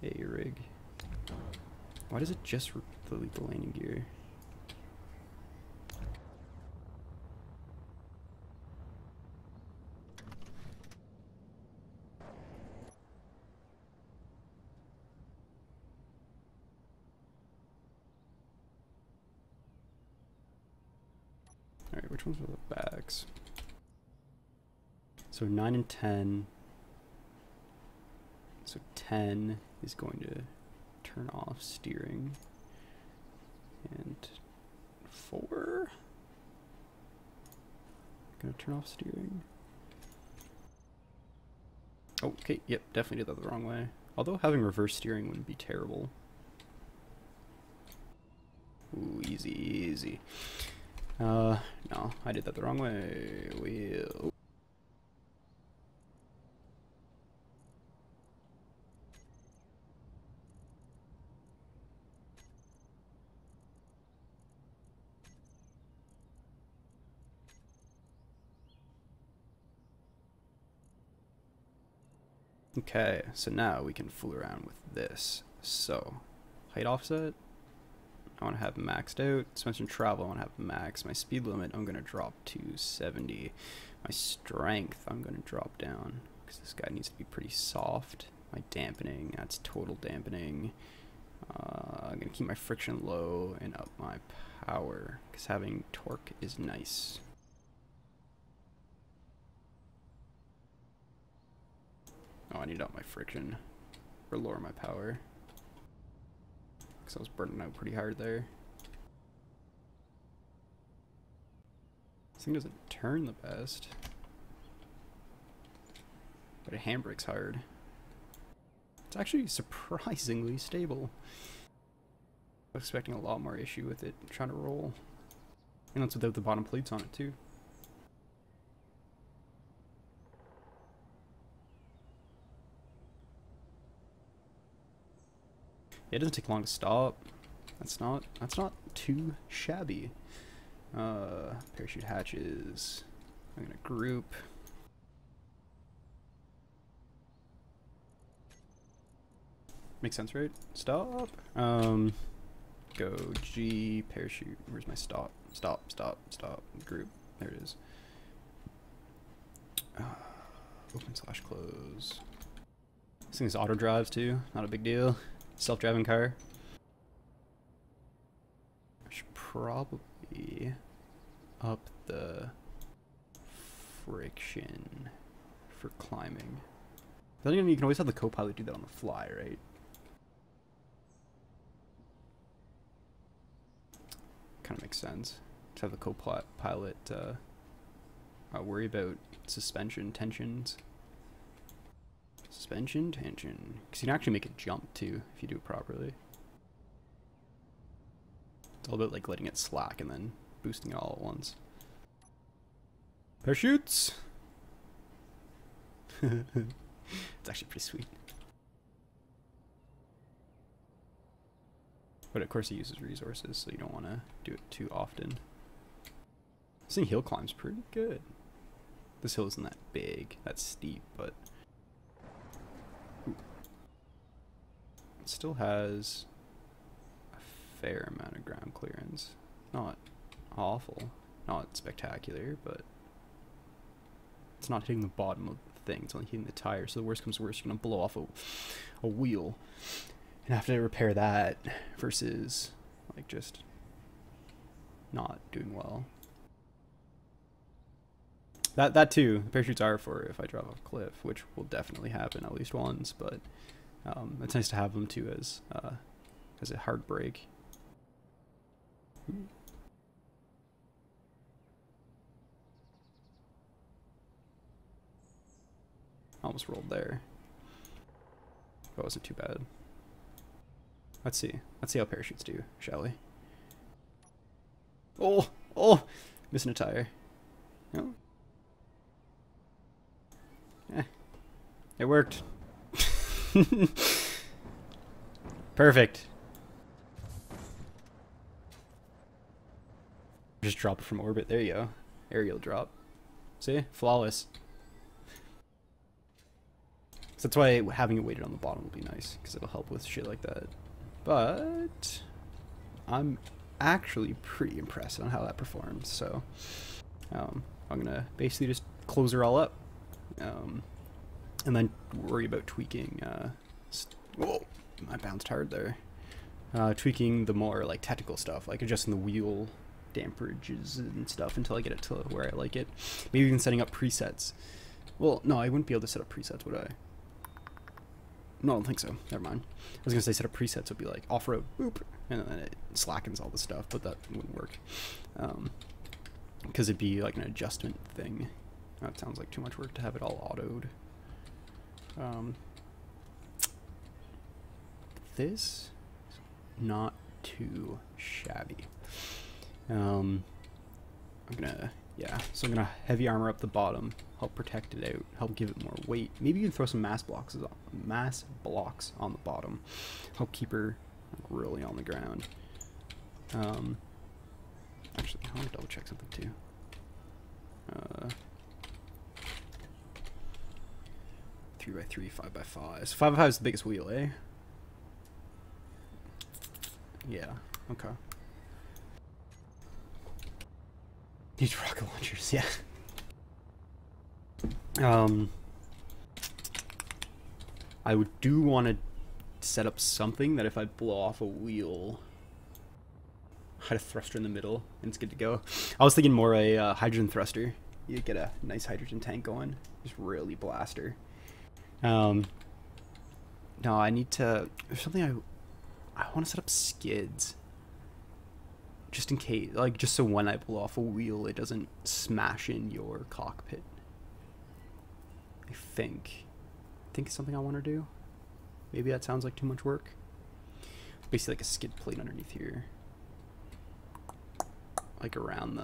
a rig. Why does it just delete the landing gear? Alright, which ones are the backs? So 9 and 10. So 10 is going to turn off steering. And 4? Gonna turn off steering. Oh, okay, yep, definitely did that the wrong way. Although having reverse steering wouldn't be terrible. Ooh, easy, easy. No, I did that the wrong way. Wheel. Okay, so now we can fool around with this. So, height offset, I want to have maxed out. Suspension travel, I want to have max. My speed limit, I'm going to drop to 70. My strength, I'm going to drop down, because this guy needs to be pretty soft. My dampening, that's total dampening. I'm going to keep my friction low and up my power, because having torque is nice. Oh, I need up my friction, or lower my power, because I was burning out pretty hard there. This thing doesn't turn the best, but it handbrakes hard. It's actually surprisingly stable. I was expecting a lot more issue with it trying to roll. And that's without the bottom plates on it too. Yeah, it doesn't take long to stop. That's not too shabby. Parachute hatches. I'm gonna group. Makes sense, right? Stop. Go G, parachute. Where's my stop? Stop, stop, stop. Group. There it is. Open slash close. This thing's auto drives too. Not a big deal. Self-driving car. I should probably up the friction for climbing. Then again, you can always have the co-pilot do that on the fly, right? Kind of makes sense to have the co-pilot worry about suspension tensions. Suspension tension, because you can actually make it jump too if you do it properly. It's all about like letting it slack and then boosting it all at once. Parachutes. It's actually pretty sweet. But of course it uses resources, so you don't want to do it too often. This thing hill climbs pretty good. This hill isn't that big, that's steep, but it still has a fair amount of ground clearance. Not awful, not spectacular, but it's not hitting the bottom of the thing, it's only hitting the tire, so the worst comes to worst, you're going to blow off a wheel and have to repair that versus like just not doing well. That too, the parachutes are for if I drop off a cliff, which will definitely happen at least once, but it's nice to have them too as a hard break. Almost rolled there. That wasn't too bad. Let's see how parachutes do, shall we? Oh, missing a tire. No. It worked. Perfect. Just drop it from orbit. There you go. Aerial drop. See? Flawless. So that's why having it weighted on the bottom will be nice, because it'll help with shit like that. But I'm actually pretty impressed on how that performs. So I'm gonna basically just close her all up. And then worry about tweaking, whoa, I bounced hard there. Tweaking the more like technical stuff, like adjusting the wheel damperages and stuff until I get it to where I like it. Maybe even setting up presets. Well, no, I wouldn't be able to set up presets, would I? No, I don't think so. Never mind. I was gonna say set up presets would be like off-road, boop, and then it slackens all the stuff, but that wouldn't work. Because it'd be like an adjustment thing. That sounds like too much work to have it all autoed. This is not too shabby. I'm gonna, yeah, so I'm gonna heavy armor up the bottom, help protect it out, help give it more weight. Maybe even throw some mass blocks on the bottom, help keep her really on the ground. Actually, I want to double check something too. 3x3, 5x5. So 5x5 is the biggest wheel, eh? Yeah, okay. These rocket launchers, yeah. I do want to set up something that if I blow off a wheel, I had a thruster in the middle and it's good to go. I was thinking more a hydrogen thruster. You get a nice hydrogen tank going, just really blaster. No, I need to. There's something I want to set up skids, just in case, like just so when I blow off a wheel, it doesn't smash in your cockpit. I think it's something I want to do. Maybe that sounds like too much work. Basically, like a skid plate underneath here, like around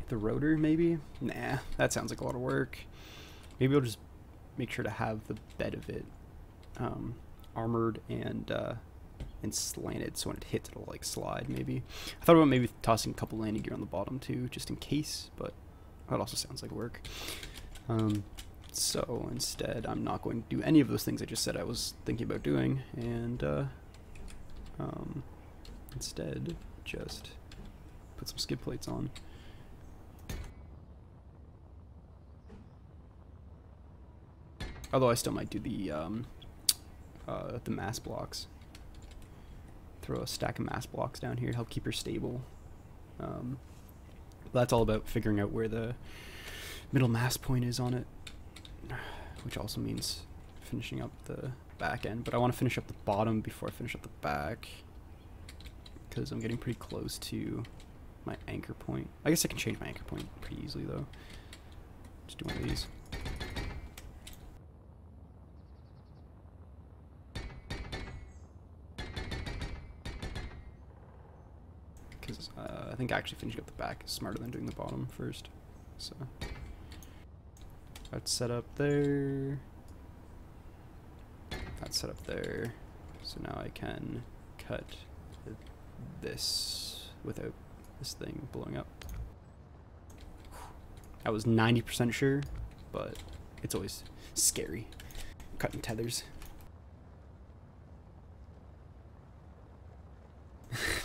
the rotor, maybe. Nah, that sounds like a lot of work. Maybe I'll just make sure to have the bed of it armored and slanted, so when it hits, it'll like slide. Maybe I thought about maybe tossing a couple landing gear on the bottom too, just in case. But that also sounds like work. So instead, I'm not going to do any of those things I just said I was thinking about doing, and instead just put some skid plates on. Although I still might do the mass blocks. Throw a stack of mass blocks down here to help keep her stable. That's all about figuring out where the middle mass point is on it, which also means finishing up the back end. But I want to finish up the bottom before I finish up the back, because I'm getting pretty close to my anchor point. I guess I can change my anchor point pretty easily though. Just do one of these. Because I think actually finishing up the back is smarter than doing the bottom first. So that's set up there. That's set up there. So now I can cut this without this thing blowing up. I was 90% sure, but it's always scary cutting tethers.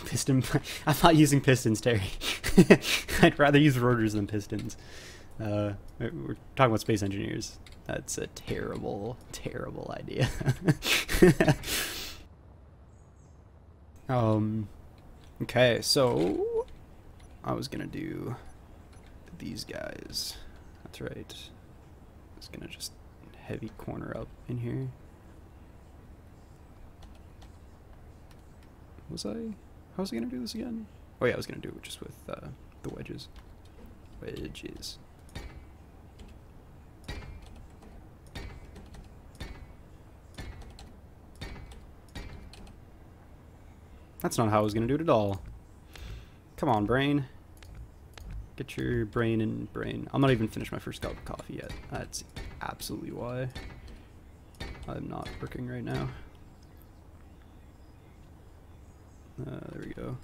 Piston. I'm not using pistons, Terry. I'd rather use rotors than pistons. We're talking about space engineers. That's a terrible, terrible idea. Okay, so I was gonna do these guys. That's right. I was gonna just heavy corner up in here. How was I gonna do this again? Oh yeah, I was gonna do it just with the wedges. Wedges. That's not how I was gonna do it at all. Come on, brain. Get your brain in brain. I'm not even finished my first cup of coffee yet. That's absolutely why I'm not working right now. There we go.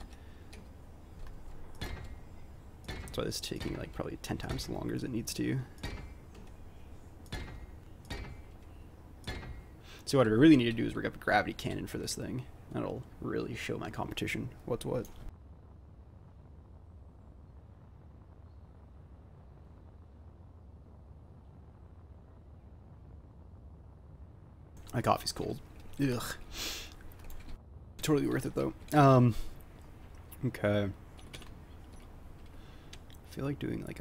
That's why this is taking like probably 10 times as longer as it needs to. So what I really need to do is rig up a gravity cannon for this thing. That'll really show my competition what's what. My coffee's cold. Ugh. Totally worth it though. Okay. I feel like doing like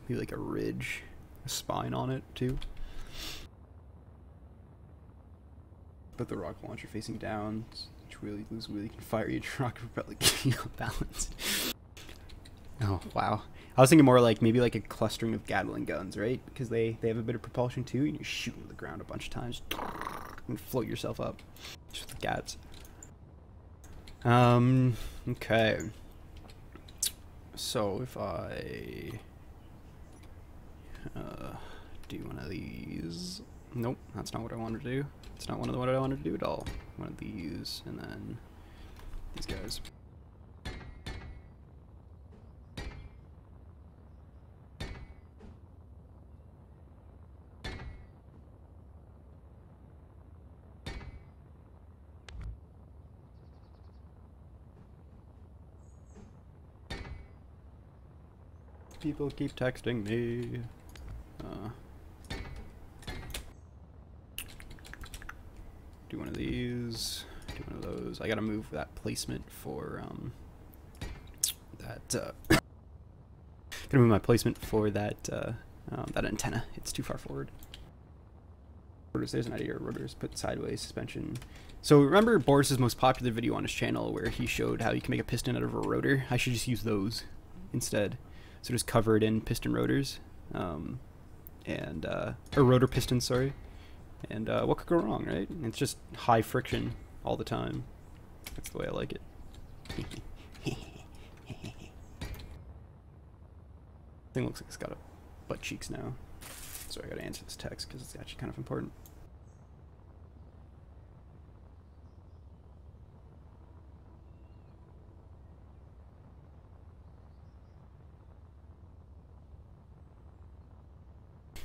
maybe like a ridge, a spine on it too. Put the rocket launcher facing down, which really lose wheel. You can fire each rocket propellant, keep you balanced. Oh wow. I was thinking more like maybe like a clustering of Gatling guns, right? Because they have a bit of propulsion too, and you shoot into the ground a bunch of times and float yourself up. Just with the Gats. Okay. So if I do one of these, nope, that's not what I wanted to do. It's not what I wanted to do at all. One of these, and then these guys. People keep texting me. Do one of these. Do one of those. I gotta move that placement for that. Gotta move my placement for that that antenna. It's too far forward. Rotors. There's an idea. Rotors put sideways suspension. So remember Boris's most popular video on his channel where he showed how you can make a piston out of a rotor? I should just use those instead. So just cover it in piston rotors, or rotor pistons, sorry. And what could go wrong, right? It's just high friction all the time. That's the way I like it. Thing looks like it's got a butt cheeks now. So I gotta answer this text because it's actually kind of important.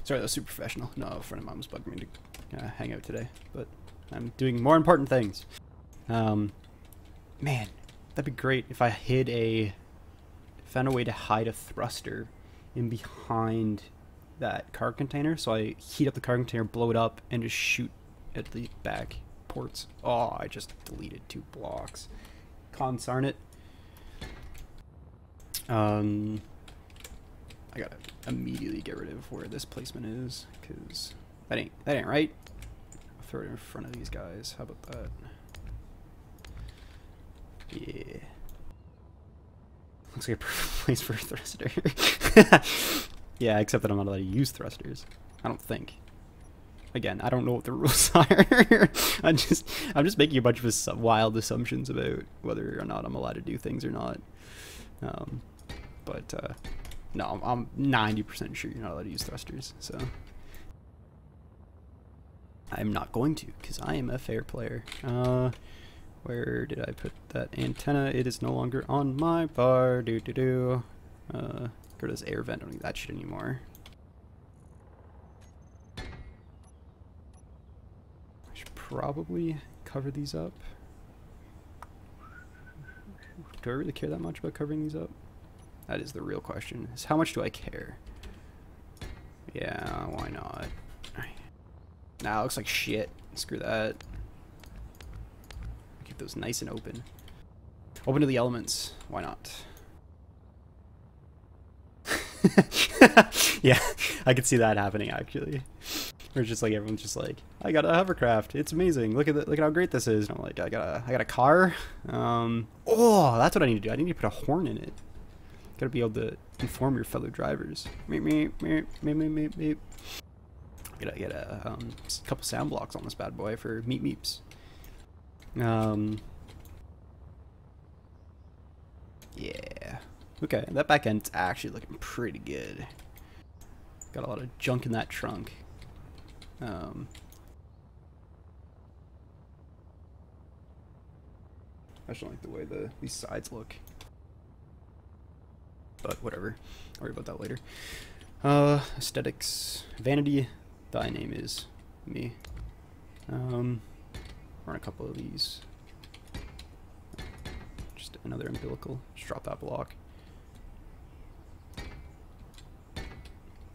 Sorry, that was super professional. No, a friend of mine was bugging me to hang out today, but I'm doing more important things. Man, that'd be great if I found a way to hide a thruster in behind that cargo container. So I heat up the cargo container, blow it up, and just shoot at the back ports. Oh, I just deleted 2 blocks. Consarn it. I gotta immediately get rid of where this placement is, because that ain't right. I'll throw it in front of these guys. How about that? Yeah. Looks like a perfect place for a thruster. Yeah, except that I'm not allowed to use thrusters. I don't think. Again, I don't know what the rules are. I'm just making a bunch of wild assumptions about whether or not I'm allowed to do things or not. No, I'm 90% sure you're not allowed to use thrusters, so I'm not going to, because I am a fair player. Where did I put that antenna? It is no longer on my bar. Go to this air vent. I don't need that shit anymore. I should probably cover these up. Do I really care that much about covering these up? That is the real question. Is how much do I care? Yeah, why not? Nah, it looks like shit. Screw that. Keep those nice and open. Open to the elements. Why not? Yeah, I could see that happening actually. Where it's just like everyone's just like, I got a hovercraft. It's amazing. Look at how great this is. And I'm like, I got a car. Oh, that's what I need to do. I need to put a horn in it. Gotta be able to inform your fellow drivers. Meep, meep, meep, meep, meep, meep. Gotta get a couple sound blocks on this bad boy for meep meeps. Yeah. Okay, that back end's actually looking pretty good. Got a lot of junk in that trunk. I just don't like the way these sides look. But whatever. I'll worry about that later. Aesthetics. Vanity. Thy name is me. Run a couple of these. Just another umbilical. Just drop that block.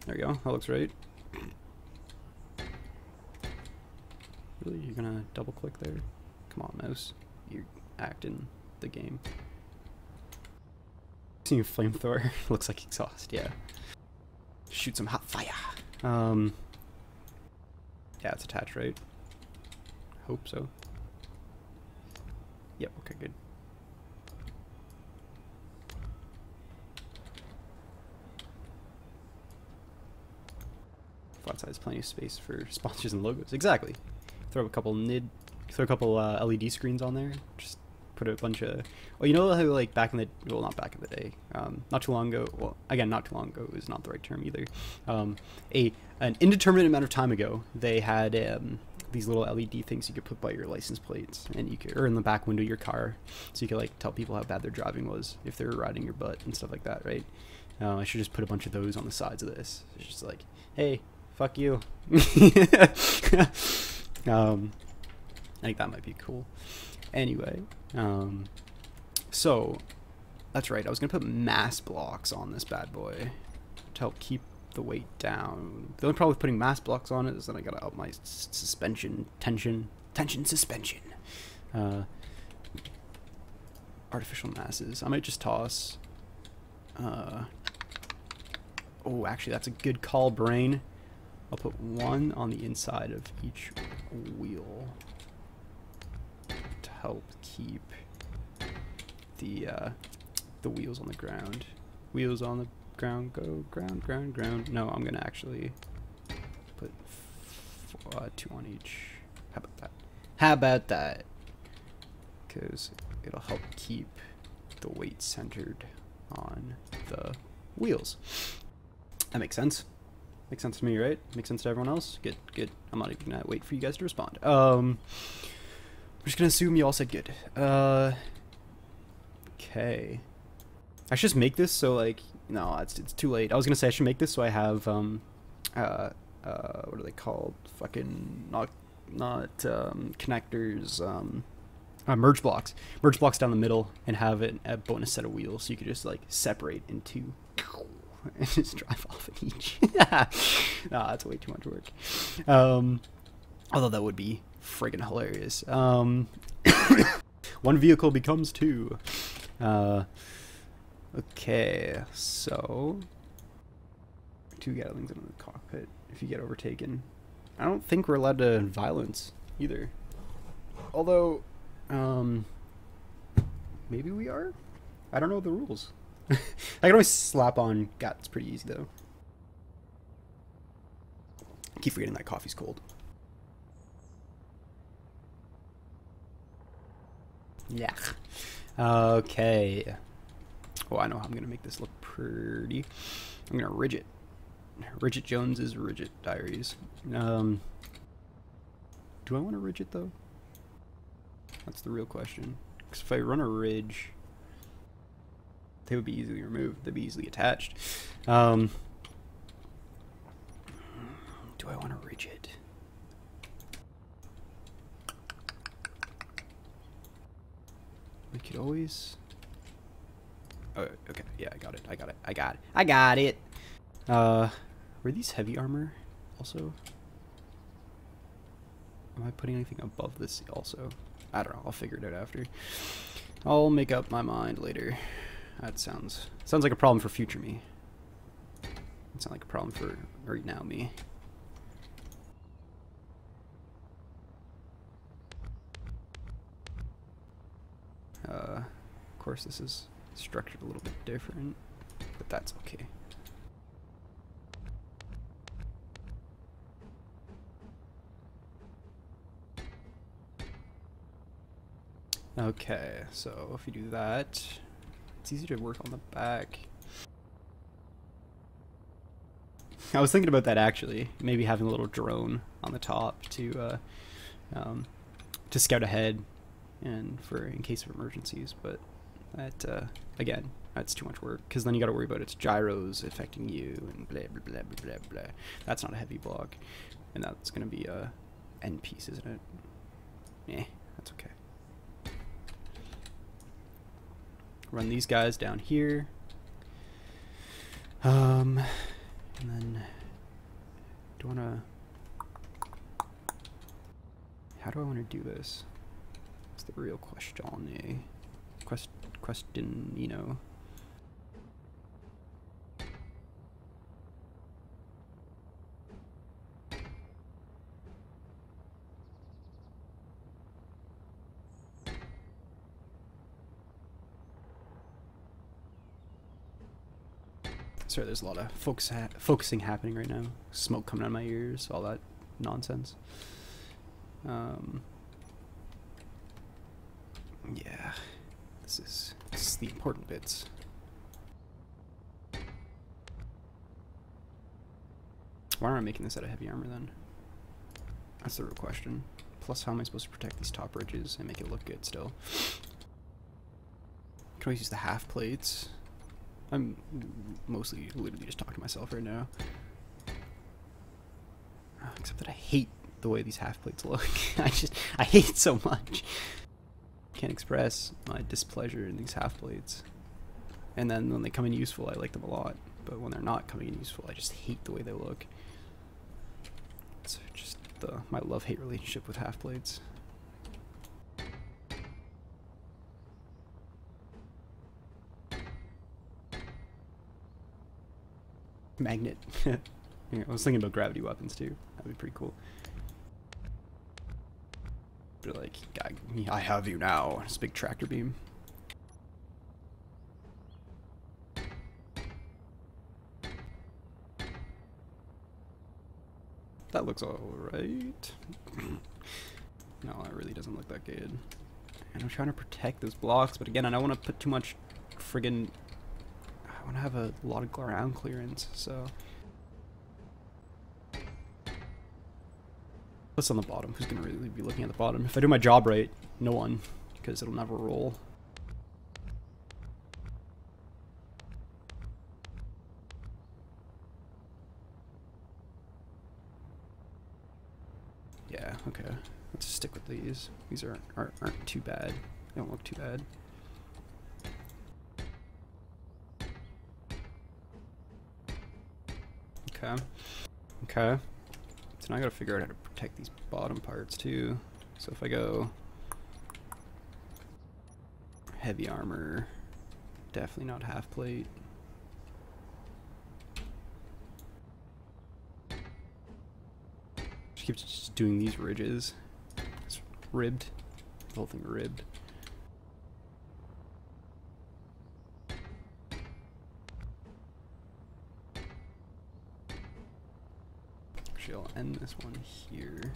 There we go. That looks right. Really? You're gonna double click there? Come on, mouse. You're acting the game. See a flamethrower. Looks like exhaust, yeah. Shoot some hot fire. Yeah, it's attached, right? Hope so. Yep, okay, good. Flat size, plenty of space for sponsors and logos. Exactly. Throw a couple LED screens on there. Just put a bunch of, well, you know how like back in the, well, not back in the day, not too long ago, well, again, not too long ago is not the right term either, an indeterminate amount of time ago, they had these little LED things you could put by your license plates, and you could, or in the back window of your car, so you could like tell people how bad their driving was if they were riding your butt and stuff like that, right? I should just put a bunch of those on the sides of this. It's just like, hey, fuck you. I think that might be cool. Anyway, so that's right. I was gonna put mass blocks on this bad boy. to help keep the weight down. The only problem with putting mass blocks on it is that I gotta up my suspension tension suspension. Artificial masses. I might just toss. Oh, actually, that's a good call, brain. I'll put one on the inside of each wheel to help keep the wheels on the ground. Wheels on the ground, go ground. No, I'm gonna actually put 2 on each. How about that? Because it'll help keep the weight centered on the wheels. That makes sense. Makes sense to me, right? Makes sense to everyone else? Good, good. I'm not even gonna wait for you guys to respond. I'm just gonna assume you all said good. Okay. I should just make this so, like, no, it's too late. I was gonna say I should make this so I have, what are they called? Fucking, not connectors, merge blocks. Merge blocks down the middle and have it a bonus set of wheels so you could just, like, separate into and just drive off of each. Nah, that's way too much work. Although that would be friggin' hilarious. One vehicle becomes 2. Okay, so 2 Gatlings in the cockpit if you get overtaken. I don't think we're allowed to violence either. Although, maybe we are? I don't know the rules. I can always slap on GAT. It's pretty easy though. I keep forgetting that coffee's cold. Yeah. Okay. Oh, I know how I'm gonna make this look pretty. I'm gonna Ridget. Ridget Jones's Ridget Diaries. Do I want a Ridget though? That's the real question. Because if I run a ridge, they would be easily removed. They'd be easily attached. Do I want a Ridget? We could always... Oh, okay. Yeah, I got it. Were these heavy armor also? Am I putting anything above this also? I don't know. I'll figure it out after. I'll make up my mind later. That sounds like a problem for future me. It sounds like a problem for right now me. Of course, this is structured a little bit different, but that's okay. Okay, so if you do that, it's easy to work on the back. I was thinking about that actually, maybe having a little drone on the top to scout ahead and for in case of emergencies, but that again, that's too much work because then you got to worry about its gyros affecting you and blah blah blah blah blah blah. That's not a heavy block, and that's gonna be a end piece, isn't it? Yeah, that's okay. Run these guys down here. And then do I wanna, how do I want to do this? That's the real question. Question, you know. Sorry, there's a lot of focusing happening right now. Smoke coming out of my ears, all that nonsense. Yeah, this is the important bits. Why aren't I making this out of heavy armor then? That's the real question. Plus, how am I supposed to protect these top ridges and make it look good still? I can always use the half plates. I'm mostly literally just talking to myself right now. Except that I hate the way these half plates look. I hate it so much. Can't express my displeasure in these half plates. And then when they come in useful, I like them a lot. but when they're not coming in useful, I just hate the way they look. It's just my love-hate relationship with half-blades. Magnet. Yeah, I was thinking about gravity weapons too. That'd be pretty cool. But like, I have you now. It's a big tractor beam. That looks alright. No, that really doesn't look that good. And I'm trying to protect those blocks, but again, I don't want to put too much friggin'... I want to have a lot of ground clearance, so... What's on the bottom? Who's going to really be looking at the bottom? If I do my job right, no one, because it'll never roll. Yeah, okay. Let's stick with these. These aren't too bad. They don't look too bad. Okay. Okay. So now I gotta figure out how to protect these bottom parts too. So if I go heavy armor, definitely not half plate. She keeps just doing these ridges. It's ribbed. The whole thing ribbed. Actually, I'll end this one here.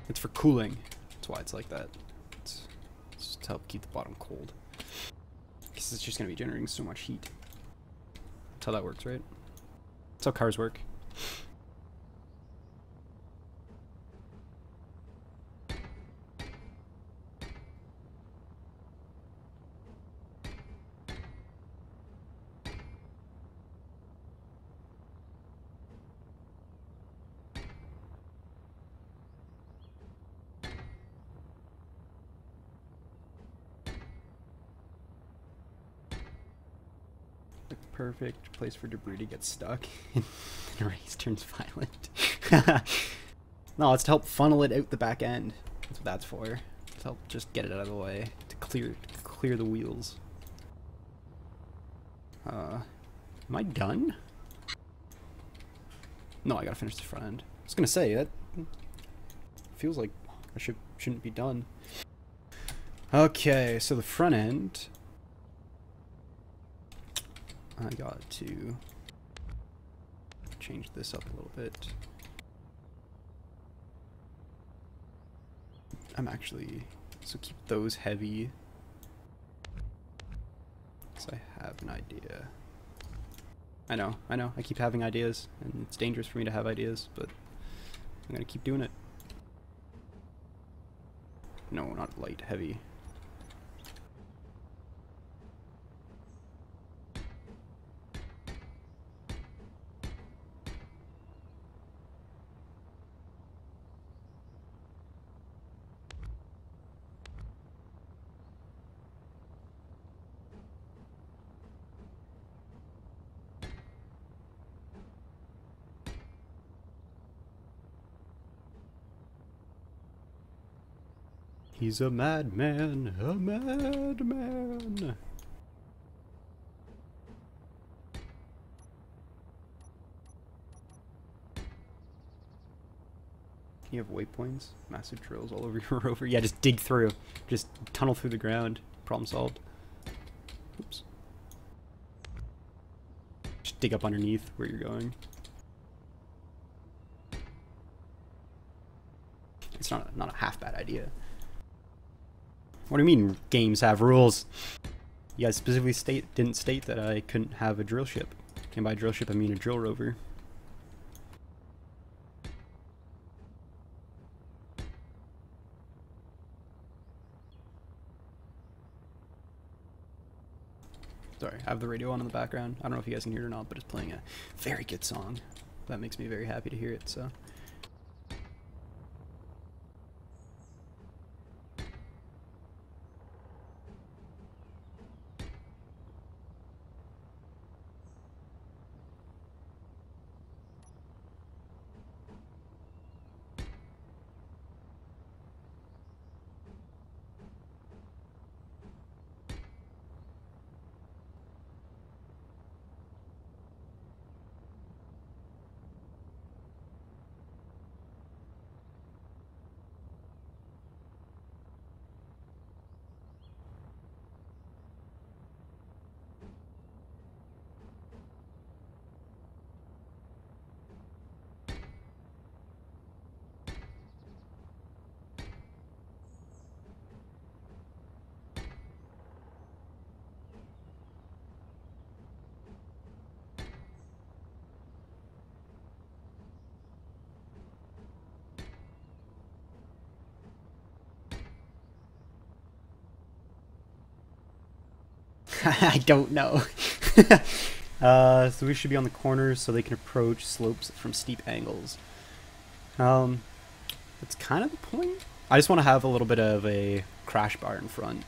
It's for cooling. That's why it's like that. It's to help keep the bottom cold. Because it's just going to be generating so much heat. That's how that works, right? That's how cars work. The perfect place for debris to get stuck and the race turns violent. No, it's to help funnel it out the back end. That's what that's for. To help just get it out of the way. To clear the wheels. Am I done? No, I gotta finish the front end. I was gonna say, that feels like I shouldn't be done. Okay, so the front end, I got to change this up a little bit. So keep those heavy. Because I have an idea. I know, I keep having ideas, and it's dangerous for me to have ideas, but I'm gonna keep doing it. No, not light, heavy. He's a madman, a madman. You have waypoints, massive drills all over your rover. Yeah, just dig through. Just tunnel through the ground. Problem solved. Oops. Just dig up underneath where you're going. It's not a half bad idea. What do you mean games have rules? You guys specifically didn't state that I couldn't have a drill ship. And by drill ship I mean a drill rover. Sorry, I have the radio on in the background. I don't know if you guys can hear it or not, but it's playing a very good song. That makes me very happy to hear it, so. I don't know. So we should be on the corners so they can approach slopes from steep angles. That's kind of the point. I just want to have a little bit of a crash bar in front.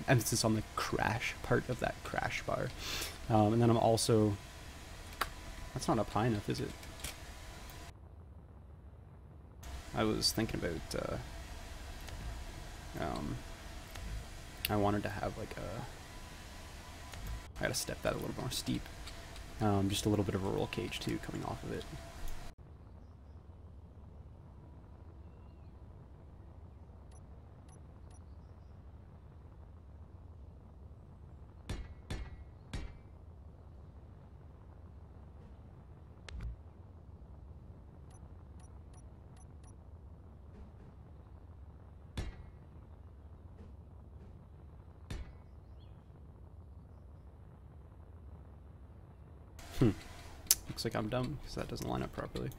Emphasis on the crash part of that crash bar. And then I'm also... That's not up high enough, is it? I was thinking about... I wanted to have like a... I gotta step that a little more steep. Just a little bit of a roll cage too coming off of it. Looks like I'm dumb because that doesn't line up properly.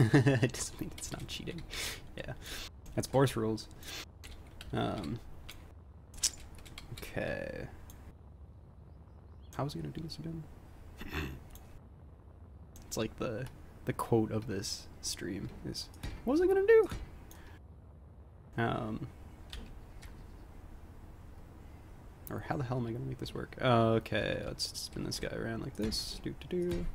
It doesn't mean it's not cheating. Yeah, that's Boris rules. Okay. How was I gonna do this again? It's like the quote of this stream is, what was I gonna do? Or how the hell am I gonna make this work? Okay, let's spin this guy around like this. Do.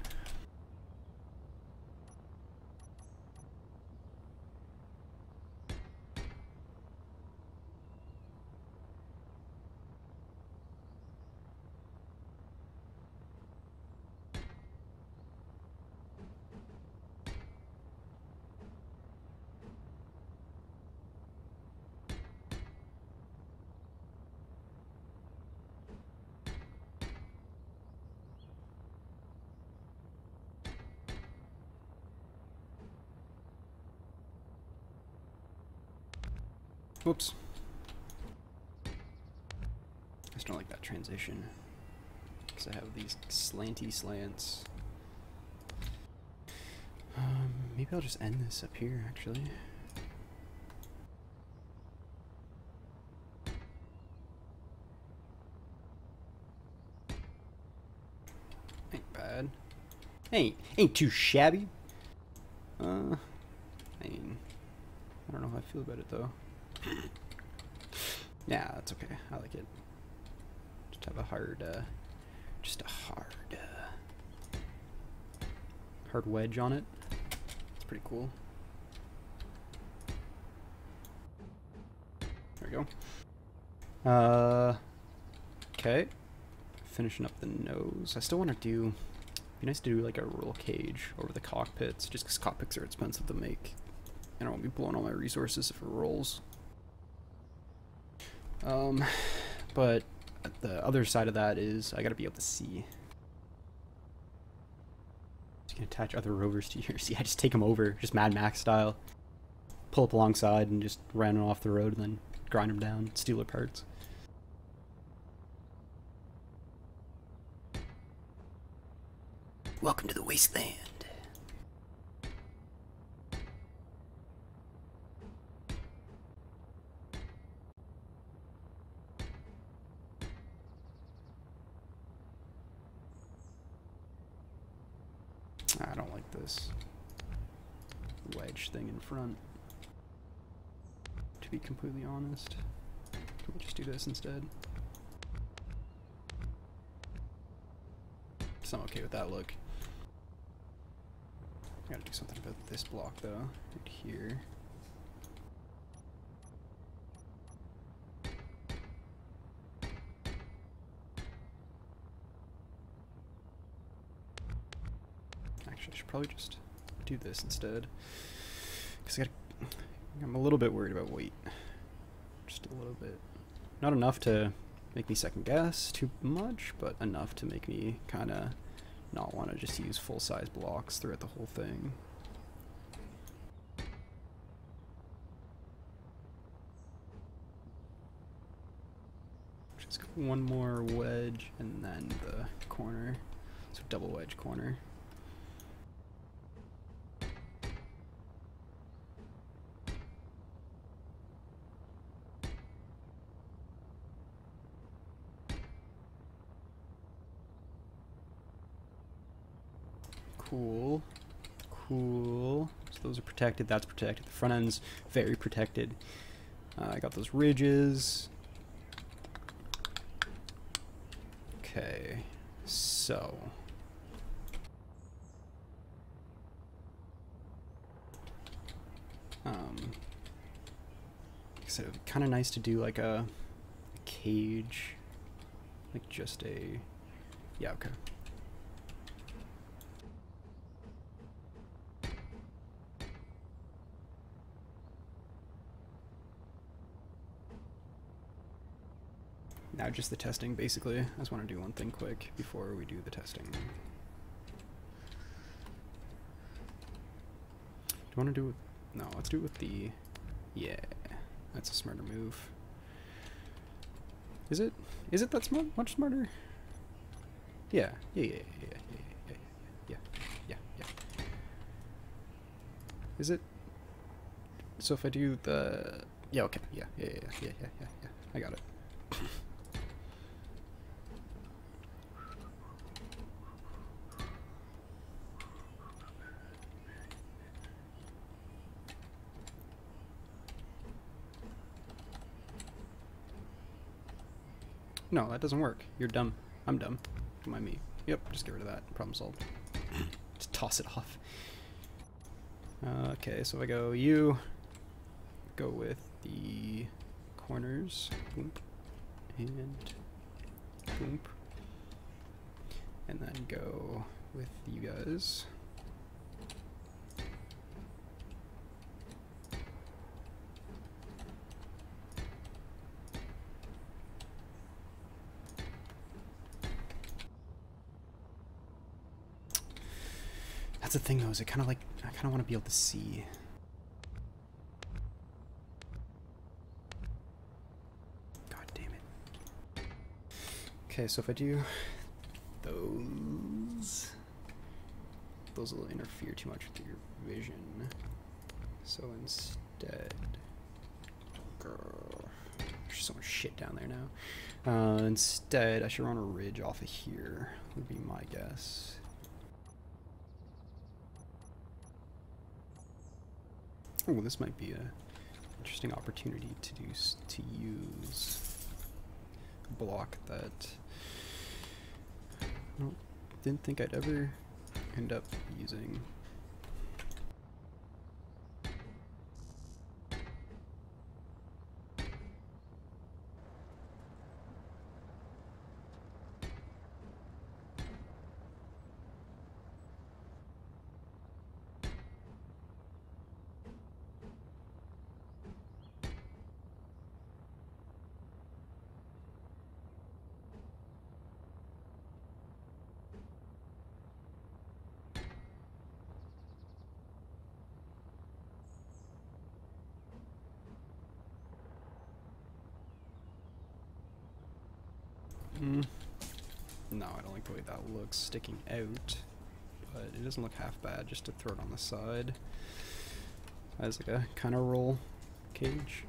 Whoops. I just don't like that transition because I have these slanty slants. Maybe I'll just end this up here actually. Ain't bad. Ain't too shabby. I mean, I don't know how I feel about it though. Yeah, that's okay. I like it. Just have a hard, hard wedge on it. It's pretty cool. There we go. Okay. Finishing up the nose. I still want to do... It'd be nice to do like a roll cage over the cockpits, just because cockpits are expensive to make. I don't want to be blowing all my resources if it rolls. But the other side of that is I gotta be able to see. You can attach other rovers to yours. Yeah, just take them over, just Mad Max style. Pull up alongside and just ran them off the road and then grind them down, steal their parts. Welcome to the wasteland. I don't like this wedge thing in front, to be completely honest. Can we just do this instead? So I'm okay with that look. I gotta do something about this block though, right here. Actually, I should probably just do this instead, because I'm a little bit worried about weight. Just a little bit. Not enough to make me second guess too much, but enough to make me kind of not want to just use full-size blocks throughout the whole thing. Just one more wedge and then the corner, so double wedge corner. Cool. Cool. So those are protected. That's protected. The front end's very protected. I got those ridges. Okay. So. Like I said, it would be kind of nice to do like a cage. Like just a. Yeah, okay. Now just the testing, basically. I just want to do one thing quick before we do the testing. Do you want to do it? No, let's do it with the... Yeah, that's a smarter move. Is it? Is it that smart? Much smarter? Yeah, yeah. Is it? So if I do the... Yeah, okay, yeah. I got it. No, that doesn't work. You're dumb. I'm dumb. Don't mind me. Yep, just get rid of that. Problem solved. Just toss it off. Okay, so if I go you, go with the corners. Boom. And boom. And then go with you guys. That's the thing though, is I kind of want to be able to see. God damn it. Okay, so if I do those will interfere too much with your vision. So instead, there's so much shit down there now. Instead, I should run a ridge off of here, would be my guess. Oh, this might be a interesting opportunity to use a block that I didn't think I'd ever end up using. No, I don't like the way that looks sticking out, but it doesn't look half bad just to throw it on the side as like a kind of roll cage.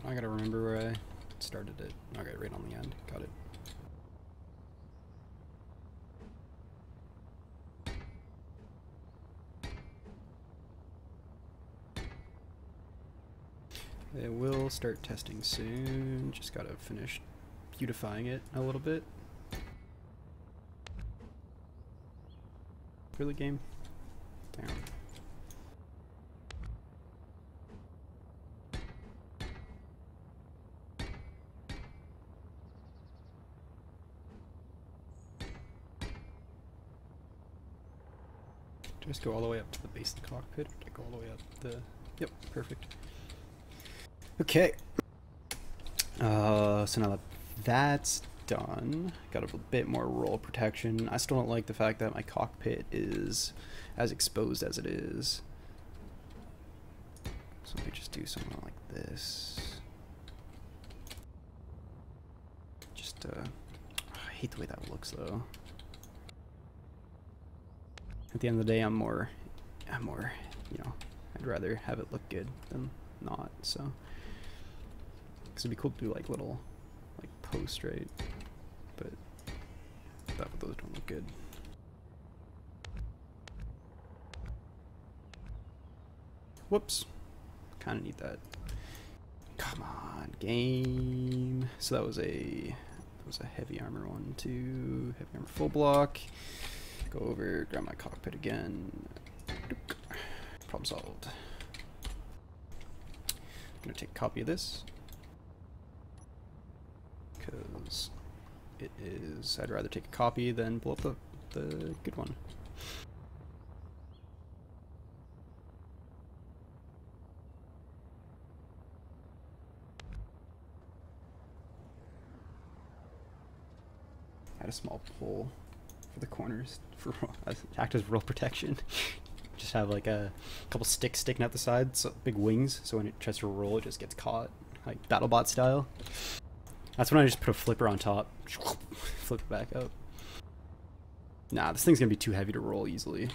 I gotta remember where I started it. Okay, right on the end. Got it. It will start testing soon. Just gotta finish beautifying it a little bit. Really, game? Damn. Just go all the way up to the base of the cockpit, or go all the way up the... Yep, perfect. Okay. So now that that's done, got a bit more roll protection. I still don't like the fact that my cockpit is as exposed as it is. So let me just do something like this. Just, I hate the way that looks though. At the end of the day, I'm more, you know, I'd rather have it look good than not, so. Cause it'd be cool to do like little, like post, right? But those don't look good. Whoops. Kinda need that. Come on, game. So that was a heavy armor one too. Heavy armor full block. Go over, grab my cockpit again. Problem solved. I'm gonna take a copy of this because it is. I'd rather take a copy than blow up the good one. Add a small pull for the corners for act as roll protection. Just have like a couple sticks sticking out the sides, so big wings, so when it tries to roll, it just gets caught, like BattleBot style. That's when I just put a flipper on top, flip it back up. Nah, this thing's gonna be too heavy to roll easily.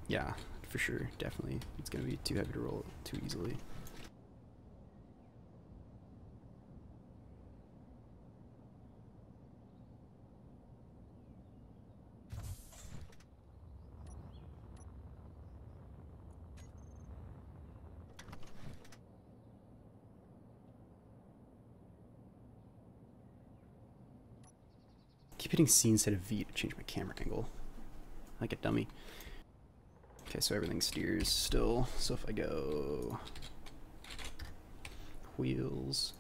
Yeah, for sure, definitely. It's gonna be too heavy to roll too easily. Keep hitting C instead of V to change my camera angle. Like a dummy. Okay, so everything steers still. So if I go wheels,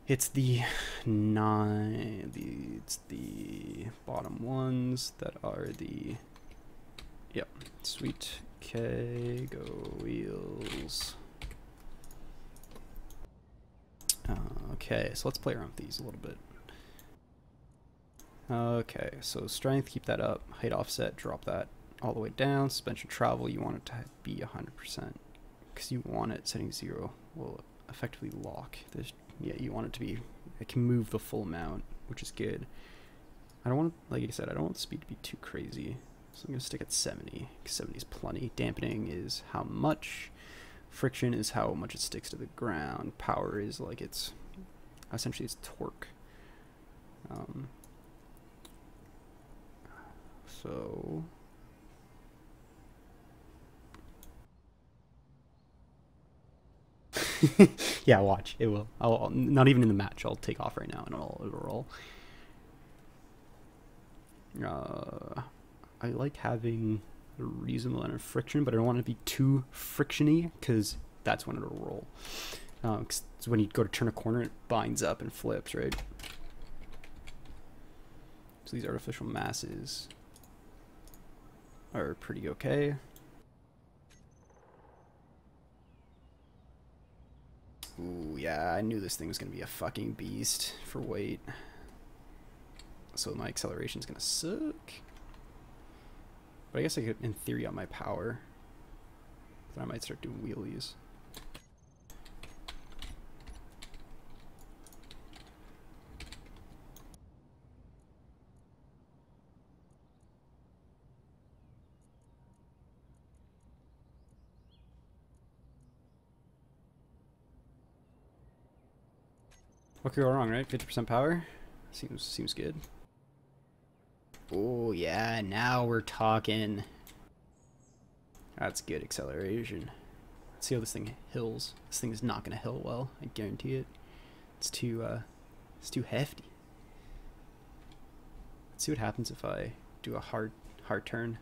it's the it's the bottom ones that are the, yep, sweet. Okay, go wheels. Okay, so let's play around with these a little bit. Okay, so strength, keep that up. Height offset, drop that all the way down. Suspension travel, you want it to be 100%. Because you want it, setting 0 will effectively lock. Yeah, you want it to be, it can move the full amount, which is good. I don't want, like I said, I don't want the speed to be too crazy. So I'm going to stick at 70, because 70 is plenty. Dampening is how much. Friction is how much it sticks to the ground. Power is like it's, essentially it's torque. So yeah, watch, it will. I'll not even in the match. I'll take off right now and it'll roll. I like having a reasonable amount of friction, but I don't want it to be too frictiony, because that's when it'll roll. Because when you go to turn a corner, it binds up and flips, right? So these artificial masses are pretty okay. Ooh, yeah, I knew this thing was going to be a fucking beast for weight. So my acceleration's going to suck. But I guess I could, in theory, up my power. Then I might start doing wheelies. What could go wrong, right? 50% power? Seems good. Oh yeah, now we're talking. That's good acceleration. Let's see how this thing hills. This thing is not gonna hill well, I guarantee it. It's too hefty. Let's see what happens if I do a hard turn.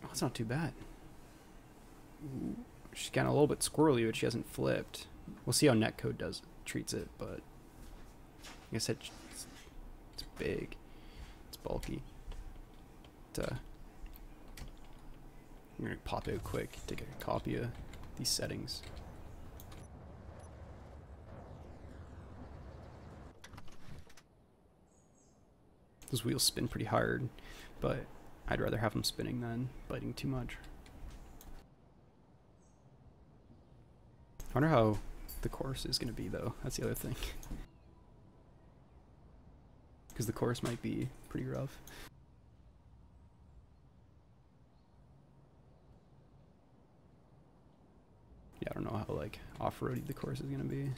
Oh, it's not too bad. Ooh, she's kind of a little bit squirrely, but she hasn't flipped. We'll see how netcode treats it, but I guess it's big, it's bulky. I'm gonna pop out quick, take a copy of these settings. Those wheels spin pretty hard, but I'd rather have them spinning than biting too much. I wonder how the course is going to be, though. That's the other thing. Because the course might be pretty rough. Yeah, I don't know how, like, off-roady the course is going to be.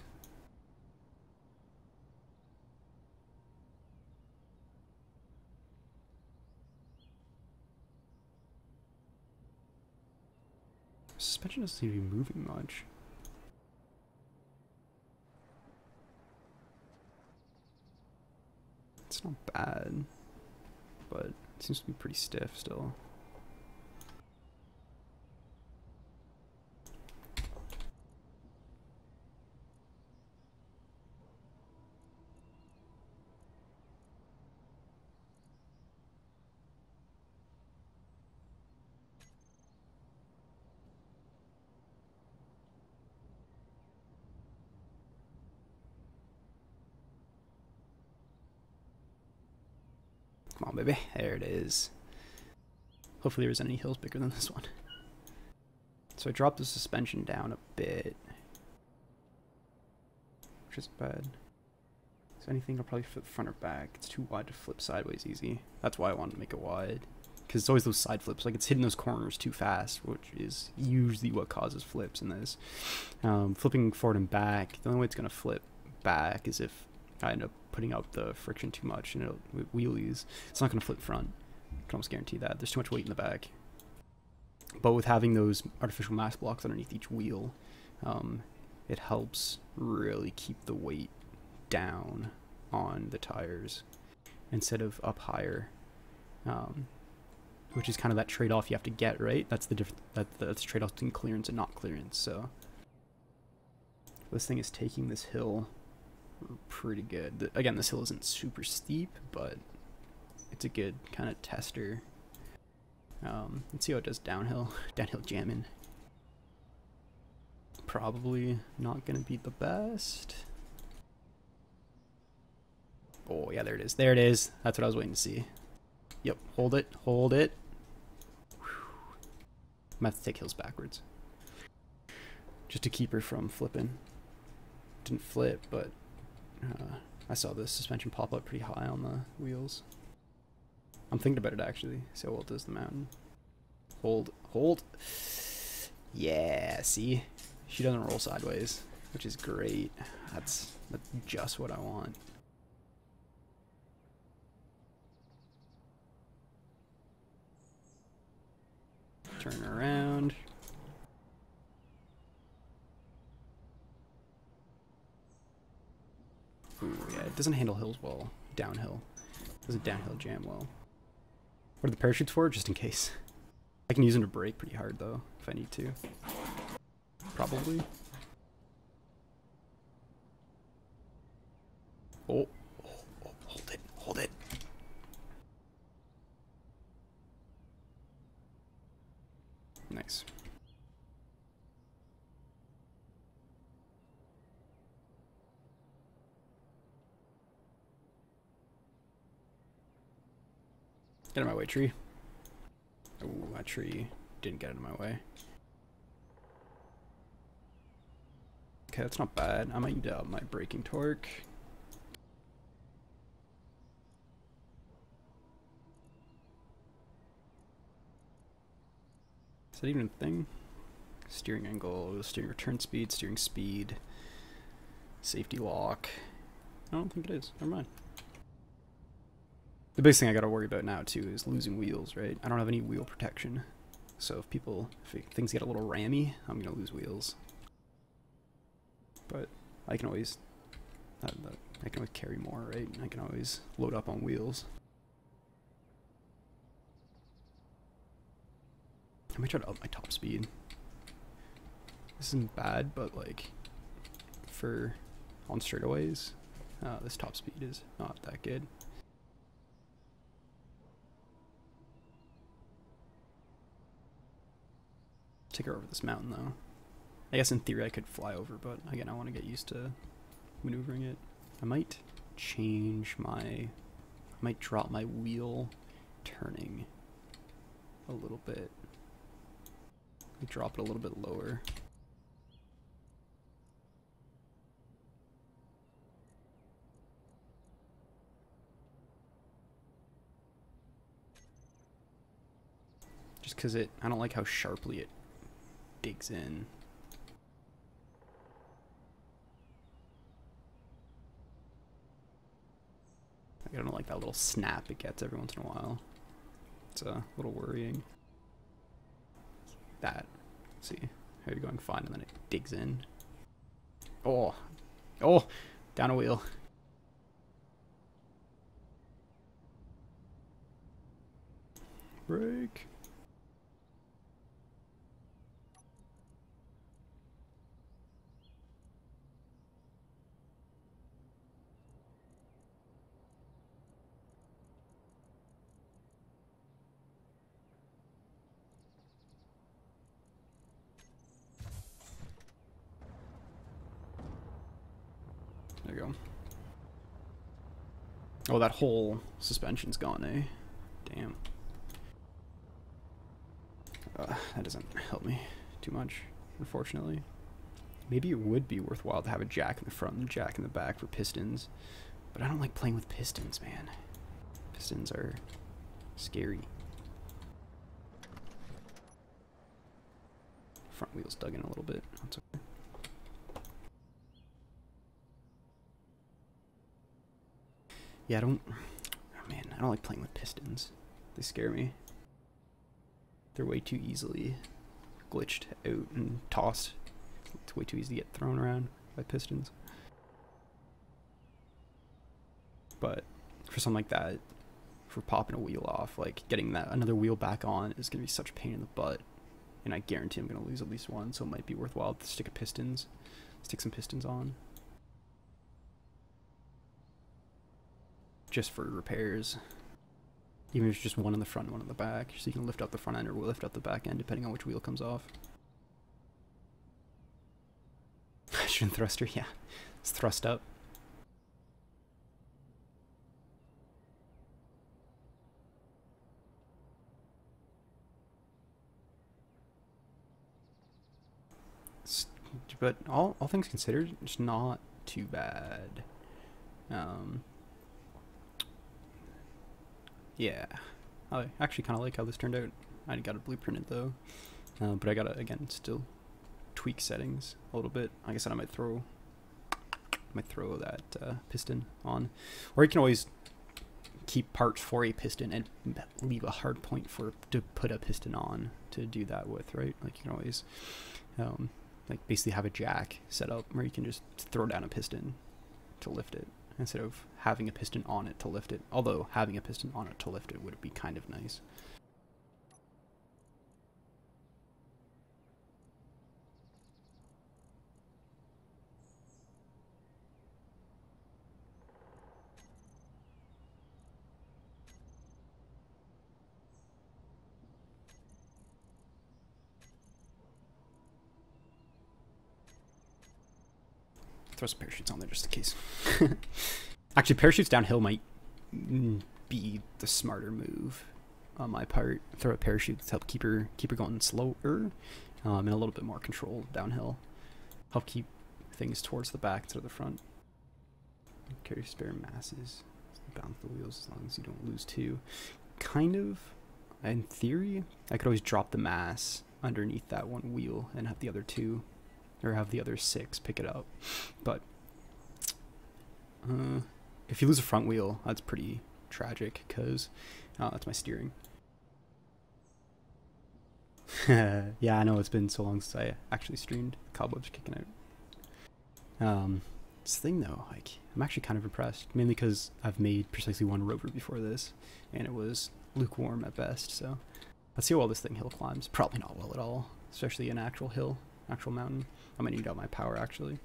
Suspension doesn't seem to be moving much. It's not bad, but it seems to be pretty stiff still. Come on, baby. There it is. Hopefully there isn't any hills bigger than this one. So I dropped the suspension down a bit, which is bad. So anything I'll probably flip front or back. It's too wide to flip sideways easy. That's why I wanted to make it wide. Because it's always those side flips. Like, it's hitting those corners too fast, which is usually what causes flips in this. Flipping forward and back, the only way it's going to flip back is if I end up putting out the friction too much and it'll wheelies. It's not going to flip front. I can almost guarantee that. There's too much weight in the back. But with having those artificial mass blocks underneath each wheel, it helps really keep the weight down on the tires instead of up higher, which is kind of that trade-off you have to get, right? That's the that's the trade-off between clearance and not clearance. So this thing is taking this hill pretty good. Again, this hill isn't super steep, but it's a good kind of tester. Let's see how it does downhill. Downhill jamming. Probably not gonna be the best. Oh yeah, there it is. There it is. That's what I was waiting to see. Yep, hold it, hold it. Whew. I'm gonna have to take hills backwards, just to keep her from flipping. Didn't flip, but I saw the suspension pop up pretty high on the wheels. I'm thinking about it actually. See how well it does the mountain. Hold, hold. Yeah, see? She doesn't roll sideways, which is great. That's just what I want. Turn around. it doesn't handle hills well. Downhill. Doesn't downhill jam well. What are the parachutes for? Just in case. I can use them to brake pretty hard though, if I need to. Probably. Oh, hold it, hold it. Nice. Get out of my way, tree. Oh, that tree didn't get out of my way. Okay, that's not bad. I might need to up my braking torque. Is that even a thing? Steering angle, steering return speed, steering speed, safety lock. I don't think it is. Never mind. The biggest thing I gotta worry about now too is losing wheels, right? I don't have any wheel protection. So if things get a little rammy, I'm gonna lose wheels. But I can always carry more, right? I can always load up on wheels. I might try to up my top speed. This isn't bad, but like for on straightaways, this top speed is not that good. Take her over this mountain though. I guess in theory I could fly over, but again I want to get used to maneuvering it. I might drop my wheel turning a little bit. Drop it a little bit lower. Just because I don't like how sharply it digs in. I don't like that little snap it gets every once in a while. It's a little worrying. That. See how you're going fine, and then it digs in. Oh, down a wheel. Brake. There you go. Oh, that whole suspension's gone, eh? Damn. That doesn't help me too much, unfortunately. Maybe it would be worthwhile to have a jack in the front and a jack in the back for pistons, but I don't like playing with pistons, man. Pistons are scary. Front wheel's dug in a little bit. That's okay. Yeah, I don't like playing with pistons. They scare me. They're way too easily glitched out and tossed. It's way too easy to get thrown around by pistons. But for something like that, for popping a wheel off, like getting that another wheel back on is gonna be such a pain in the butt. And I guarantee I'm gonna lose at least one, so it might be worthwhile to stick some pistons on. Just for repairs. Even if it's just one in the front and one in the back, so you can lift up the front end or lift up the back end depending on which wheel comes off. Shouldn't thruster, yeah. It's thrust up. But all things considered, it's not too bad. Yeah, I actually kind of like how this turned out. I got it blueprinted though, but I gotta again still tweak settings a little bit. Like I said, I might throw that piston on, or you can always keep parts for a piston and leave a hard point to put a piston on to do that with, right? Like you can always like basically have a jack set up where you can just throw down a piston to lift it. instead of having a piston on it to lift it. Although having a piston on it to lift it would be kind of nice. Throw some parachutes on there just in case. Actually, parachutes downhill might be the smarter move on my part. Throw a parachute to help keep her going slower, and a little bit more control downhill. Help keep things towards the back instead of the front. Carry spare masses. Balance the wheels as long as you don't lose two. Kind of, in theory, I could always drop the mass underneath that one wheel and have the other two, or have the other 6 pick it up. But if you lose a front wheel, that's pretty tragic, because that's my steering. Yeah, I know it's been so long since I actually streamed. Cobwebs kicking out. This thing though, like, I'm actually kind of impressed, mainly because I've made precisely one rover before this, and it was lukewarm at best. So let's see how well this thing hill climbs. Probably not well at all, especially an actual hill, actual mountain. I might need out my power actually.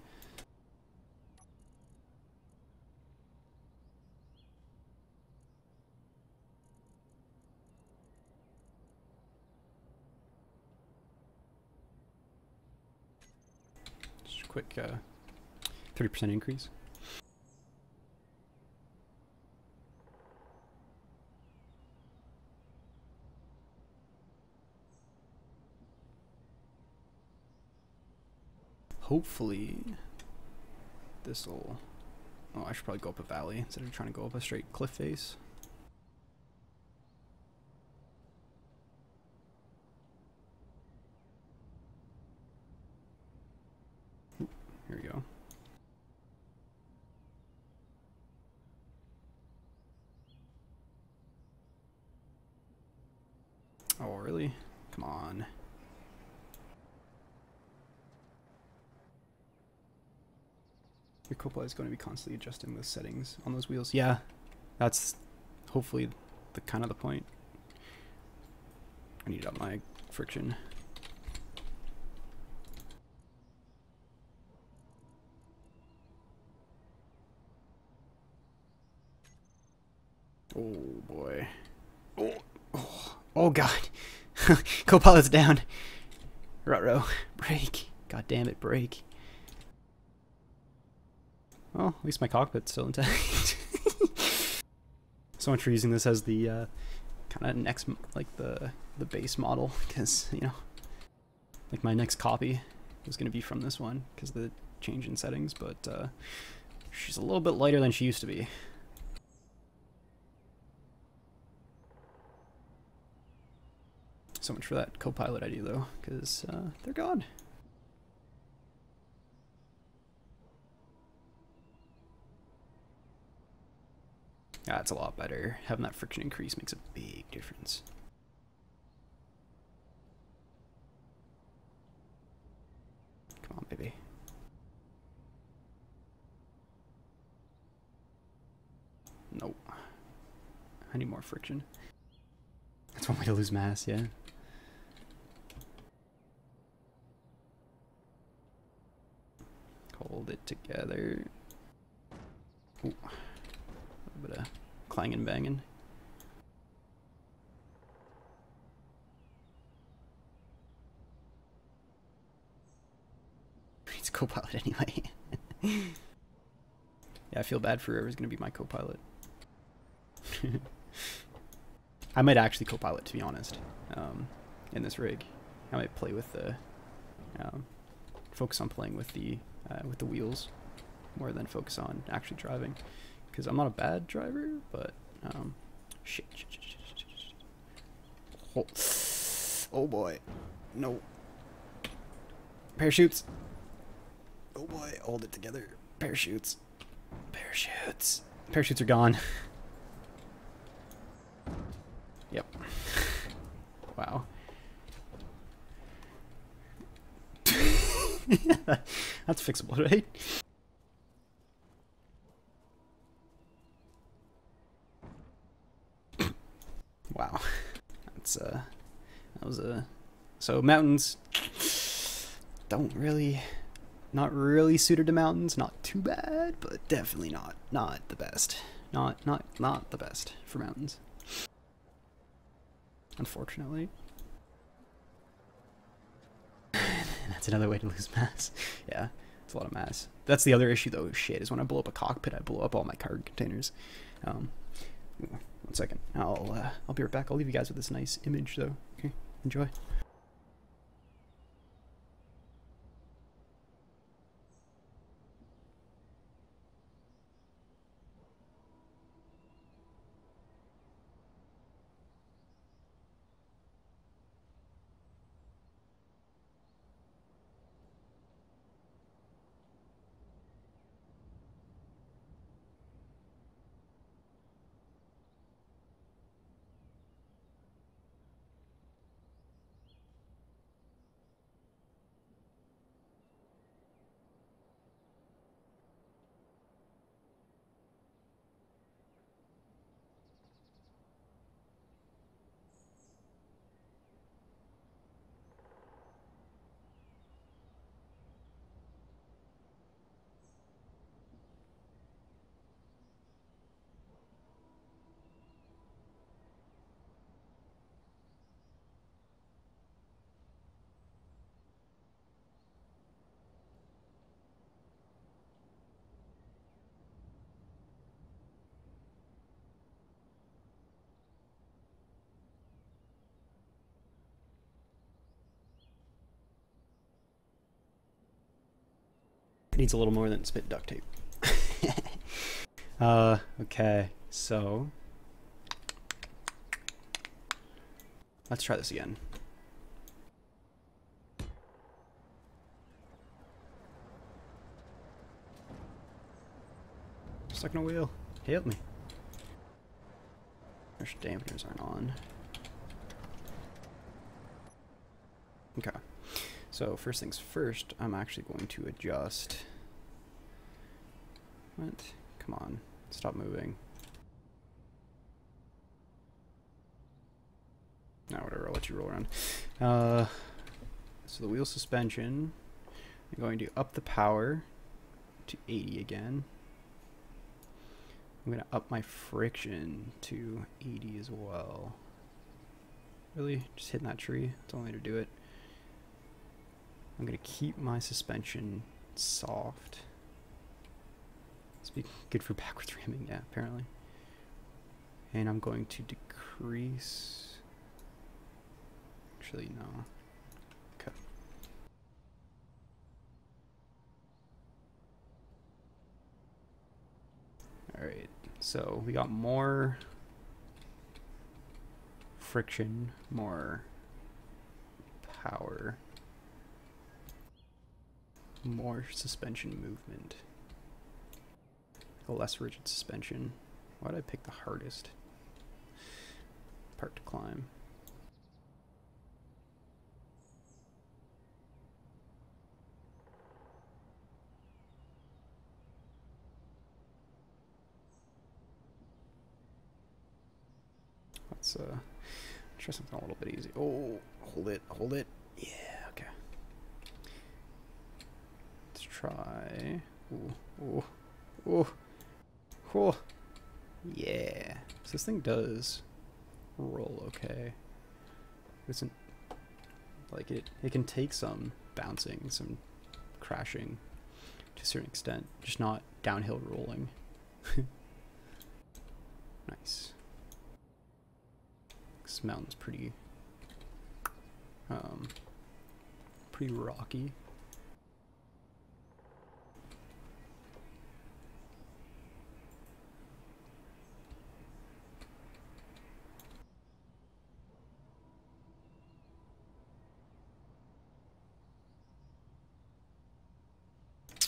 Just a quick 30% increase. Hopefully this will... Oh, I should probably go up a valley instead of trying to go up a straight cliff face. Ooh, here we go. Oh, really? Come on. Your co-pilot is going to be constantly adjusting the settings on those wheels. Yeah, that's hopefully the kind of the point. I need up my friction. Oh boy. Oh god. Co-pilot's down. Ruh-roh. Brake. God damn it, brake. Well, at least my cockpit's still intact. So much for using this as the kind of next, like the base model, because, you know, like my next copy is going to be from this one because of the change in settings, but she's a little bit lighter than she used to be. So much for that co-pilot idea though, because they're gone. That's a lot better. Having that friction increase makes a big difference. Come on, baby. Nope. I need more friction. That's one way to lose mass, yeah. Hold it together. Ooh. A bit of clanging banging. He's a co-pilot anyway. Yeah, I feel bad for whoever's going to be my co-pilot. I might actually co-pilot, to be honest, in this rig. I might play with the, focus on playing with the wheels more than focus on actually driving. Because I'm not a bad driver, but shit. Oh boy, no. Parachutes. Oh boy, hold it together. Parachutes. Parachutes. Parachutes are gone. Yep. Wow. That's fixable, right? that was a so mountains don't really not really suited to mountains. Not too bad, but definitely not the best. Not the best for mountains. Unfortunately. That's another way to lose mass. Yeah, it's a lot of mass. That's the other issue though, shit, is when I blow up a cockpit, I blow up all my cargo containers. 1 second. I'll be right back. I'll leave you guys with this nice image though. Okay, enjoy. Needs a little more than spit duct tape. Okay, so let's try this again. Stuck in a wheel. Help me. Pressure dampeners aren't on. Okay. So first things first, I'm actually going to adjust. What? Come on, stop moving. No, whatever, I'll let you roll around. So the wheel suspension, I'm going to up the power to 80 again. I'm going to up my friction to 80 as well. Really? Just hitting that tree? That's the only way to do it. I'm going to keep my suspension soft. It's be good for backwards ramming, yeah, apparently. And I'm going to decrease... Actually, no. Okay. Alright, so we got more friction, more power, more suspension movement, a less rigid suspension. Why did I pick the hardest part to climb? Let's try something a little bit easy. Oh, hold it. Yeah, okay. Let's try. Ooh. Cool. Yeah. So this thing does roll okay. It isn't like it can take some bouncing, some crashing to a certain extent, just not downhill rolling. Nice. This mountain's pretty rocky.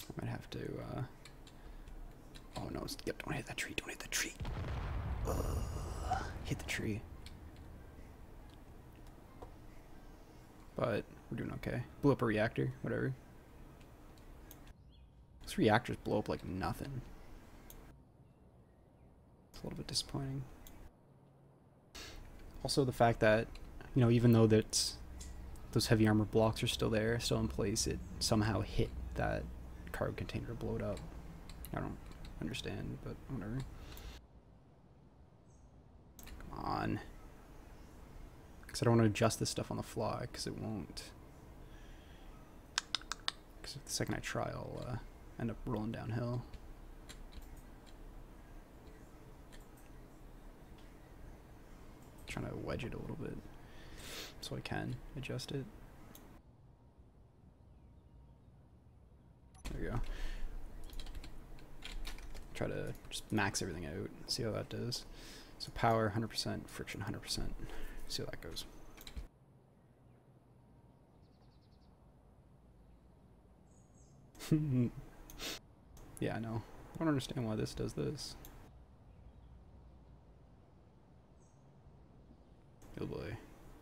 I might have to oh no, yep, don't hit that tree, hit the tree. But we're doing okay. Blew up a reactor, whatever. Those reactors blow up like nothing. It's a little bit disappointing. Also the fact that you know, even though that's those heavy armor blocks are still there, still in place, it somehow hit that cargo container to blow it up. I don't understand, but whatever. Come on. Because I don't want to adjust this stuff on the fly, because it won't. Because the second I try, I'll end up rolling downhill. Trying to wedge it a little bit so I can adjust it. There we go. Try to just max everything out, see how that does. So power 100%, friction 100%. See how that goes. Yeah, I know. I don't understand why this does this. Oh boy.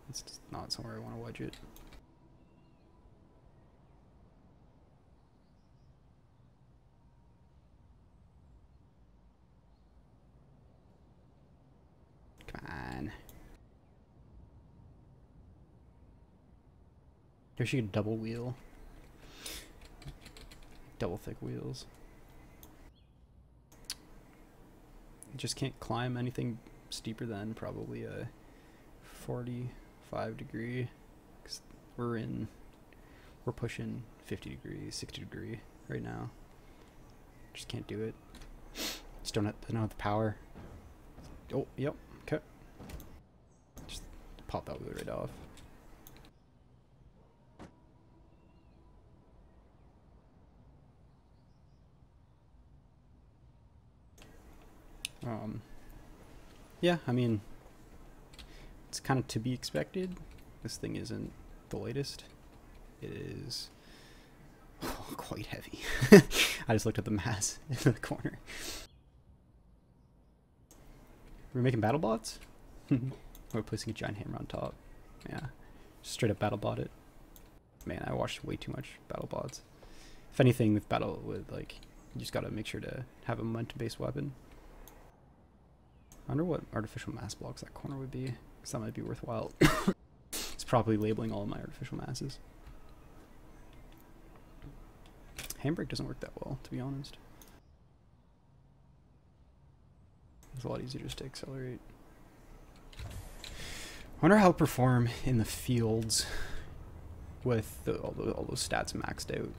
It's just not somewhere I want to wedge it. Come on. Here she could double wheel. Double thick wheels. Just can't climb anything steeper than probably a 45 degree, because we're pushing 50 degrees, 60 degree right now. Just can't do it. Just don't have the power. Oh, yep, okay. Just pop that wheel right off. Yeah, I mean, it's kind of to be expected. This thing isn't the latest. It is quite heavy. I just looked at the mass in the corner. We're making battle bots? We're placing a giant hammer on top. Yeah, just straight up battle bot it. Man, I watched way too much battle bots. If anything, with like, you just gotta make sure to have a momentum-based weapon. I wonder what artificial mass blocks that corner would be, because that might be worthwhile. It's probably labeling all of my artificial masses. Handbrake doesn't work that well, to be honest. It's a lot easier just to accelerate. I wonder how it'll perform in the fields with all those stats maxed out.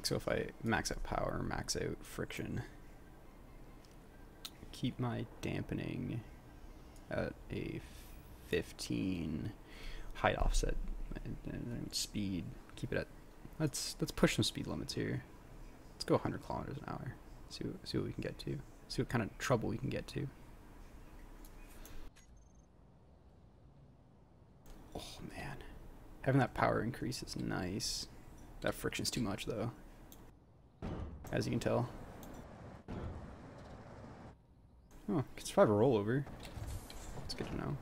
So if I max out power, max out friction, keep my dampening at a 15, height offset, and speed, keep it at, let's push some speed limits here. Let's go 100 kilometers an hour. See what we can get to. See what kind of trouble we can get to. Oh man, having that power increase is nice. That friction's too much though, as you can tell. Oh, can survive a rollover. That's good to know.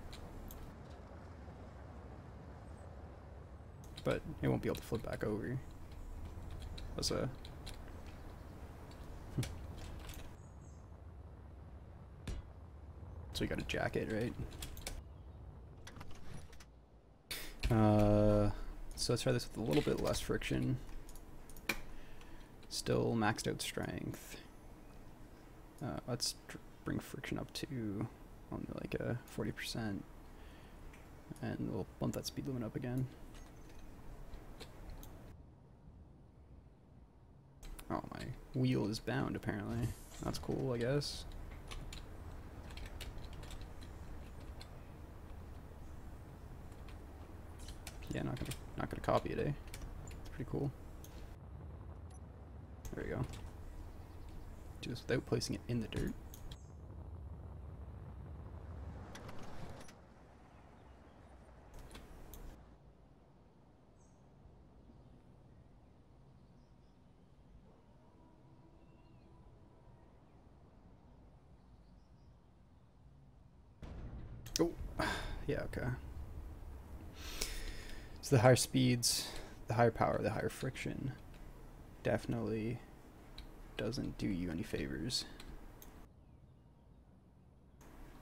But it won't be able to flip back over. That's a... So you got a jacket, right? So let's try this with a little bit less friction. Still maxed out strength. Let's bring friction up to only like a 40%, and we'll bump that speed limit up again. Oh, my wheel is bound apparently. That's cool, I guess. Yeah, not gonna copy it, eh? It's pretty cool. There we go. Do this without placing it in the dirt. Oh, yeah, okay. So the higher speeds, the higher power, the higher friction definitely doesn't do you any favors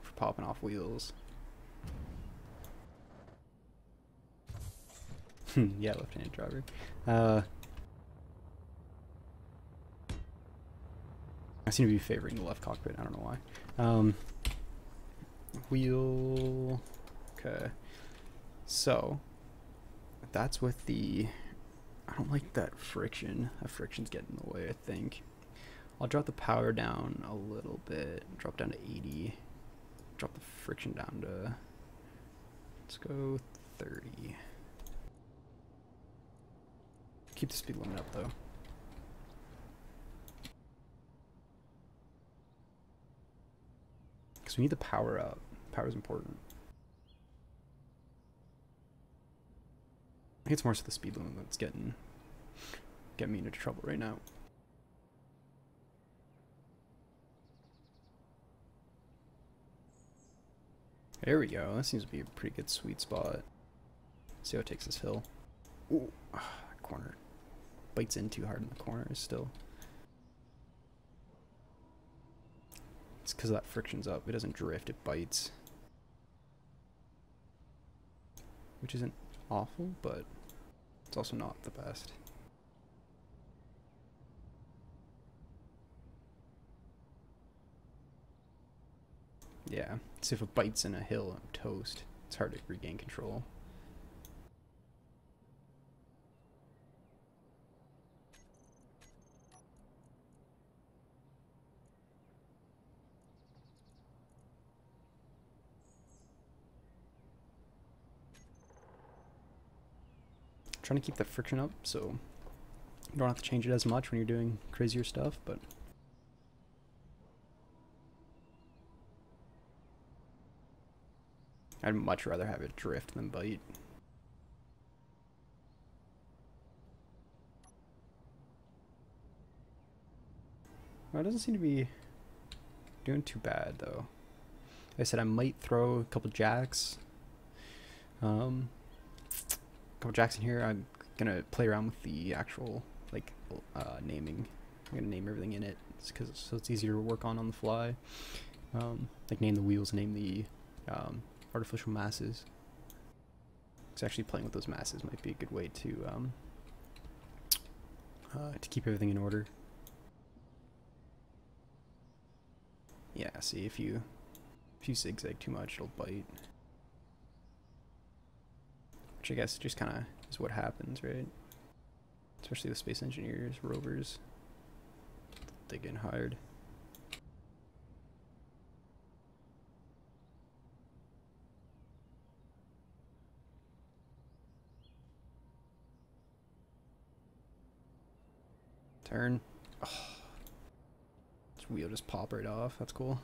for popping off wheels. Yeah, left-handed driver. I seem to be favoring the left cockpit. I don't know why. Wheel. Okay. So that's with the. I don't like that friction. That friction's getting in the way, I think. I'll drop the power down a little bit. Drop down to 80. Drop the friction down to. Let's go 30. Keep the speed limit up though. Because we need the power up. Power is important. I think it's more so the speed limit that's getting me into trouble right now. There we go. That seems to be a pretty good sweet spot. See how it takes this hill. Ooh, corner. Bites in too hard in the corners still. It's because that friction's up. It doesn't drift, it bites. Which isn't awful, but it's also not the best. Yeah, so if it bites in a hill, I'm toast. It's hard to regain control. Trying to keep the friction up so you don't have to change it as much when you're doing crazier stuff, but I'd much rather have it drift than bite. Well, it doesn't seem to be doing too bad though. Like I said, I might throw a couple jacks. Couple jacks in here. I'm gonna play around with the actual like naming. I'm gonna name everything in it so it's easier to work on the fly. Like name the wheels, name the artificial masses. Because actually playing with those masses might be a good way to keep everything in order. Yeah, see, if you zigzag too much, it'll bite. Which I guess just kind of is what happens, right? Especially the space engineers, rovers. They get hired. Turn. Oh. This wheel just pop right off. That's cool.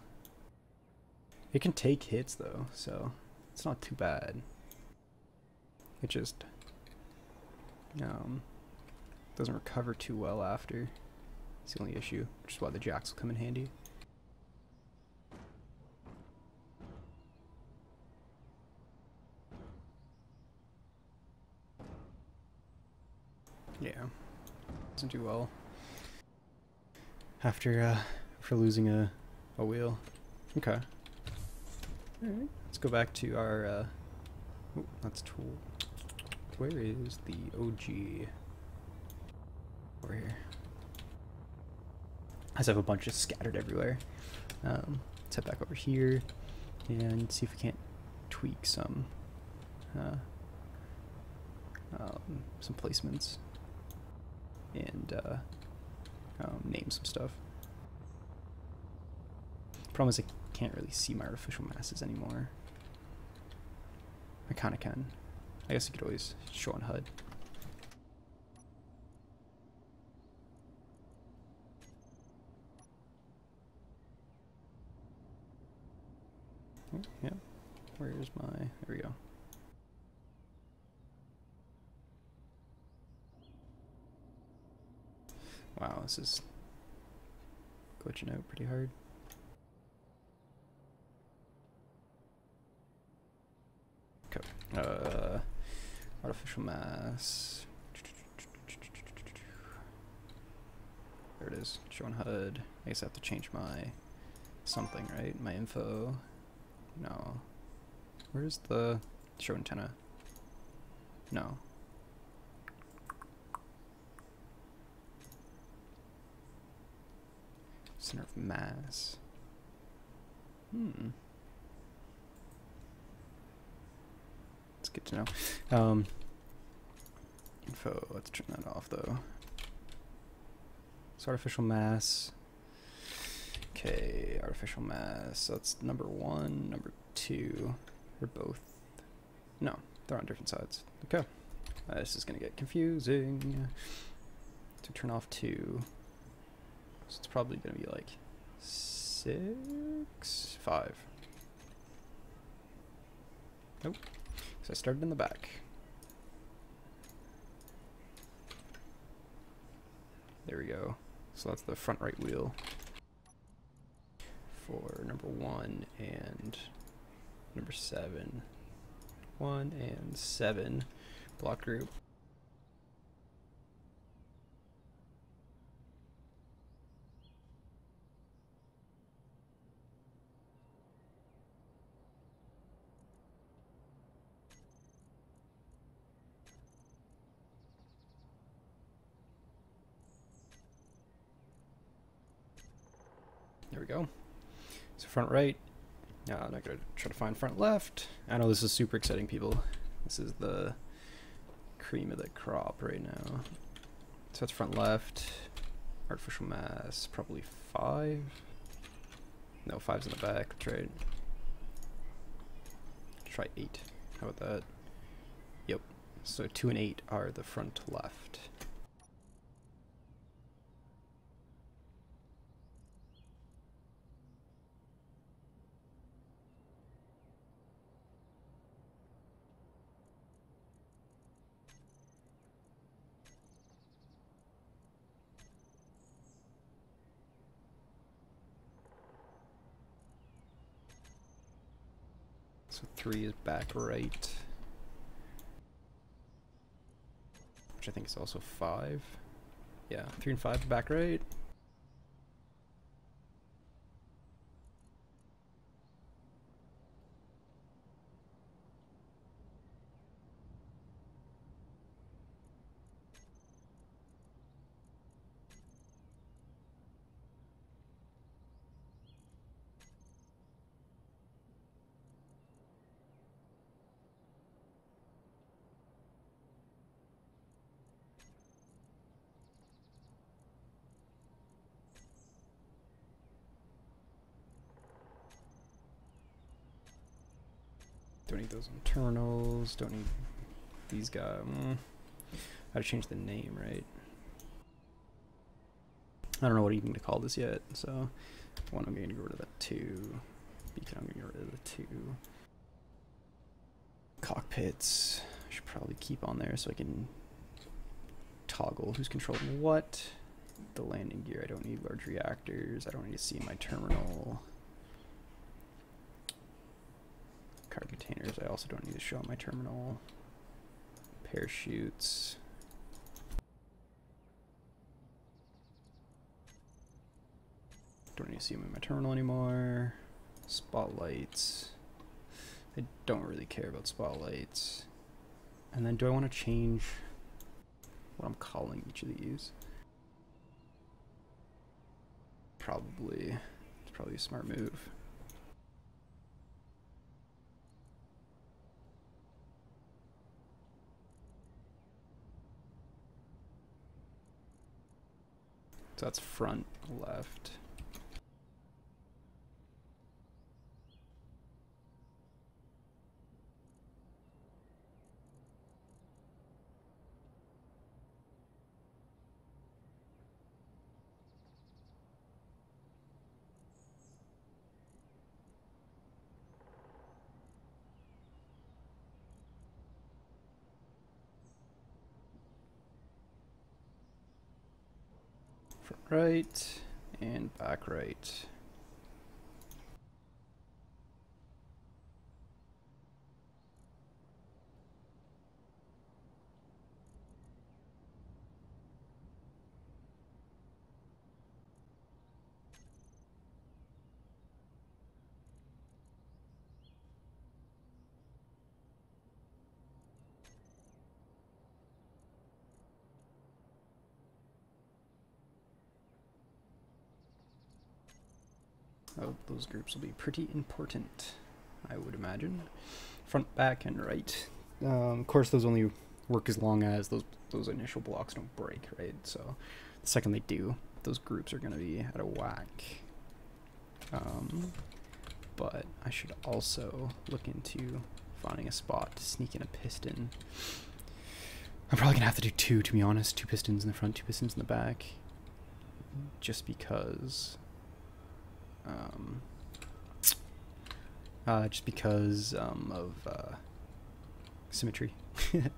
It can take hits though, so it's not too bad. It just doesn't recover too well after. It's the only issue, which is why the jacks will come in handy. Yeah, doesn't do well after losing a wheel. Okay. All right, let's go back to our. Oh, that's tool. Where is the OG? Over here. I just have a bunch just scattered everywhere. Let's head back over here and see if we can't tweak some placements and name some stuff. Problem is I can't really see my artificial masses anymore. I kind of can. I guess you could always show on HUD. Oh, yeah. Where's my... There we go. Wow, this is glitching out pretty hard. Okay. artificial mass. There it is, showing HUD. I guess I have to change my something, right? My info. No. Where's the show antenna? No. Center of mass. It's good to know. Info, let's turn that off though. It's artificial mass. Okay, artificial mass. So that's number 1, number 2. They're both. No, they're on different sides. Okay. This is gonna get confusing. To turn off 2. So it's probably gonna be like 6, 5. Nope. So I started in the back. There we go. So that's the front right wheel for number 1 and number 7. 1 and 7 block group. There we go. So front right. Now I'm not going to try to find front left. I know this is super exciting, people. This is the cream of the crop right now. So that's front left. Artificial mass, probably 5. No, 5's in the back. Let's try, try 8. How about that? Yep. So 2 and 8 are the front left. So 3 is back right, which I think is also 5. Yeah, 3 and 5 back right. Don't need those internals, don't need these guys. Gotta change the name, right? I don't know what even to call this yet, so one I'm gonna get rid of that 2. Beacon, I'm gonna get rid of the 2. Cockpits, I should probably keep on there so I can toggle who's controlling what. The landing gear, I don't need large reactors, I don't need to see my terminal. Cargo containers, I also don't need to show on my terminal. Parachutes. Don't need to see them in my terminal anymore. Spotlights. I don't really care about spotlights. And then do I want to change what I'm calling each of these? Probably. It's probably a smart move. So that's front left. Front right and back right. those groups will be pretty important, I would imagine. Front, back, and right. Of course, those only work as long as those initial blocks don't break, right? So the second they do, those groups are going to be out of whack. But I should also look into finding a spot to sneak in a piston. I'm probably going to have to do two, to be honest. 2 pistons in the front, 2 pistons in the back. Just because... of symmetry. I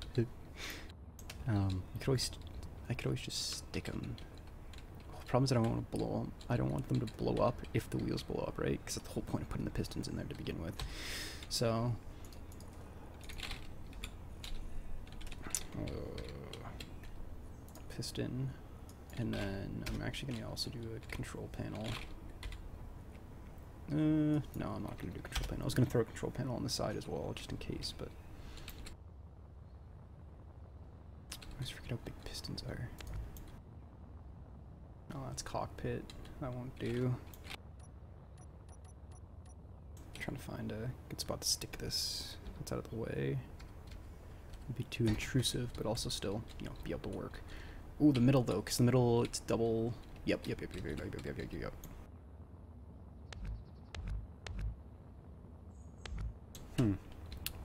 could always just stick them. The problem is I don't want to blow them. I don't want them to blow up if the wheels blow up, right? Because that's the whole point of putting the pistons in there to begin with. So, piston, and then I'm actually going to also do a control panel. No, I'm not going to do a control panel. I was going to throw a control panel on the side as well, just in case, but I always forget how big pistons are. Oh, that's cockpit. That won't do. I'm trying to find a good spot to stick this. That's out of the way. It'd be too intrusive, but also still, you know, be able to work. Ooh, the middle though, because the middle, it's double. Yep.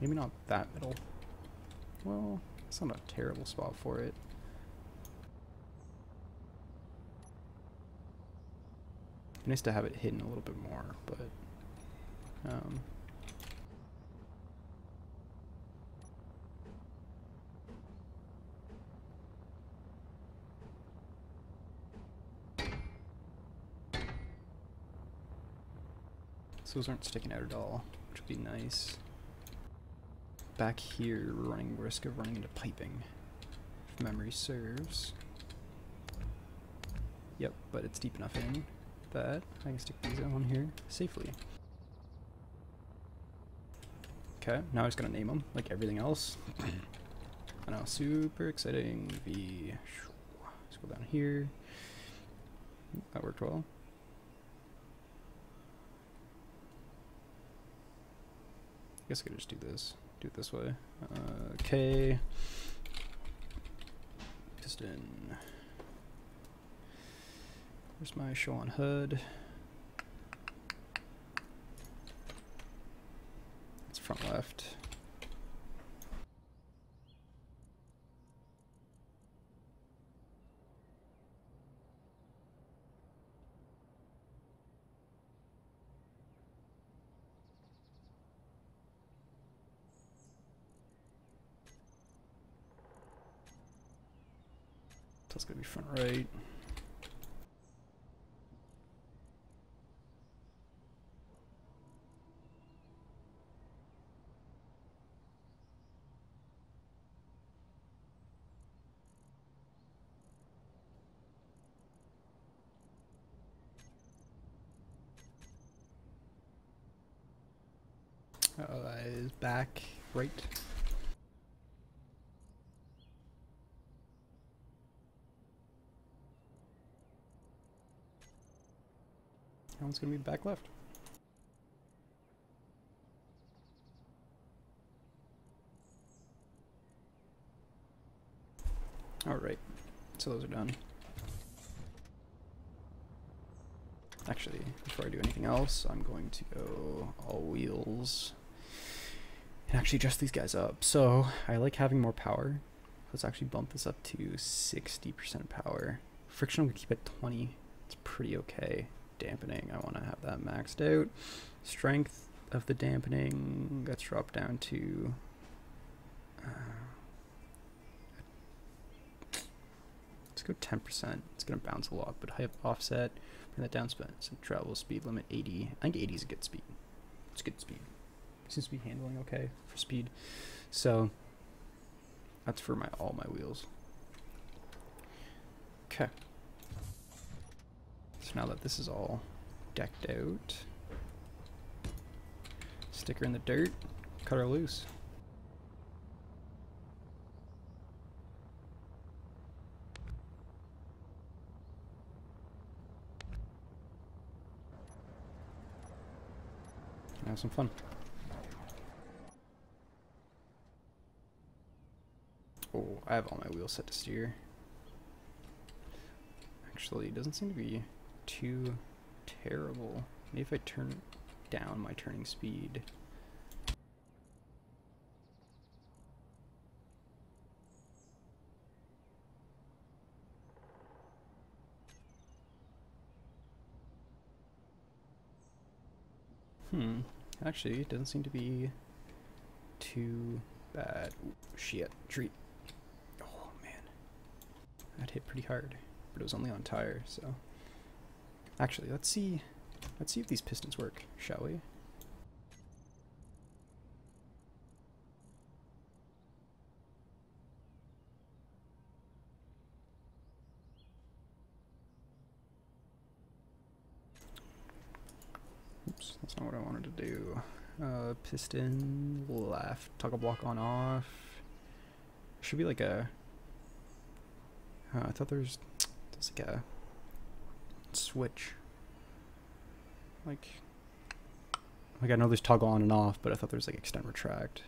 Maybe not that middle. Well, it's not a terrible spot for it. Nice to have it hidden a little bit more, but so those aren't sticking out at all, which would be nice. Back here, we're running risk of running into piping, if memory serves. Yep, but it's deep enough in that I can stick these on here safely. Okay, now I'm just gonna name them like everything else. I know, super exciting. Let's go down here. That worked well. I guess I could just do this. Do it this way. K. Piston. Where's my show on HUD? It's front left. So it's gonna be front right. That is back right. That one's gonna be back left. Alright, so those are done. Actually, before I do anything else, I'm going to go all wheels and actually adjust these guys up. So I like having more power. Let's actually bump this up to 60% power. Friction I'm gonna keep at 20. It's pretty okay. Dampening, I want to have that maxed out. Strength of the dampening, let's drop down to let's go 10%. It's gonna bounce a lot, but high offset, bring that down, so travel speed limit 80. I think 80 is a good speed. It's good speed. Seems to be handling okay for speed. So that's for all my wheels. Okay. So now that this is all decked out, sticker in the dirt, cut her loose. have some fun. Oh, I have all my wheels set to steer. Actually, it doesn't seem to be too terrible. Maybe if I turn down my turning speed. Actually, it doesn't seem to be too bad. Ooh, shit, tree. Oh man, that hit pretty hard, but it was only on tire. So, actually, let's see if these pistons work, shall we? Oops, that's not what I wanted to do. Piston left, toggle block on off. Should be like a. I thought there's like a switch. Like I know there's toggle on and off, but I thought there was like extend retract.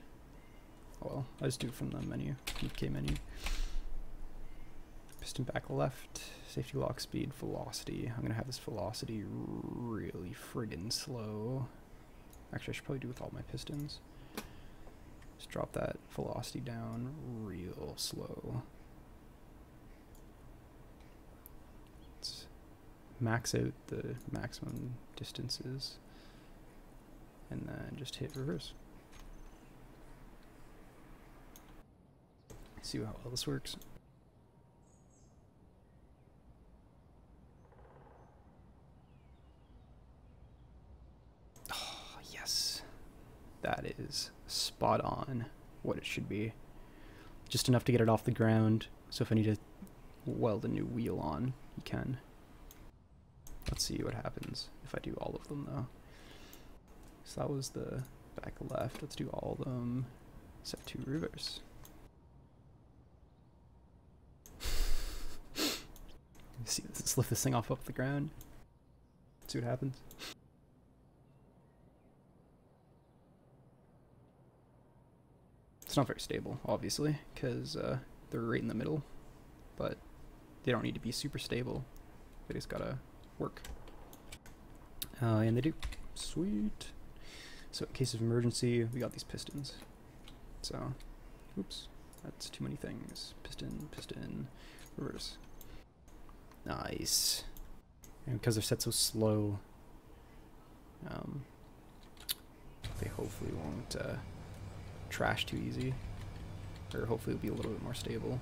Oh well, I just do it from the menu, PK menu. Piston back left, safety lock speed, velocity. I'm gonna have this velocity really friggin' slow. Actually, I should probably do with all my pistons. Just drop that velocity down real slow. Let's max out the maximum distances. And then just hit reverse. See how well this works. Oh, yes. That is spot on what it should be. Just enough to get it off the ground, so if I need to weld a new wheel on, you can. Let's see what happens if I do all of them though. So that was the back left. Let's do all of them. Set to reverse. See, let's lift this thing off the ground. See what happens. It's not very stable, obviously, because they're right in the middle, but they don't need to be super stable. They just gotta work. And they do. Sweet. So in case of emergency, we got these pistons. So, oops, that's too many things. Piston, piston, reverse. Nice. And because they're set so slow, they hopefully won't trash too easy, or hopefully it'll be a little bit more stable.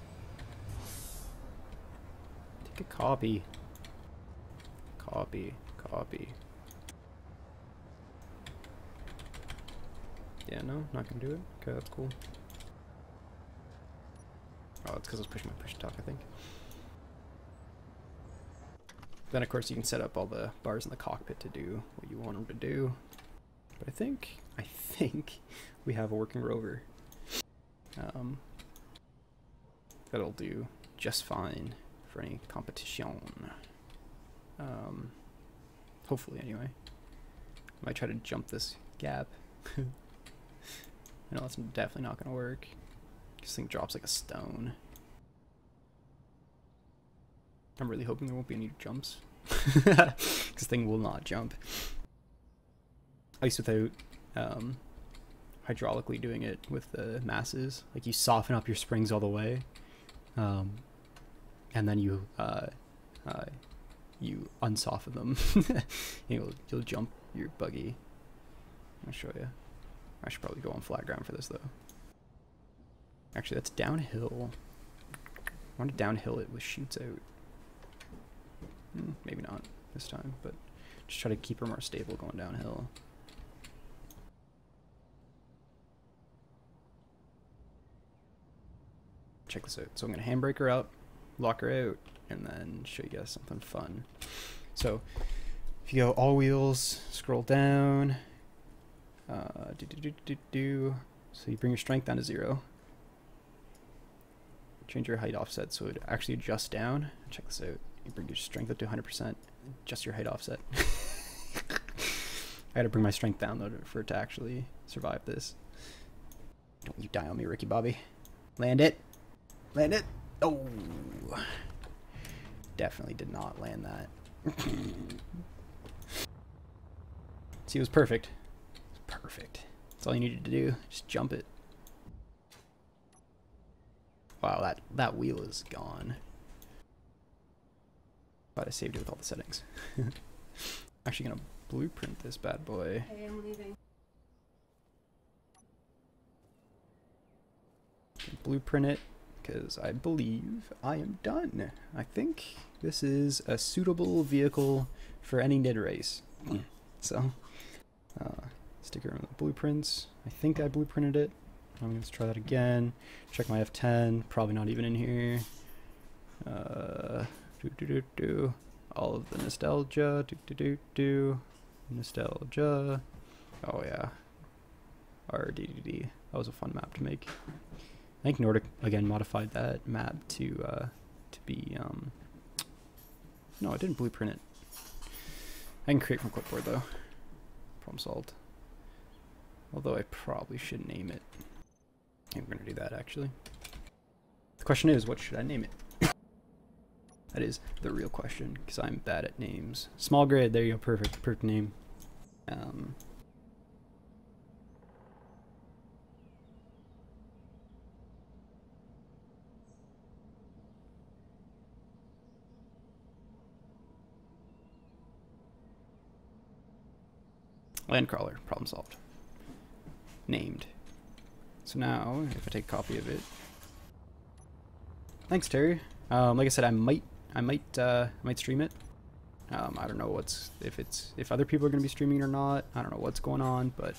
Take a copy. Copy. Copy. Yeah, no, not gonna do it. Okay, that's cool. Oh, it's because I was pushing my push to talk, I think. Then, of course, you can set up all the bars in the cockpit to do what you want them to do. But I think we have a working rover. That'll do just fine for any competition. Hopefully, anyway. I might try to jump this gap. I know that's definitely not gonna work. This thing drops like a stone. I'm really hoping there won't be any jumps. This thing will not jump. At least without hydraulically doing it with the masses. Like you soften up your springs all the way, and then you unsoften them. You'll jump your buggy. I'll show you. I should probably go on flat ground for this though. Actually, that's downhill. I want to downhill it with chutes out. Maybe not this time, but just try to keep her more stable going downhill. Check this out. So I'm going to handbrake her up, lock her out, and then show you guys something fun. So if you go all wheels, scroll down, so you bring your strength down to 0. Change your height offset so it actually adjusts down. Check this out. You bring your strength up to 100%, adjust your height offset. I gotta bring my strength down though for it to actually survive this. Don't you die on me, Ricky Bobby. Land it. Land it. Oh. Definitely did not land that. See, it was perfect. It was perfect. That's all you needed to do. Just jump it. Wow, that wheel is gone. But I saved it with all the settings. Actually gonna blueprint this bad boy. Hey, I'm leaving. Blueprint it, because I believe I am done. I think this is a suitable vehicle for any NID race. So, sticker on the blueprints. I think I blueprinted it. Let's try that again. Check my F10. Probably not even in here. All of the nostalgia. Nostalgia. Oh yeah. RDDD. That was a fun map to make. I think Nordic again modified that map to be no, I didn't blueprint it. I can create from clipboard though. Problem solved. Although I probably should name it. I'm gonna do that actually. The question is, what should I name it? That is the real question, because I'm bad at names. Small grid, there you go, perfect name. Landcrawler, problem solved. Named. So now, if I take a copy of it. Thanks, Terry. Like I said, I might stream it. I don't know if other people are gonna be streaming or not. I don't know what's going on, but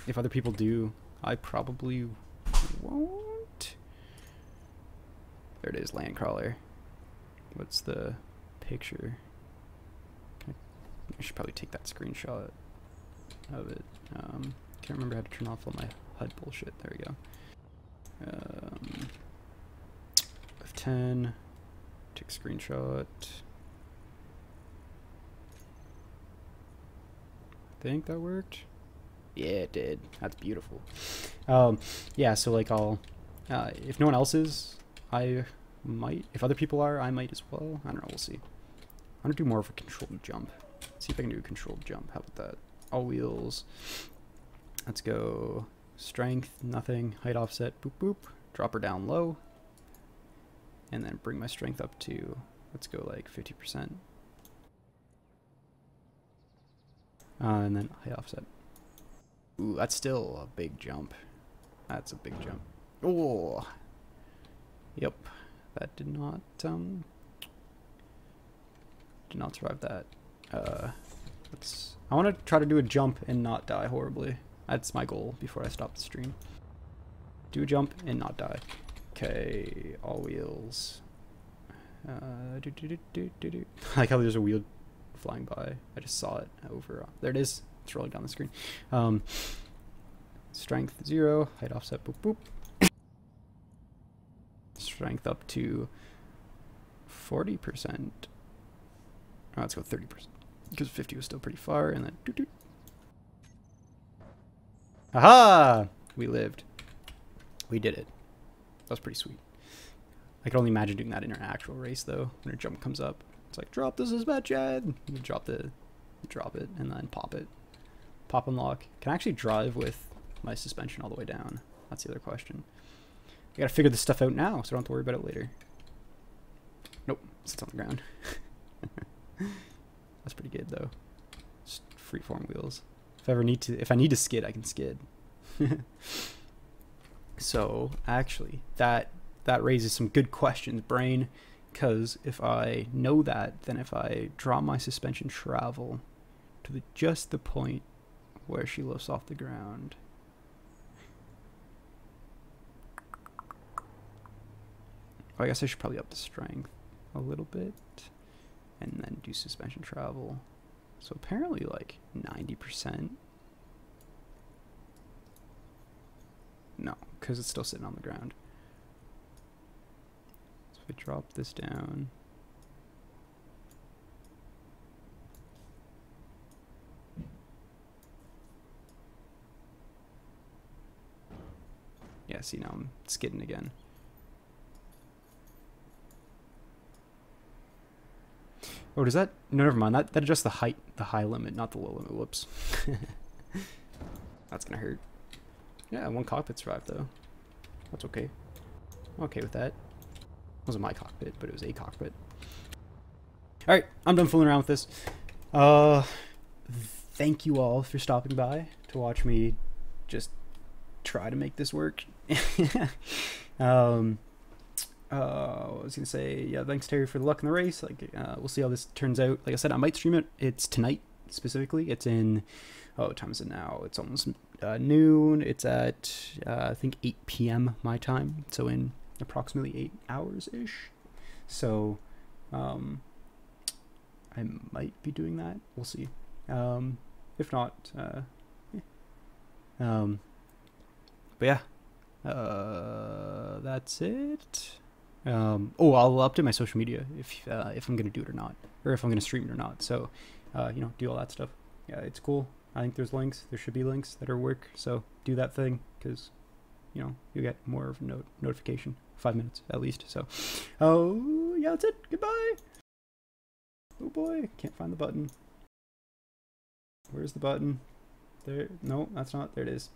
if other people do, I probably won't. There it is, Landcrawler. What's the picture? I should probably take that screenshot of it. Can't remember how to turn off all my HUD bullshit. There we go. F10. Take a screenshot. I think that worked. Yeah, it did. That's beautiful. Yeah, so like I'll, if no one else is, I might. If other people are, I might as well. I don't know. We'll see. I'm gonna do more of a controlled jump. See if I can do a controlled jump. How about that? All wheels. Let's go. Strength, nothing. Height offset, boop boop. Drop her down low. And then bring my strength up to, let's go like 50%. And then height offset. Ooh, that's still a big jump. That's a big jump. Oh. Yep. That did not survive that. I want to try to do a jump and not die horribly. That's my goal before I stop the stream. Do a jump and not die. Okay, all wheels. I like how there's a wheel flying by. I just saw it over. There it is. It's rolling down the screen. Strength 0, height offset, boop boop. Strength up to 40%. Oh, let's go 30%. Because 50 was still pretty far, and then doot doot. Aha! We lived. We did it. That was pretty sweet. I can only imagine doing that in an actual race, though. When a jump comes up, it's like, drop the suspension! You drop it, and then pop it. Pop unlock. Can I actually drive with my suspension all the way down? That's the other question. I gotta figure this stuff out now, so I don't have to worry about it later. Nope, it sits on the ground. That's pretty good though. Just freeform wheels. If I need to skid, I can skid. So actually, that raises some good questions, brain. Because if I know that, then if I draw my suspension travel to just the point where she lifts off the ground. Oh, I guess I should probably up the strength a little bit. And then do suspension travel. So apparently like 90%. No, because it's still sitting on the ground. So if I drop this down. see, now I'm skidding again. Oh, does that? No, never mind. That adjusts the height, the high limit, not the low limit. Whoops. That's gonna hurt. Yeah, one cockpit survived though. That's okay. I'm okay with that. It wasn't my cockpit, but it was a cockpit. All right, I'm done fooling around with this. Thank you all for stopping by to watch me just try to make this work. What was I gonna say? Yeah, thanks Terry for the luck in the race. Like, we'll see how this turns out. Like I said, I might stream it. It's tonight specifically. It's in, oh, what time is it now? It's almost noon. It's at I think 8 p.m. my time. So in approximately 8 hours ish. So, I might be doing that. We'll see. If not, but yeah, that's it. Oh, I'll update my social media if I'm gonna do it or not, or if I'm gonna stream it or not. So, you know, do all that stuff. Yeah, it's cool. I think there's links. There should be links that are work. So do that thing, because, you know, you get more of a notification. 5 minutes at least. So, oh yeah, that's it. Goodbye. Oh boy, can't find the button. Where's the button? There. No, that's not. There it is.